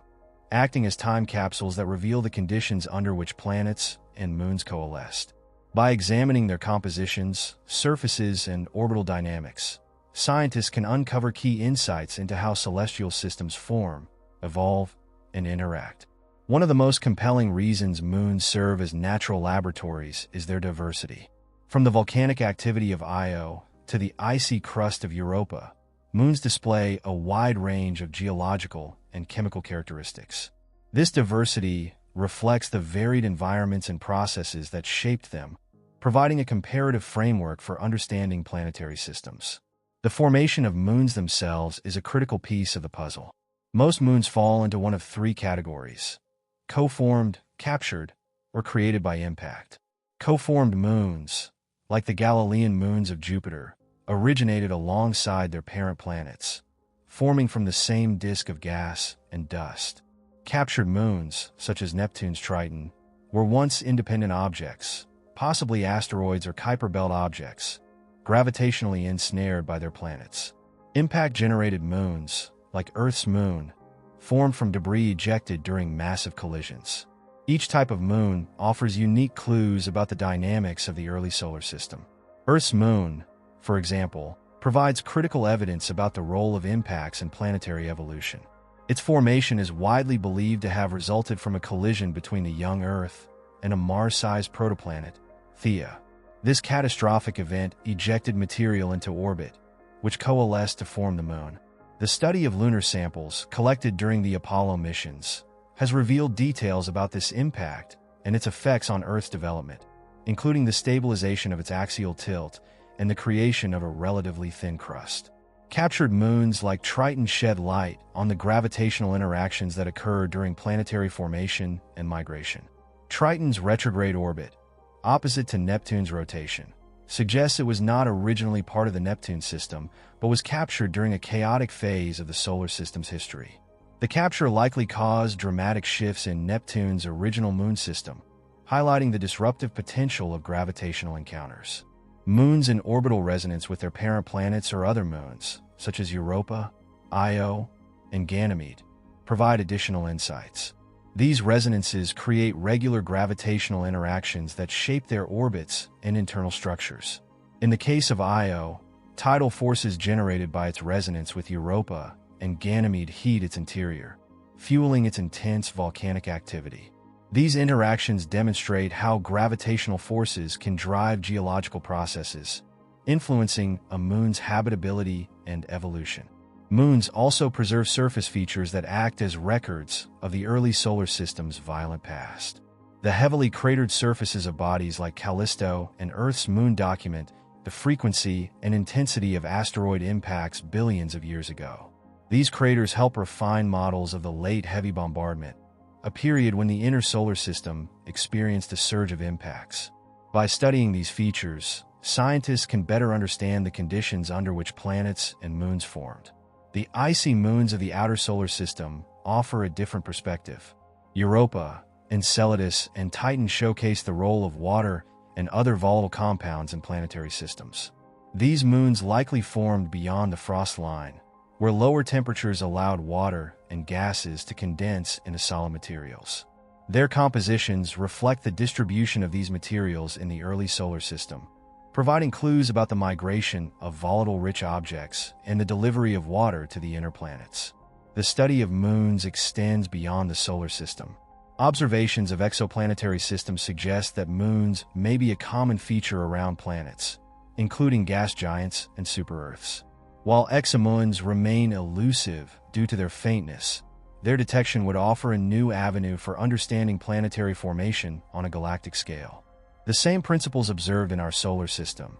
acting as time capsules that reveal the conditions under which planets and moons coalesced. By examining their compositions, surfaces, and orbital dynamics, scientists can uncover key insights into how celestial systems form, evolve, and interact. One of the most compelling reasons moons serve as natural laboratories is their diversity. From the volcanic activity of Io to the icy crust of Europa, moons display a wide range of geological and chemical characteristics. This diversity reflects the varied environments and processes that shaped them, providing a comparative framework for understanding planetary systems. The formation of moons themselves is a critical piece of the puzzle. Most moons fall into one of three categories: co-formed, captured, or created by impact. Co-formed moons, like the Galilean moons of Jupiter, originated alongside their parent planets, forming from the same disk of gas and dust. Captured moons, such as Neptune's Triton, were once independent objects, possibly asteroids or Kuiper Belt objects, gravitationally ensnared by their planets. Impact-generated moons, like Earth's moon, formed from debris ejected during massive collisions. Each type of moon offers unique clues about the dynamics of the early solar system. Earth's moon, for example, provides critical evidence about the role of impacts in planetary evolution. Its formation is widely believed to have resulted from a collision between the young Earth and a Mars-sized protoplanet, Theia. This catastrophic event ejected material into orbit, which coalesced to form the moon. The study of lunar samples collected during the Apollo missions has revealed details about this impact and its effects on Earth's development, including the stabilization of its axial tilt and the creation of a relatively thin crust. Captured moons like Triton shed light on the gravitational interactions that occur during planetary formation and migration. Triton's retrograde orbit, opposite to Neptune's rotation, suggests it was not originally part of the Neptune system, but was captured during a chaotic phase of the solar system's history. The capture likely caused dramatic shifts in Neptune's original moon system, highlighting the disruptive potential of gravitational encounters. Moons in orbital resonance with their parent planets or other moons, such as Europa, Io, and Ganymede, provide additional insights. These resonances create regular gravitational interactions that shape their orbits and internal structures. In the case of Io, tidal forces generated by its resonance with Europa and Ganymede heat its interior, fueling its intense volcanic activity. These interactions demonstrate how gravitational forces can drive geological processes, influencing a moon's habitability and evolution. Moons also preserve surface features that act as records of the early solar system's violent past. The heavily cratered surfaces of bodies like Callisto and Earth's moon document the frequency and intensity of asteroid impacts billions of years ago. These craters help refine models of the late heavy bombardment, a period when the inner solar system experienced a surge of impacts. By studying these features, scientists can better understand the conditions under which planets and moons formed. The icy moons of the outer solar system offer a different perspective. Europa, Enceladus, and Titan showcase the role of water and other volatile compounds in planetary systems. These moons likely formed beyond the frost line, where lower temperatures allowed water and gases to condense into solid materials. Their compositions reflect the distribution of these materials in the early solar system, providing clues about the migration of volatile-rich objects and the delivery of water to the inner planets. The study of moons extends beyond the solar system. Observations of exoplanetary systems suggest that moons may be a common feature around planets, including gas giants and super-Earths. While exomoons remain elusive due to their faintness, their detection would offer a new avenue for understanding planetary formation on a galactic scale. The same principles observed in our solar system,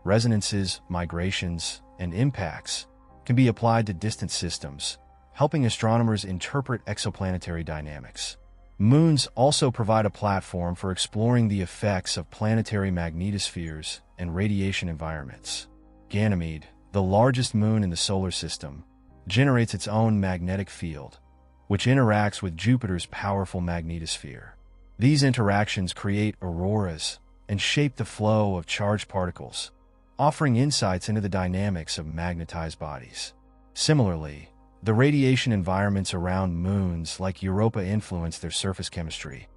resonances, migrations, and impacts, can be applied to distant systems, helping astronomers interpret exoplanetary dynamics. Moons also provide a platform for exploring the effects of planetary magnetospheres and radiation environments. Ganymede, the largest moon in the solar system, generates its own magnetic field, which interacts with Jupiter's powerful magnetosphere. These interactions create auroras and shape the flow of charged particles, offering insights into the dynamics of magnetized bodies. Similarly, the radiation environments around moons like Europa influence their surface chemistry,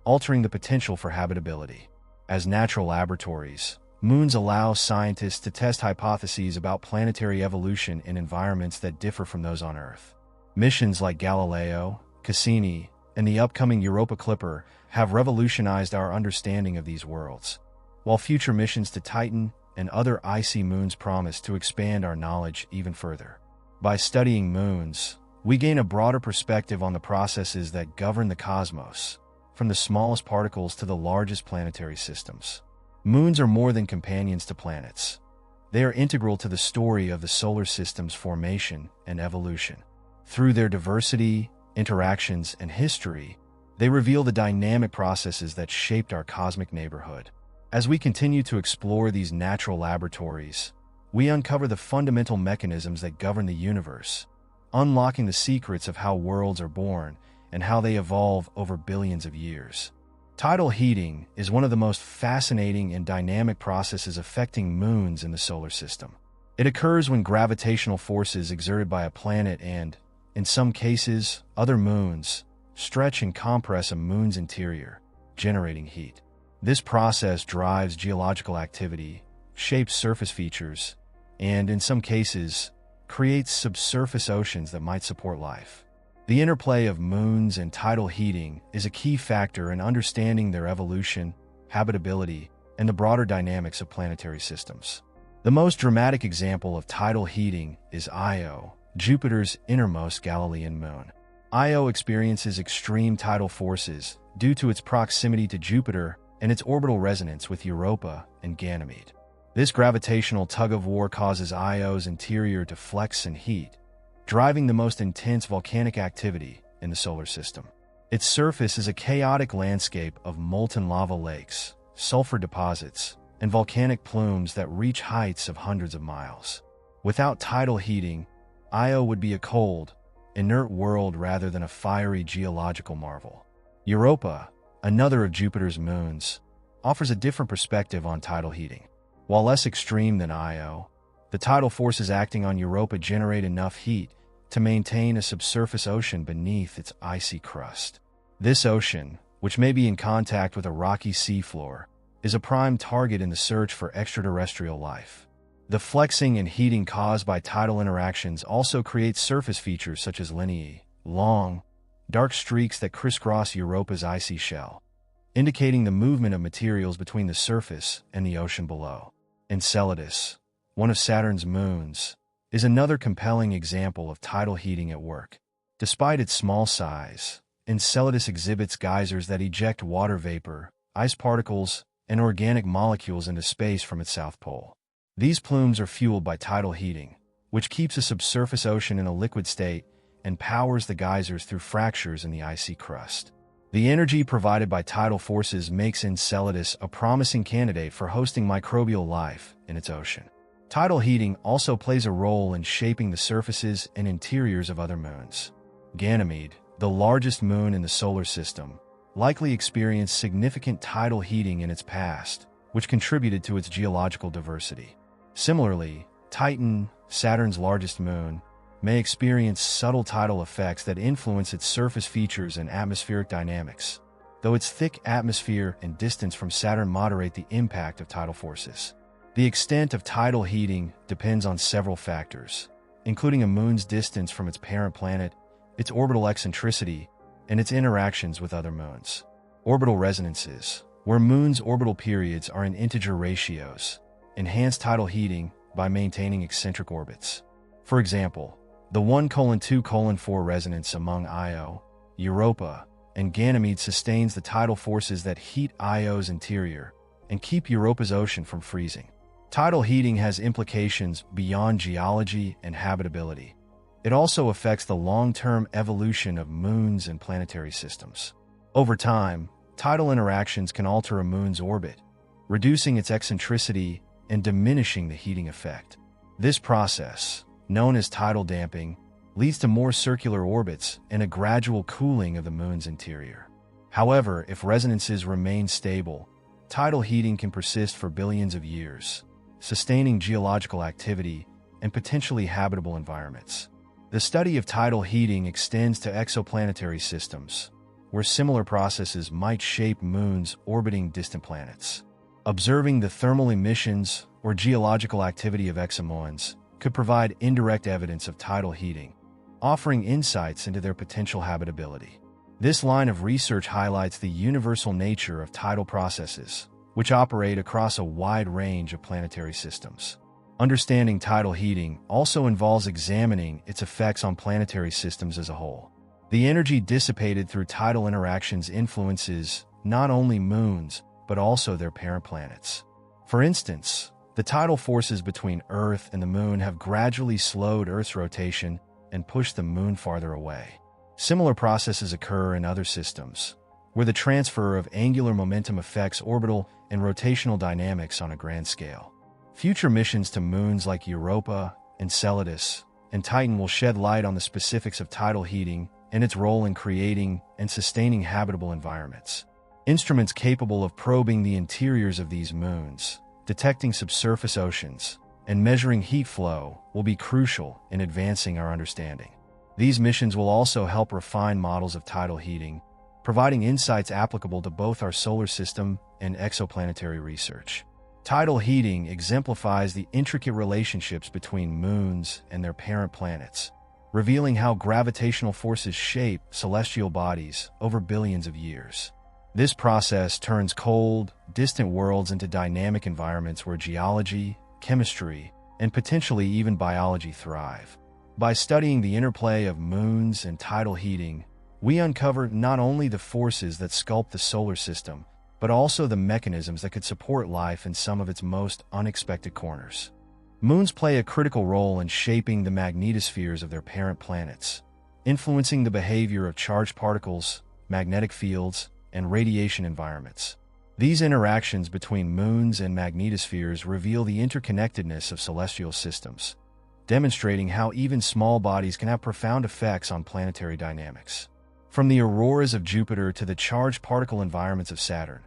altering the potential for habitability. As natural laboratories, moons allow scientists to test hypotheses about planetary evolution in environments that differ from those on Earth. Missions like Galileo, Cassini, and the upcoming Europa Clipper have revolutionized our understanding of these worlds, while future missions to Titan and other icy moons promise to expand our knowledge even further. By studying moons, we gain a broader perspective on the processes that govern the cosmos, from the smallest particles to the largest planetary systems. Moons are more than companions to planets. They are integral to the story of the solar system's formation and evolution. Through their diversity, interactions, and history, they reveal the dynamic processes that shaped our cosmic neighborhood. As we continue to explore these natural laboratories, we uncover the fundamental mechanisms that govern the universe, unlocking the secrets of how worlds are born and how they evolve over billions of years. Tidal heating is one of the most fascinating and dynamic processes affecting moons in the solar system. It occurs when gravitational forces exerted by a planet and, in some cases, other moons, stretch and compress a moon's interior, generating heat. This process drives geological activity, shapes surface features, and, in some cases, creates subsurface oceans that might support life. The interplay of moons and tidal heating is a key factor in understanding their evolution, habitability, and the broader dynamics of planetary systems. The most dramatic example of tidal heating is Io, Jupiter's innermost Galilean moon. Io experiences extreme tidal forces due to its proximity to Jupiter and its orbital resonance with Europa and Ganymede. This gravitational tug-of-war causes Io's interior to flex and heat, driving the most intense volcanic activity in the solar system. Its surface is a chaotic landscape of molten lava lakes, sulfur deposits, and volcanic plumes that reach heights of hundreds of miles. Without tidal heating, Io would be a cold, inert world rather than a fiery geological marvel. Europa, another of Jupiter's moons, offers a different perspective on tidal heating. While less extreme than Io, the tidal forces acting on Europa generate enough heat to maintain a subsurface ocean beneath its icy crust. This ocean, which may be in contact with a rocky seafloor, is a prime target in the search for extraterrestrial life. The flexing and heating caused by tidal interactions also creates surface features such as lineae, long, dark streaks that crisscross Europa's icy shell, indicating the movement of materials between the surface and the ocean below. Enceladus, one of Saturn's moons, is another compelling example of tidal heating at work. Despite its small size, Enceladus exhibits geysers that eject water vapor, ice particles, and organic molecules into space from its south pole. These plumes are fueled by tidal heating, which keeps a subsurface ocean in a liquid state and powers the geysers through fractures in the icy crust. The energy provided by tidal forces makes Enceladus a promising candidate for hosting microbial life in its ocean. Tidal heating also plays a role in shaping the surfaces and interiors of other moons. Ganymede, the largest moon in the solar system, likely experienced significant tidal heating in its past, which contributed to its geological diversity. Similarly, Titan, Saturn's largest moon, may experience subtle tidal effects that influence its surface features and atmospheric dynamics, though its thick atmosphere and distance from Saturn moderate the impact of tidal forces. The extent of tidal heating depends on several factors, including a moon's distance from its parent planet, its orbital eccentricity, and its interactions with other moons. Orbital resonances, where moons' orbital periods are in integer ratios, enhance tidal heating by maintaining eccentric orbits. For example, the 1:2:4 resonance among Io, Europa, and Ganymede sustains the tidal forces that heat Io's interior and keep Europa's ocean from freezing. Tidal heating has implications beyond geology and habitability. It also affects the long-term evolution of moons and planetary systems. Over time, tidal interactions can alter a moon's orbit, reducing its eccentricity and diminishing the heating effect. This process, known as tidal damping, leads to more circular orbits and a gradual cooling of the moon's interior. However, if resonances remain stable, tidal heating can persist for billions of years, sustaining geological activity and potentially habitable environments. The study of tidal heating extends to exoplanetary systems, where similar processes might shape moons orbiting distant planets. Observing the thermal emissions or geological activity of exomoons could provide indirect evidence of tidal heating, offering insights into their potential habitability. This line of research highlights the universal nature of tidal processes, which operate across a wide range of planetary systems. Understanding tidal heating also involves examining its effects on planetary systems as a whole. The energy dissipated through tidal interactions influences not only moons, but also their parent planets. For instance, the tidal forces between Earth and the Moon have gradually slowed Earth's rotation and pushed the Moon farther away. Similar processes occur in other systems, where the transfer of angular momentum affects orbital and rotational dynamics on a grand scale. Future missions to moons like Europa, Enceladus, and Titan will shed light on the specifics of tidal heating and its role in creating and sustaining habitable environments. Instruments capable of probing the interiors of these moons, detecting subsurface oceans, and measuring heat flow will be crucial in advancing our understanding. These missions will also help refine models of tidal heating, providing insights applicable to both our solar system and exoplanetary research. Tidal heating exemplifies the intricate relationships between moons and their parent planets, revealing how gravitational forces shape celestial bodies over billions of years. This process turns cold, distant worlds into dynamic environments where geology, chemistry, and potentially even biology thrive. By studying the interplay of moons and tidal heating, we uncover not only the forces that sculpt the solar system, but also the mechanisms that could support life in some of its most unexpected corners. Moons play a critical role in shaping the magnetospheres of their parent planets, influencing the behavior of charged particles, magnetic fields, and radiation environments. These interactions between moons and magnetospheres reveal the interconnectedness of celestial systems, demonstrating how even small bodies can have profound effects on planetary dynamics. From the auroras of Jupiter to the charged particle environments of Saturn,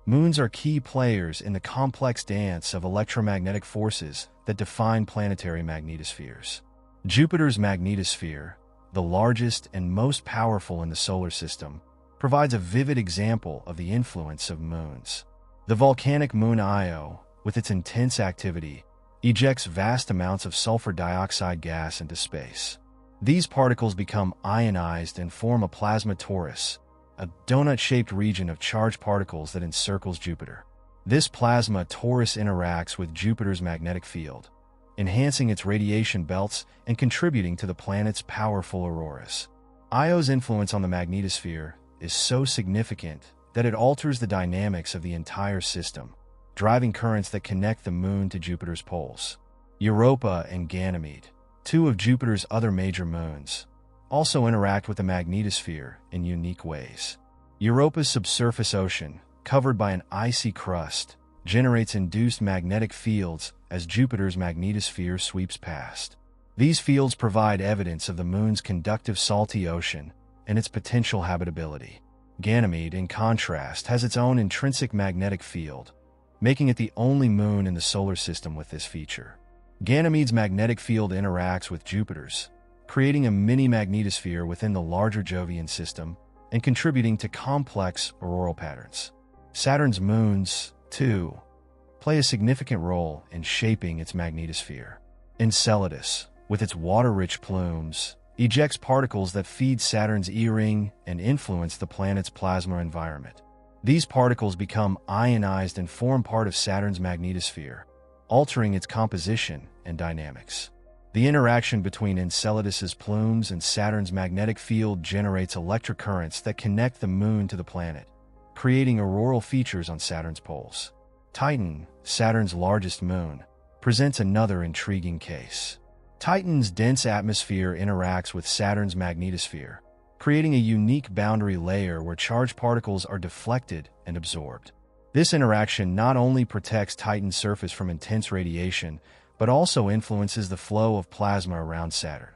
moons are key players in the complex dance of electromagnetic forces that define planetary magnetospheres. Jupiter's magnetosphere, the largest and most powerful in the solar system, provides a vivid example of the influence of moons. The volcanic moon Io, with its intense activity, ejects vast amounts of sulfur dioxide gas into space. These particles become ionized and form a plasma torus, a donut-shaped region of charged particles that encircles Jupiter. This plasma torus interacts with Jupiter's magnetic field, enhancing its radiation belts and contributing to the planet's powerful auroras. Io's influence on the magnetosphere is so significant that it alters the dynamics of the entire system, driving currents that connect the moon to Jupiter's poles. Europa and Ganymede, two of Jupiter's other major moons, also interact with the magnetosphere in unique ways. Europa's subsurface ocean, covered by an icy crust, generates induced magnetic fields as Jupiter's magnetosphere sweeps past. These fields provide evidence of the moon's conductive salty ocean and its potential habitability. Ganymede, in contrast, has its own intrinsic magnetic field, making it the only moon in the solar system with this feature. Ganymede's magnetic field interacts with Jupiter's, creating a mini-magnetosphere within the larger Jovian system and contributing to complex auroral patterns. Saturn's moons, too, play a significant role in shaping its magnetosphere. Enceladus, with its water-rich plumes, ejects particles that feed Saturn's E-ring and influence the planet's plasma environment. These particles become ionized and form part of Saturn's magnetosphere, altering its composition and dynamics. The interaction between Enceladus's plumes and Saturn's magnetic field generates electric currents that connect the moon to the planet, creating auroral features on Saturn's poles. Titan, Saturn's largest moon, presents another intriguing case. Titan's dense atmosphere interacts with Saturn's magnetosphere, creating a unique boundary layer where charged particles are deflected and absorbed. This interaction not only protects Titan's surface from intense radiation, but also influences the flow of plasma around Saturn,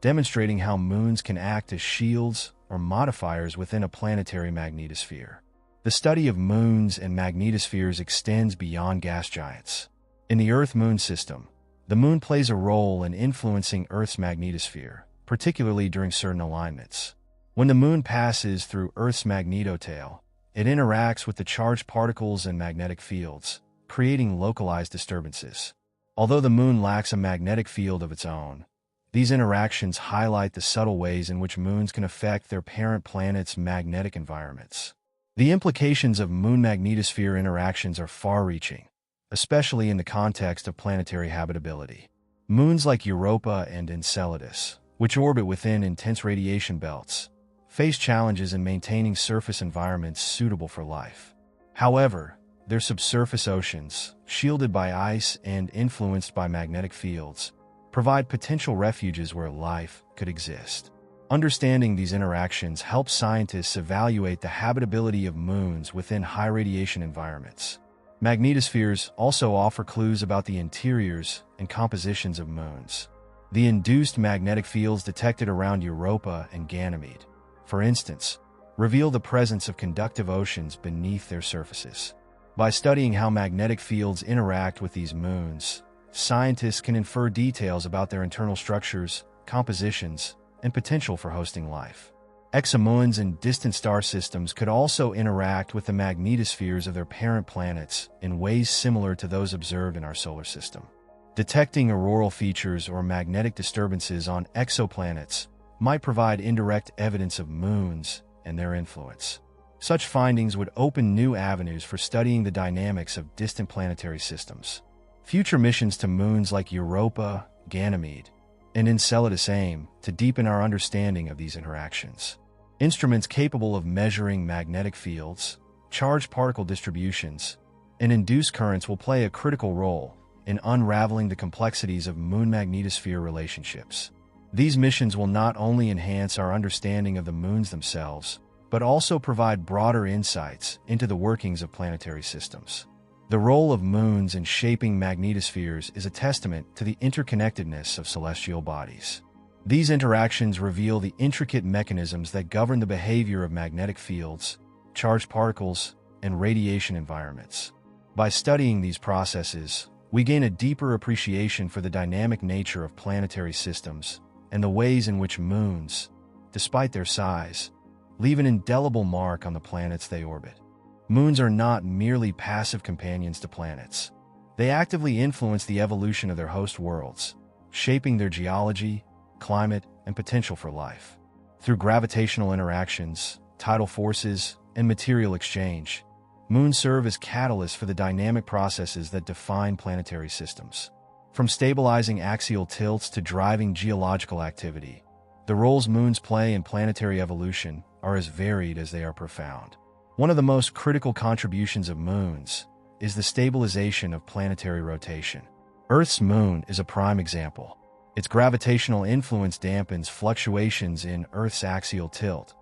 demonstrating how moons can act as shields or modifiers within a planetary magnetosphere. The study of moons and magnetospheres extends beyond gas giants. In the Earth-Moon system, the moon plays a role in influencing Earth's magnetosphere, particularly during certain alignments. When the moon passes through Earth's magnetotail, it interacts with the charged particles and magnetic fields, creating localized disturbances. Although the moon lacks a magnetic field of its own, these interactions highlight the subtle ways in which moons can affect their parent planet's magnetic environments. The implications of moon magnetosphere interactions are far-reaching, especially in the context of planetary habitability. Moons like Europa and Enceladus, which orbit within intense radiation belts, face challenges in maintaining surface environments suitable for life. However, their subsurface oceans, shielded by ice and influenced by magnetic fields, provide potential refuges where life could exist. Understanding these interactions helps scientists evaluate the habitability of moons within high-radiation environments. Magnetospheres also offer clues about the interiors and compositions of moons. The induced magnetic fields detected around Europa and Ganymede, for instance, reveal the presence of conductive oceans beneath their surfaces. By studying how magnetic fields interact with these moons, scientists can infer details about their internal structures, compositions, and potential for hosting life. Exomoons in distant star systems could also interact with the magnetospheres of their parent planets in ways similar to those observed in our solar system. Detecting auroral features or magnetic disturbances on exoplanets might provide indirect evidence of moons and their influence. Such findings would open new avenues for studying the dynamics of distant planetary systems. Future missions to moons like Europa, Ganymede, and Enceladus aim to deepen our understanding of these interactions. Instruments capable of measuring magnetic fields, charged particle distributions, and induced currents will play a critical role in unraveling the complexities of moon magnetosphere relationships. These missions will not only enhance our understanding of the moons themselves, but also provide broader insights into the workings of planetary systems. The role of moons in shaping magnetospheres is a testament to the interconnectedness of celestial bodies. These interactions reveal the intricate mechanisms that govern the behavior of magnetic fields, charged particles, and radiation environments. By studying these processes, we gain a deeper appreciation for the dynamic nature of planetary systems and the ways in which moons, despite their size, leave an indelible mark on the planets they orbit. Moons are not merely passive companions to planets. They actively influence the evolution of their host worlds, shaping their geology, climate, and potential for life. Through gravitational interactions, tidal forces, and material exchange, moons serve as catalysts for the dynamic processes that define planetary systems. From stabilizing axial tilts to driving geological activity, the roles moons play in planetary evolution are as varied as they are profound. One of the most critical contributions of moons is the stabilization of planetary rotation. Earth's moon is a prime example. Its gravitational influence dampens fluctuations in Earth's axial tilt,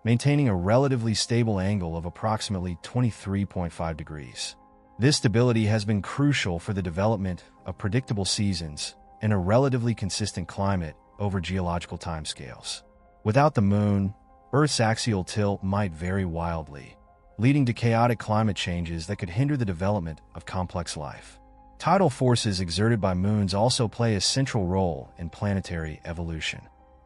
maintaining a relatively stable angle of approximately 23.5 degrees. This stability has been crucial for the development of predictable seasons and a relatively consistent climate over geological timescales. Without the moon, Earth's axial tilt might vary wildly, leading to chaotic climate changes that could hinder the development of complex life. Tidal forces exerted by moons also play a central role in planetary evolution.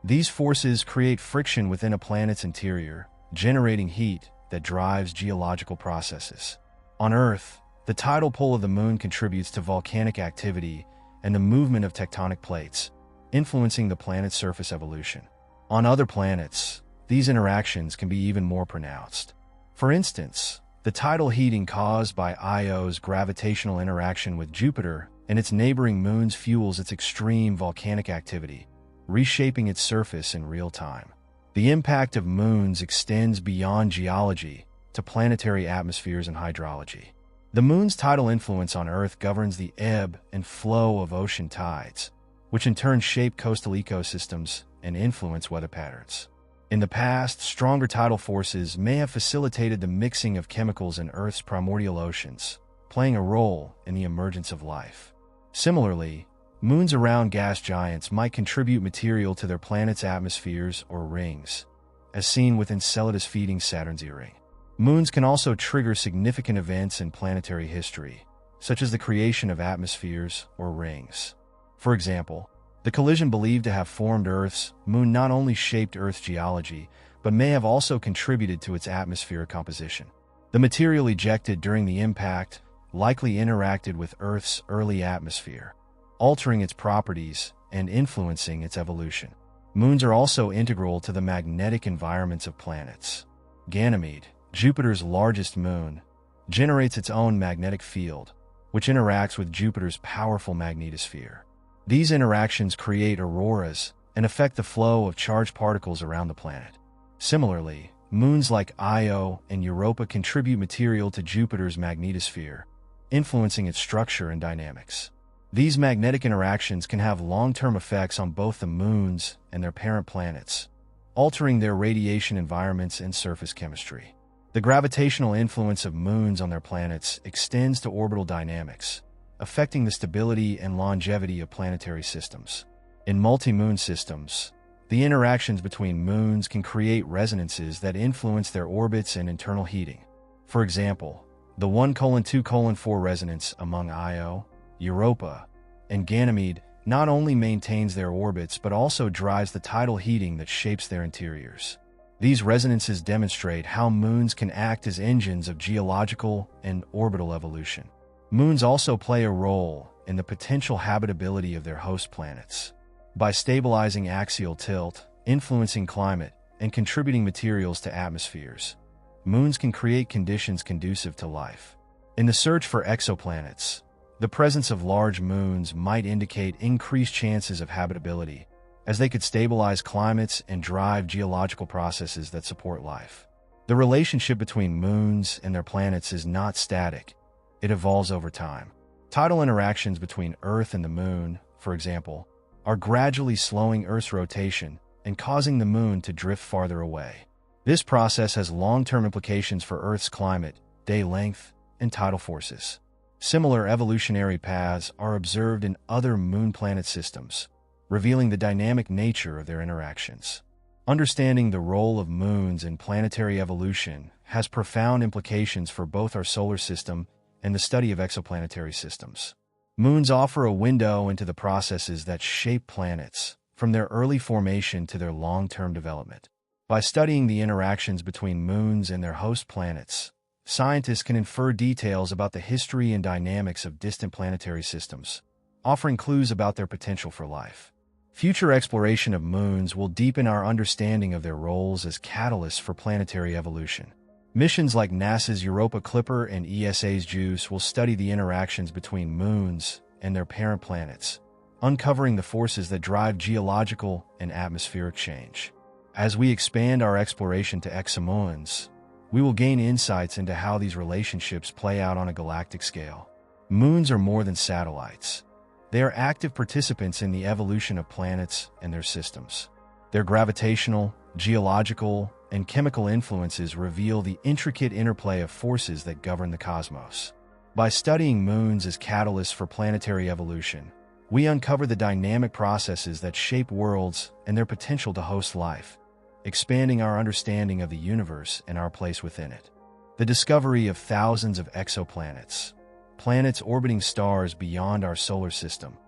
These forces create friction within a planet's interior, generating heat that drives geological processes. On Earth, the tidal pull of the moon contributes to volcanic activity and the movement of tectonic plates, influencing the planet's surface evolution. On other planets, these interactions can be even more pronounced. For instance, the tidal heating caused by Io's gravitational interaction with Jupiter and its neighboring moons fuels its extreme volcanic activity, reshaping its surface in real time. The impact of moons extends beyond geology to planetary atmospheres and hydrology. The moon's tidal influence on Earth governs the ebb and flow of ocean tides, which in turn shape coastal ecosystems and influence weather patterns. In the past, stronger tidal forces may have facilitated the mixing of chemicals in Earth's primordial oceans, playing a role in the emergence of life. Similarly, moons around gas giants might contribute material to their planet's atmospheres or rings, as seen with Enceladus feeding Saturn's E-ring. Moons can also trigger significant events in planetary history, such as the creation of atmospheres or rings. For example, the collision believed to have formed Earth's moon not only shaped Earth's geology, but may have also contributed to its atmospheric composition. The material ejected during the impact likely interacted with Earth's early atmosphere, altering its properties and influencing its evolution. Moons are also integral to the magnetic environments of planets. Ganymede, Jupiter's largest moon, generates its own magnetic field, which interacts with Jupiter's powerful magnetosphere. These interactions create auroras and affect the flow of charged particles around the planet. Similarly, moons like Io and Europa contribute material to Jupiter's magnetosphere, influencing its structure and dynamics. These magnetic interactions can have long-term effects on both the moons and their parent planets, altering their radiation environments and surface chemistry. The gravitational influence of moons on their planets extends to orbital dynamics, affecting the stability and longevity of planetary systems. In multi-moon systems, the interactions between moons can create resonances that influence their orbits and internal heating. For example, the 1:2:4 resonance among Io, Europa, and Ganymede not only maintains their orbits but also drives the tidal heating that shapes their interiors. These resonances demonstrate how moons can act as engines of geological and orbital evolution. Moons also play a role in the potential habitability of their host planets. By stabilizing axial tilt, influencing climate, and contributing materials to atmospheres, moons can create conditions conducive to life. In the search for exoplanets, the presence of large moons might indicate increased chances of habitability, as they could stabilize climates and drive geological processes that support life. The relationship between moons and their planets is not static. It evolves over time. Tidal interactions between Earth and the Moon, for example, are gradually slowing Earth's rotation and causing the Moon to drift farther away. This process has long-term implications for Earth's climate, day length, and tidal forces. Similar evolutionary paths are observed in other moon-planet systems, revealing the dynamic nature of their interactions. Understanding the role of moons in planetary evolution has profound implications for both our solar system and the study of exoplanetary systems. Moons offer a window into the processes that shape planets, from their early formation to their long-term development. By studying the interactions between moons and their host planets, scientists can infer details about the history and dynamics of distant planetary systems, offering clues about their potential for life. Future exploration of moons will deepen our understanding of their roles as catalysts for planetary evolution. Missions like NASA's Europa Clipper and ESA's JUICE will study the interactions between moons and their parent planets, uncovering the forces that drive geological and atmospheric change. As we expand our exploration to exomoons, we will gain insights into how these relationships play out on a galactic scale. Moons are more than satellites. They are active participants in the evolution of planets and their systems. Their gravitational, geological, and chemical influences reveal the intricate interplay of forces that govern the cosmos. By studying moons as catalysts for planetary evolution, we uncover the dynamic processes that shape worlds and their potential to host life, expanding our understanding of the universe and our place within it. The discovery of thousands of exoplanets, planets orbiting stars beyond our solar system,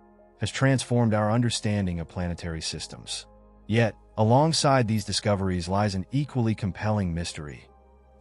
has transformed our understanding of planetary systems. Yet, alongside these discoveries lies an equally compelling mystery: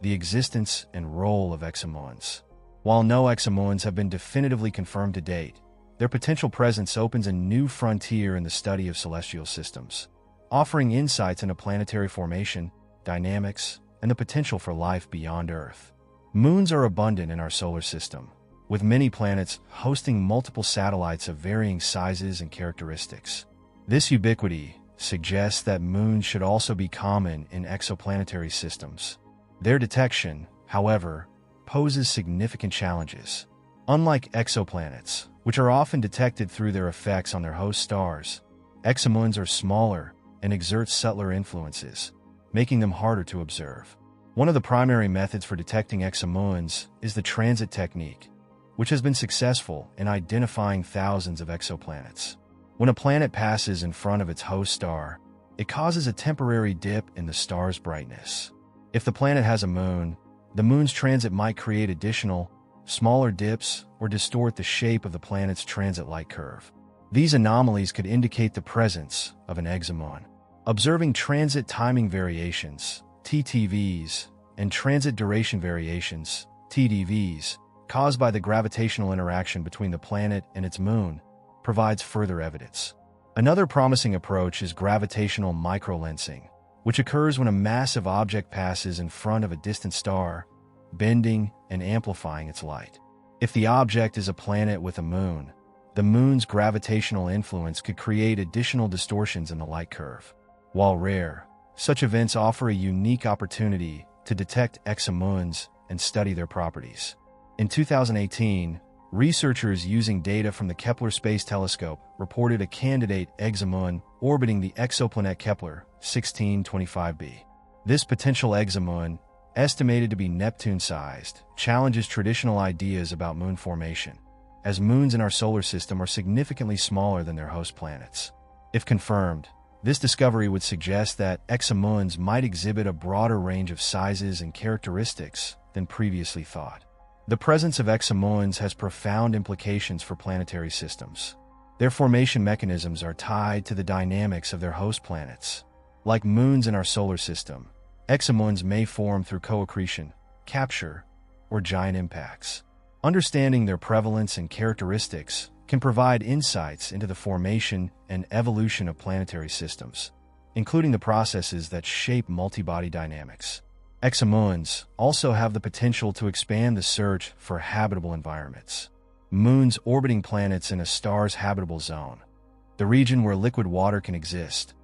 the existence and role of exomoons. While no exomoons have been definitively confirmed to date, their potential presence opens a new frontier in the study of celestial systems, offering insights into planetary formation, dynamics, and the potential for life beyond Earth. Moons are abundant in our solar system, with many planets hosting multiple satellites of varying sizes and characteristics. This ubiquity suggests that moons should also be common in exoplanetary systems. Their detection, however, poses significant challenges. Unlike exoplanets, which are often detected through their effects on their host stars, exomoons are smaller and exert subtler influences, making them harder to observe. One of the primary methods for detecting exomoons is the transit technique, which has been successful in identifying thousands of exoplanets. When a planet passes in front of its host star, it causes a temporary dip in the star's brightness. If the planet has a moon, the moon's transit might create additional, smaller dips or distort the shape of the planet's transit light curve. These anomalies could indicate the presence of an exomoon. Observing transit timing variations, TTVs, and transit duration variations, TDVs, caused by the gravitational interaction between the planet and its moon, provides further evidence. Another promising approach is gravitational microlensing, which occurs when a massive object passes in front of a distant star, bending and amplifying its light. If the object is a planet with a moon, the moon's gravitational influence could create additional distortions in the light curve. While rare, such events offer a unique opportunity to detect exomoons and study their properties. In 2018, researchers using data from the Kepler Space Telescope reported a candidate exomoon orbiting the exoplanet Kepler 1625b. This potential exomoon, estimated to be Neptune-sized, challenges traditional ideas about moon formation, as moons in our solar system are significantly smaller than their host planets. If confirmed, this discovery would suggest that exomoons might exhibit a broader range of sizes and characteristics than previously thought. The presence of exomoons has profound implications for planetary systems. Their formation mechanisms are tied to the dynamics of their host planets. Like moons in our solar system, exomoons may form through co-accretion, capture, or giant impacts. Understanding their prevalence and characteristics can provide insights into the formation and evolution of planetary systems, including the processes that shape multi-body dynamics. Exomoons also have the potential to expand the search for habitable environments. Moons orbiting planets in a star's habitable zone, the region where liquid water can exist,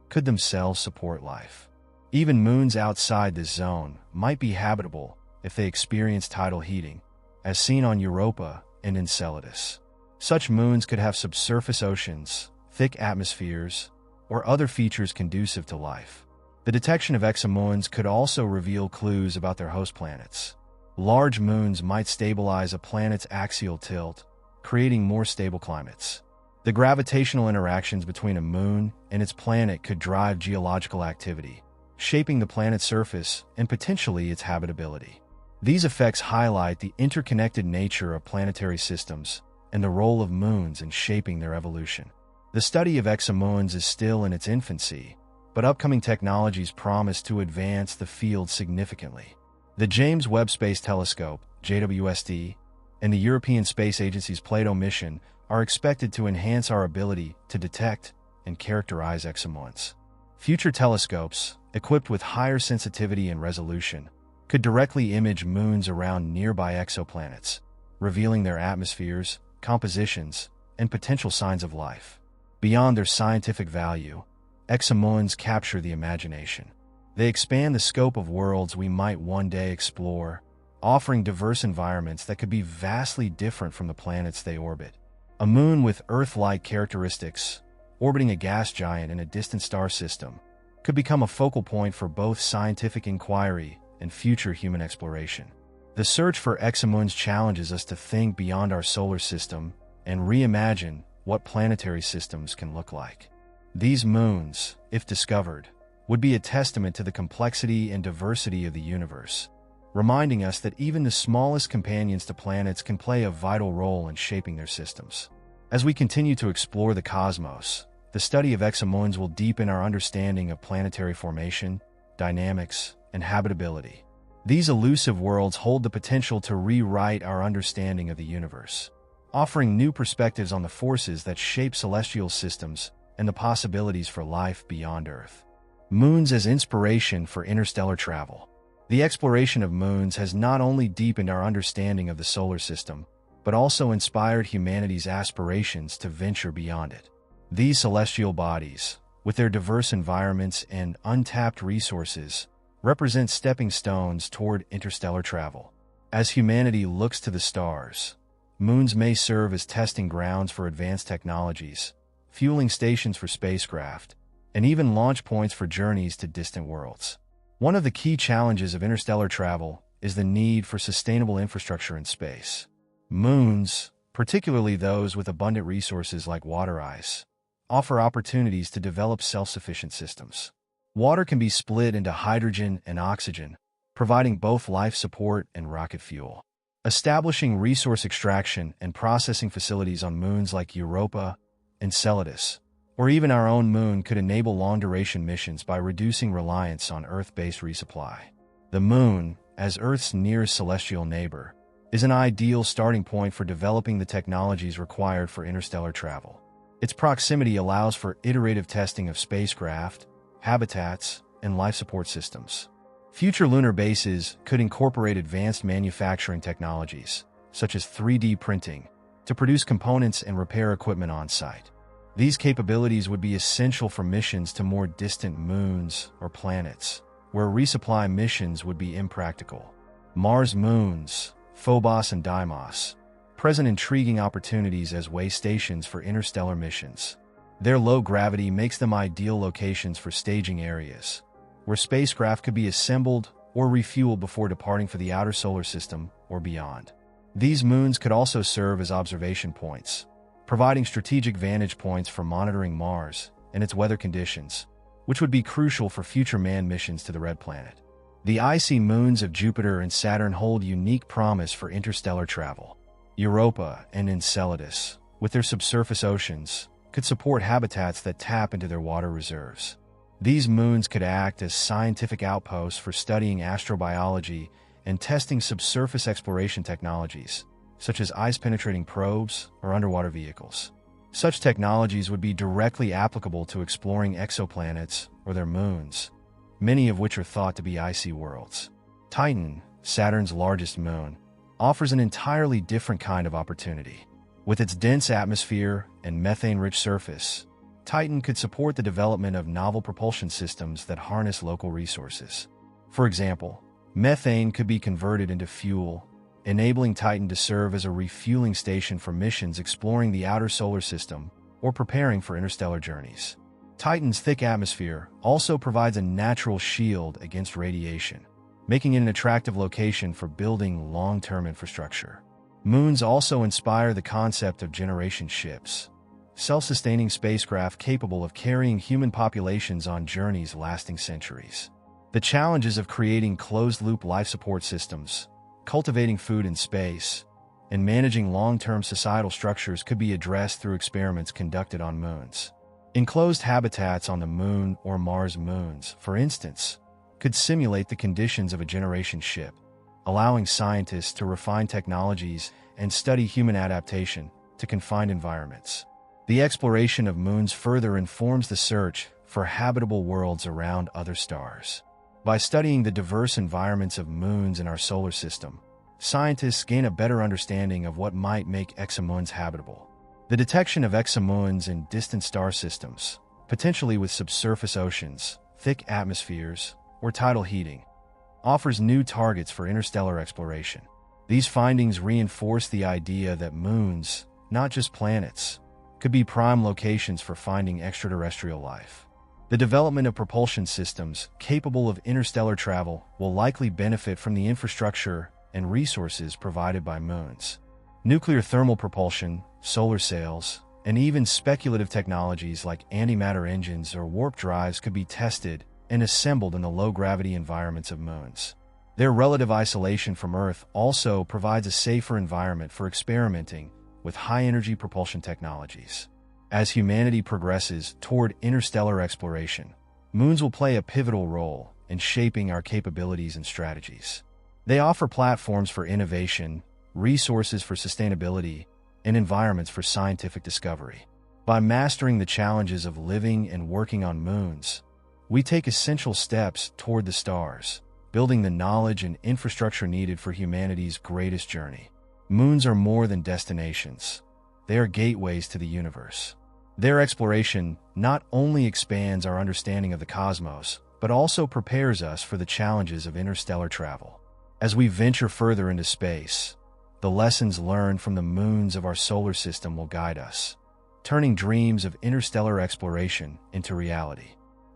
could themselves support life. Even moons outside this zone might be habitable if they experience tidal heating, as seen on Europa and Enceladus. Such moons could have subsurface oceans, thick atmospheres, or other features conducive to life. The detection of exomoons could also reveal clues about their host planets. Large moons might stabilize a planet's axial tilt, creating more stable climates. The gravitational interactions between a moon and its planet could drive geological activity, shaping the planet's surface and potentially its habitability. These effects highlight the interconnected nature of planetary systems and the role of moons in shaping their evolution. The study of exomoons is still in its infancy, but upcoming technologies promise to advance the field significantly. The James Webb Space Telescope, JWST, and the European Space Agency's Plato mission are expected to enhance our ability to detect and characterize exomoons. Future telescopes, equipped with higher sensitivity and resolution, could directly image moons around nearby exoplanets, revealing their atmospheres, compositions, and potential signs of life. Beyond their scientific value, exomoons capture the imagination. They expand the scope of worlds we might one day explore, offering diverse environments that could be vastly different from the planets they orbit. A moon with Earth-like characteristics, orbiting a gas giant in a distant star system, could become a focal point for both scientific inquiry and future human exploration. The search for exomoons challenges us to think beyond our solar system and reimagine what planetary systems can look like. These moons, if discovered, would be a testament to the complexity and diversity of the universe, reminding us that even the smallest companions to planets can play a vital role in shaping their systems. As we continue to explore the cosmos, the study of exomoons will deepen our understanding of planetary formation, dynamics, and habitability. These elusive worlds hold the potential to rewrite our understanding of the universe, offering new perspectives on the forces that shape celestial systems and the possibilities for life beyond Earth. Moons as inspiration for interstellar travel. The exploration of moons has not only deepened our understanding of the solar system, but also inspired humanity's aspirations to venture beyond it. These celestial bodies, with their diverse environments and untapped resources, represent stepping stones toward interstellar travel. As humanity looks to the stars, moons may serve as testing grounds for advanced technologies, fueling stations for spacecraft, and even launch points for journeys to distant worlds. One of the key challenges of interstellar travel is the need for sustainable infrastructure in space. Moons, particularly those with abundant resources like water ice, offer opportunities to develop self-sufficient systems. Water can be split into hydrogen and oxygen, providing both life support and rocket fuel. Establishing resource extraction and processing facilities on moons like Europa, Enceladus, or even our own moon could enable long-duration missions by reducing reliance on Earth-based resupply. The moon, as Earth's nearest celestial neighbor, is an ideal starting point for developing the technologies required for interstellar travel. Its proximity allows for iterative testing of spacecraft, habitats, and life support systems. Future lunar bases could incorporate advanced manufacturing technologies, such as 3D printing, to produce components and repair equipment on-site. These capabilities would be essential for missions to more distant moons or planets, where resupply missions would be impractical. Mars moons, Phobos and Deimos, present intriguing opportunities as way stations for interstellar missions. Their low gravity makes them ideal locations for staging areas, where spacecraft could be assembled or refueled before departing for the outer solar system or beyond. These moons could also serve as observation points, providing strategic vantage points for monitoring Mars and its weather conditions, which would be crucial for future manned missions to the Red Planet. The icy moons of Jupiter and Saturn hold unique promise for interstellar travel. Europa and Enceladus, with their subsurface oceans, could support habitats that tap into their water reserves. These moons could act as scientific outposts for studying astrobiology and testing subsurface exploration technologies, such as ice-penetrating probes or underwater vehicles. Such technologies would be directly applicable to exploring exoplanets or their moons, many of which are thought to be icy worlds. Titan, Saturn's largest moon, offers an entirely different kind of opportunity. With its dense atmosphere and methane-rich surface, Titan could support the development of novel propulsion systems that harness local resources. For example, methane could be converted into fuel, enabling Titan to serve as a refueling station for missions exploring the outer solar system or preparing for interstellar journeys. Titan's thick atmosphere also provides a natural shield against radiation, making it an attractive location for building long-term infrastructure. Moons also inspire the concept of generation ships, self-sustaining spacecraft capable of carrying human populations on journeys lasting centuries. The challenges of creating closed-loop life support systems, cultivating food in space, and managing long-term societal structures could be addressed through experiments conducted on moons. Enclosed habitats on the Moon or Mars moons, for instance, could simulate the conditions of a generation ship, allowing scientists to refine technologies and study human adaptation to confined environments. The exploration of moons further informs the search for habitable worlds around other stars. By studying the diverse environments of moons in our solar system, scientists gain a better understanding of what might make exomoons habitable. The detection of exomoons in distant star systems, potentially with subsurface oceans, thick atmospheres, or tidal heating, offers new targets for interstellar exploration. These findings reinforce the idea that moons, not just planets, could be prime locations for finding extraterrestrial life. The development of propulsion systems capable of interstellar travel will likely benefit from the infrastructure and resources provided by moons. Nuclear thermal propulsion, solar sails, and even speculative technologies like antimatter engines or warp drives could be tested and assembled in the low-gravity environments of moons. Their relative isolation from Earth also provides a safer environment for experimenting with high-energy propulsion technologies. As humanity progresses toward interstellar exploration, moons will play a pivotal role in shaping our capabilities and strategies. They offer platforms for innovation, resources for sustainability, and environments for scientific discovery. By mastering the challenges of living and working on moons, we take essential steps toward the stars, building the knowledge and infrastructure needed for humanity's greatest journey. Moons are more than destinations. They are gateways to the universe. Their exploration not only expands our understanding of the cosmos, but also prepares us for the challenges of interstellar travel. As we venture further into space, the lessons learned from the moons of our solar system will guide us, turning dreams of interstellar exploration into reality.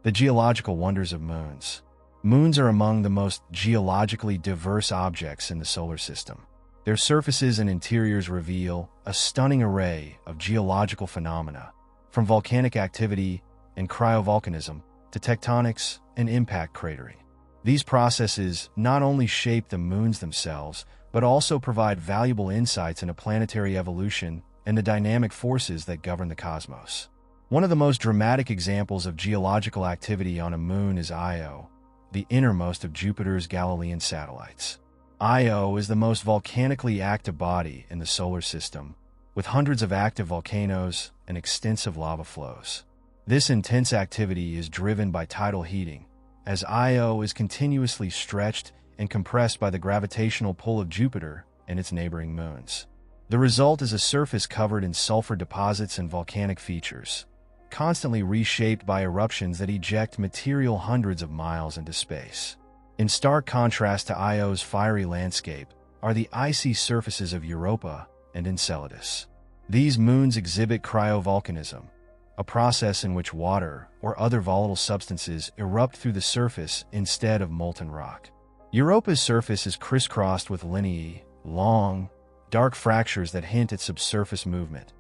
The geological wonders of moons. Moons are among the most geologically diverse objects in the solar system. Their surfaces and interiors reveal a stunning array of geological phenomena, from volcanic activity and cryovolcanism to tectonics and impact cratering. These processes not only shape the moons themselves, but also provide valuable insights into planetary evolution and the dynamic forces that govern the cosmos. One of the most dramatic examples of geological activity on a moon is Io, the innermost of Jupiter's Galilean satellites. Io is the most volcanically active body in the solar system, with hundreds of active volcanoes and extensive lava flows. This intense activity is driven by tidal heating, as Io is continuously stretched and compressed by the gravitational pull of Jupiter and its neighboring moons. The result is a surface covered in sulfur deposits and volcanic features, constantly reshaped by eruptions that eject material hundreds of miles into space. In stark contrast to Io's fiery landscape are the icy surfaces of Europa and Enceladus. These moons exhibit cryovolcanism, a process in which water or other volatile substances erupt through the surface instead of molten rock. Europa's surface is crisscrossed with lineae, long, dark fractures that hint at subsurface movement,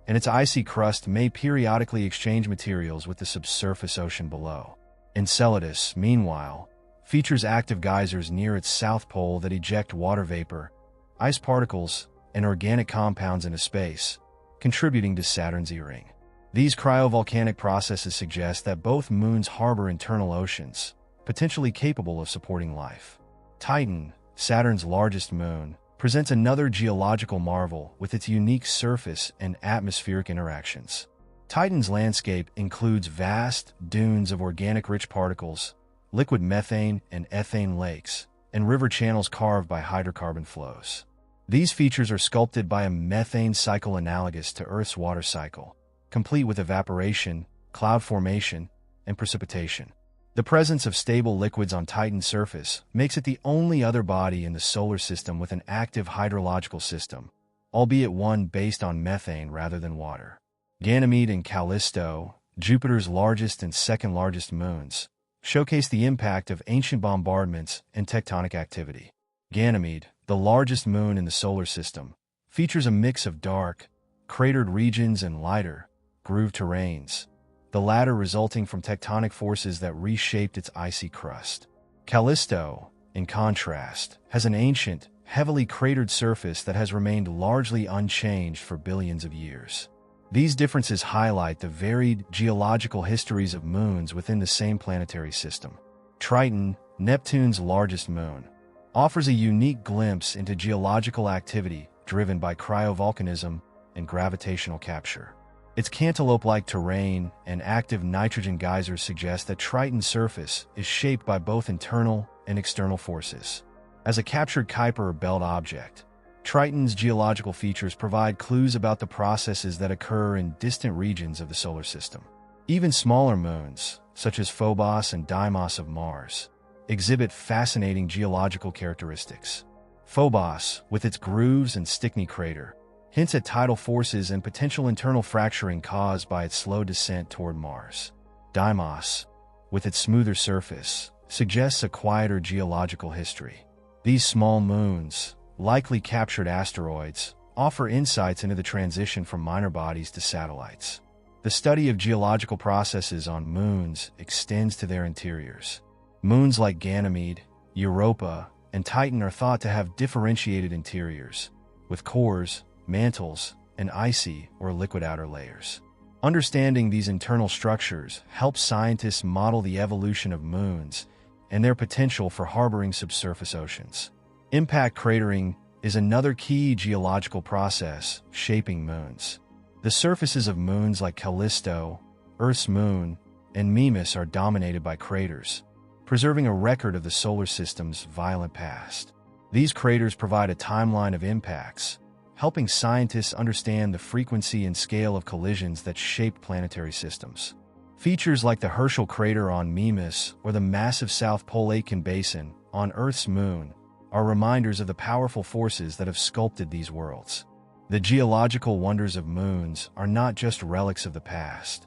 and its icy crust may periodically exchange materials with the subsurface ocean below. Enceladus, meanwhile, features active geysers near its south pole that eject water vapor, ice particles, and organic compounds into space, contributing to Saturn's E-ring. These cryovolcanic processes suggest that both moons harbor internal oceans, potentially capable of supporting life. Titan, Saturn's largest moon, presents another geological marvel with its unique surface and atmospheric interactions. Titan's landscape includes vast dunes of organic-rich particles, liquid methane and ethane lakes, and river channels carved by hydrocarbon flows. These features are sculpted by a methane cycle analogous to Earth's water cycle, complete with evaporation, cloud formation, and precipitation. The presence of stable liquids on Titan's surface makes it the only other body in the solar system with an active hydrological system, albeit one based on methane rather than water. Ganymede and Callisto, Jupiter's largest and second largest moons, showcase the impact of ancient bombardments and tectonic activity. Ganymede, the largest moon in the solar system, features a mix of dark, cratered regions and lighter, grooved terrains, the latter resulting from tectonic forces that reshaped its icy crust. Callisto, in contrast, has an ancient, heavily cratered surface that has remained largely unchanged for billions of years. These differences highlight the varied geological histories of moons within the same planetary system. Triton, Neptune's largest moon, offers a unique glimpse into geological activity driven by cryovolcanism and gravitational capture. Its cantaloupe-like terrain and active nitrogen geysers suggest that Triton's surface is shaped by both internal and external forces. As a captured Kuiper belt object, Triton's geological features provide clues about the processes that occur in distant regions of the solar system. Even smaller moons, such as Phobos and Deimos of Mars, exhibit fascinating geological characteristics. Phobos, with its grooves and Stickney crater, hints at tidal forces and potential internal fracturing caused by its slow descent toward Mars. Deimos, with its smoother surface, suggests a quieter geological history. These small moons, likely captured asteroids, offer insights into the transition from minor bodies to satellites. The study of geological processes on moons extends to their interiors. Moons like Ganymede, Europa, and Titan are thought to have differentiated interiors, with cores, mantles, and icy or liquid outer layers. Understanding these internal structures helps scientists model the evolution of moons and their potential for harboring subsurface oceans. Impact cratering is another key geological process shaping moons. The surfaces of moons like Callisto, Earth's moon, and Mimas are dominated by craters, preserving a record of the solar system's violent past. These craters provide a timeline of impacts, helping scientists understand the frequency and scale of collisions that shape planetary systems. Features like the Herschel crater on Mimas or the massive South Pole Aitken Basin on Earth's moon are reminders of the powerful forces that have sculpted these worlds. The geological wonders of moons are not just relics of the past.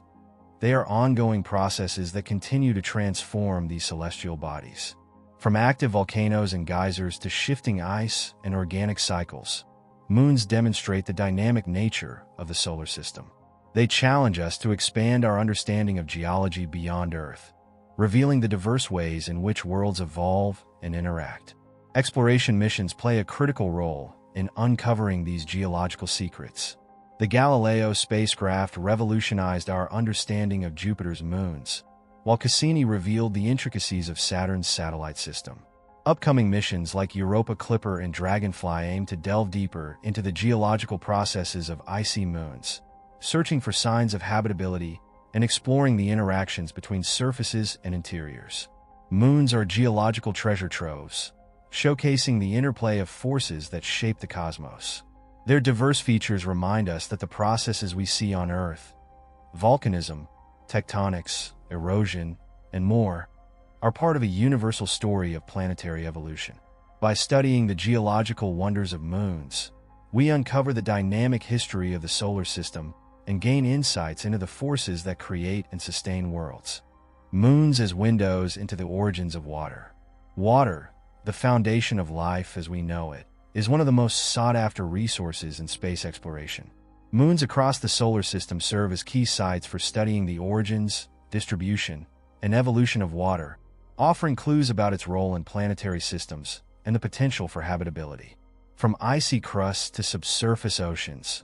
They are ongoing processes that continue to transform these celestial bodies. From active volcanoes and geysers to shifting ice and organic cycles, moons demonstrate the dynamic nature of the solar system. They challenge us to expand our understanding of geology beyond Earth, revealing the diverse ways in which worlds evolve and interact. Exploration missions play a critical role in uncovering these geological secrets. The Galileo spacecraft revolutionized our understanding of Jupiter's moons, while Cassini revealed the intricacies of Saturn's satellite system. Upcoming missions like Europa Clipper and Dragonfly aim to delve deeper into the geological processes of icy moons, searching for signs of habitability and exploring the interactions between surfaces and interiors. Moons are geological treasure troves, showcasing the interplay of forces that shape the cosmos. Their diverse features remind us that the processes we see on Earth, volcanism, tectonics, erosion, and more, are part of a universal story of planetary evolution. By studying the geological wonders of moons, we uncover the dynamic history of the solar system and gain insights into the forces that create and sustain worlds. Moons as windows into the origins of water. Water, the foundation of life as we know it, is one of the most sought-after resources in space exploration. Moons across the solar system serve as key sites for studying the origins, distribution, and evolution of water, offering clues about its role in planetary systems and the potential for habitability. From icy crusts to subsurface oceans,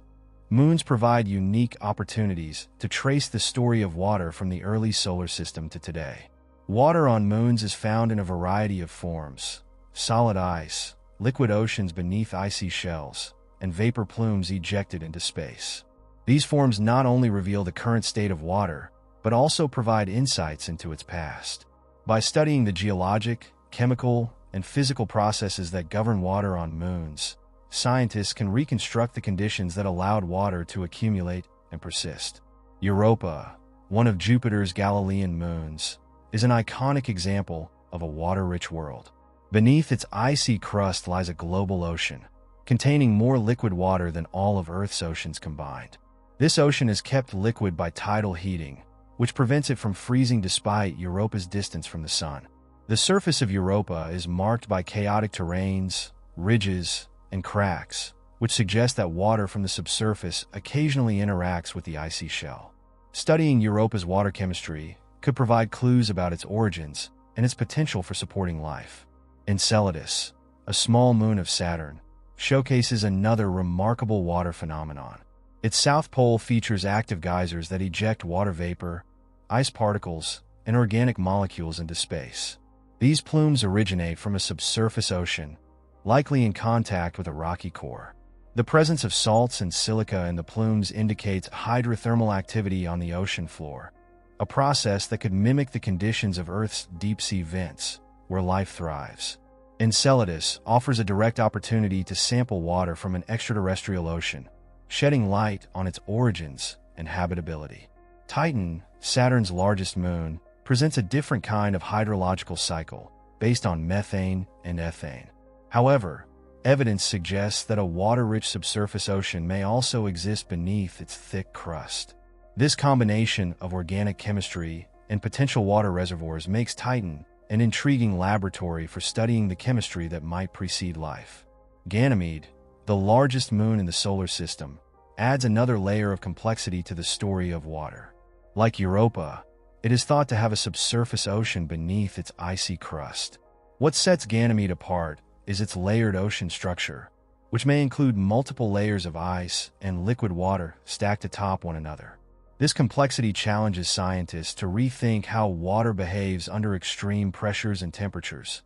moons provide unique opportunities to trace the story of water from the early solar system to today. Water on moons is found in a variety of forms: solid ice, liquid oceans beneath icy shells, and vapor plumes ejected into space. These forms not only reveal the current state of water, but also provide insights into its past. By studying the geologic, chemical, and physical processes that govern water on moons, scientists can reconstruct the conditions that allowed water to accumulate and persist. Europa, one of Jupiter's Galilean moons, is an iconic example of a water-rich world. Beneath its icy crust lies a global ocean, containing more liquid water than all of Earth's oceans combined. This ocean is kept liquid by tidal heating, which prevents it from freezing despite Europa's distance from the sun. The surface of Europa is marked by chaotic terrains, ridges, and cracks, which suggest that water from the subsurface occasionally interacts with the icy shell. Studying Europa's water chemistry could provide clues about its origins and its potential for supporting life. Enceladus, a small moon of Saturn, showcases another remarkable water phenomenon. Its south pole features active geysers that eject water vapor, ice particles, and organic molecules into space. These plumes originate from a subsurface ocean, likely in contact with a rocky core. The presence of salts and silica in the plumes indicates hydrothermal activity on the ocean floor, a process that could mimic the conditions of Earth's deep-sea vents, where life thrives. Enceladus offers a direct opportunity to sample water from an extraterrestrial ocean, shedding light on its origins and habitability. Titan, Saturn's largest moon, presents a different kind of hydrological cycle, based on methane and ethane. However, evidence suggests that a water-rich subsurface ocean may also exist beneath its thick crust. This combination of organic chemistry and potential water reservoirs makes Titan an intriguing laboratory for studying the chemistry that might precede life. Ganymede, the largest moon in the solar system, adds another layer of complexity to the story of water. Like Europa, it is thought to have a subsurface ocean beneath its icy crust. What sets Ganymede apart is its layered ocean structure, which may include multiple layers of ice and liquid water stacked atop one another. This complexity challenges scientists to rethink how water behaves under extreme pressures and temperatures,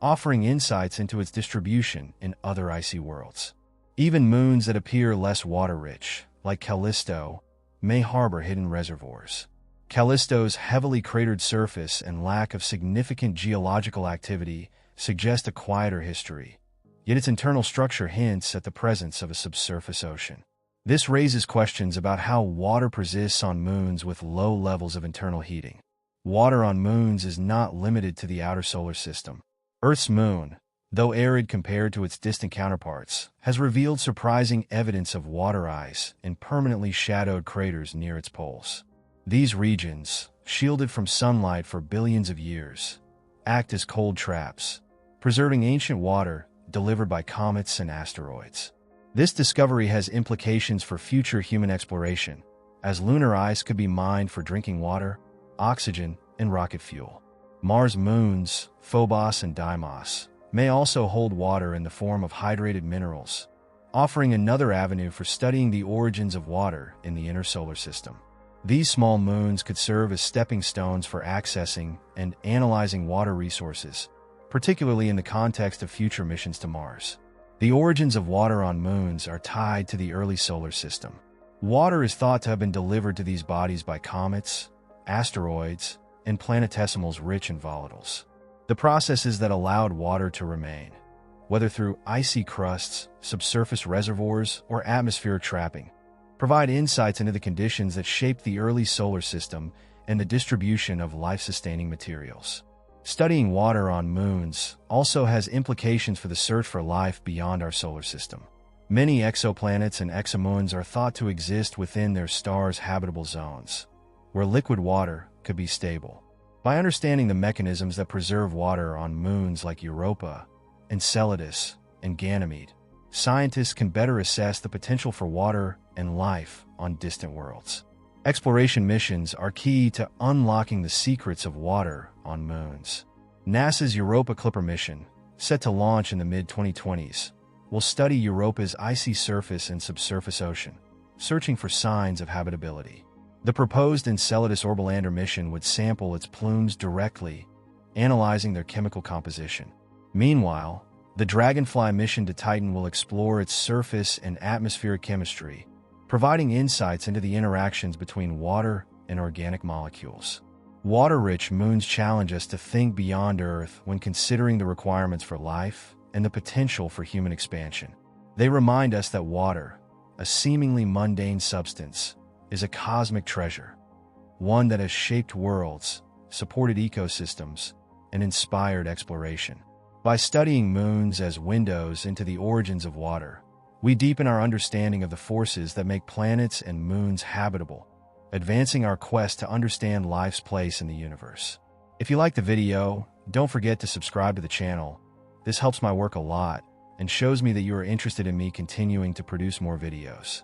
offering insights into its distribution in other icy worlds. Even moons that appear less water-rich, like Callisto, may harbor hidden reservoirs. Callisto's heavily cratered surface and lack of significant geological activity suggest a quieter history, yet its internal structure hints at the presence of a subsurface ocean. This raises questions about how water persists on moons with low levels of internal heating. Water on moons is not limited to the outer solar system. Earth's moon, though arid compared to its distant counterparts, has revealed surprising evidence of water ice in permanently shadowed craters near its poles. These regions, shielded from sunlight for billions of years, act as cold traps, preserving ancient water delivered by comets and asteroids. This discovery has implications for future human exploration, as lunar ice could be mined for drinking water, oxygen, and rocket fuel. Mars' moons, Phobos and Deimos, may also hold water in the form of hydrated minerals, offering another avenue for studying the origins of water in the inner solar system. These small moons could serve as stepping stones for accessing and analyzing water resources, particularly in the context of future missions to Mars. The origins of water on moons are tied to the early solar system. Water is thought to have been delivered to these bodies by comets, asteroids, and planetesimals rich in volatiles. The processes that allowed water to remain, whether through icy crusts, subsurface reservoirs, or atmospheric trapping, provide insights into the conditions that shaped the early solar system and the distribution of life-sustaining materials. Studying water on moons also has implications for the search for life beyond our solar system. Many exoplanets and exomoons are thought to exist within their stars' habitable zones, where liquid water could be stable. By understanding the mechanisms that preserve water on moons like Europa, Enceladus, and Ganymede, scientists can better assess the potential for water and life on distant worlds. Exploration missions are key to unlocking the secrets of water on moons. NASA's Europa Clipper mission, set to launch in the mid-2020s, will study Europa's icy surface and subsurface ocean, searching for signs of habitability. The proposed Enceladus Orbalander mission would sample its plumes directly, analyzing their chemical composition. Meanwhile, the Dragonfly mission to Titan will explore its surface and atmospheric chemistry, providing insights into the interactions between water and organic molecules. Water-rich moons challenge us to think beyond Earth when considering the requirements for life and the potential for human expansion. They remind us that water, a seemingly mundane substance, is a cosmic treasure, one that has shaped worlds, supported ecosystems, and inspired exploration. By studying moons as windows into the origins of water, we deepen our understanding of the forces that make planets and moons habitable, advancing our quest to understand life's place in the universe. If you liked the video, don't forget to subscribe to the channel. This helps my work a lot and shows me that you are interested in me continuing to produce more videos.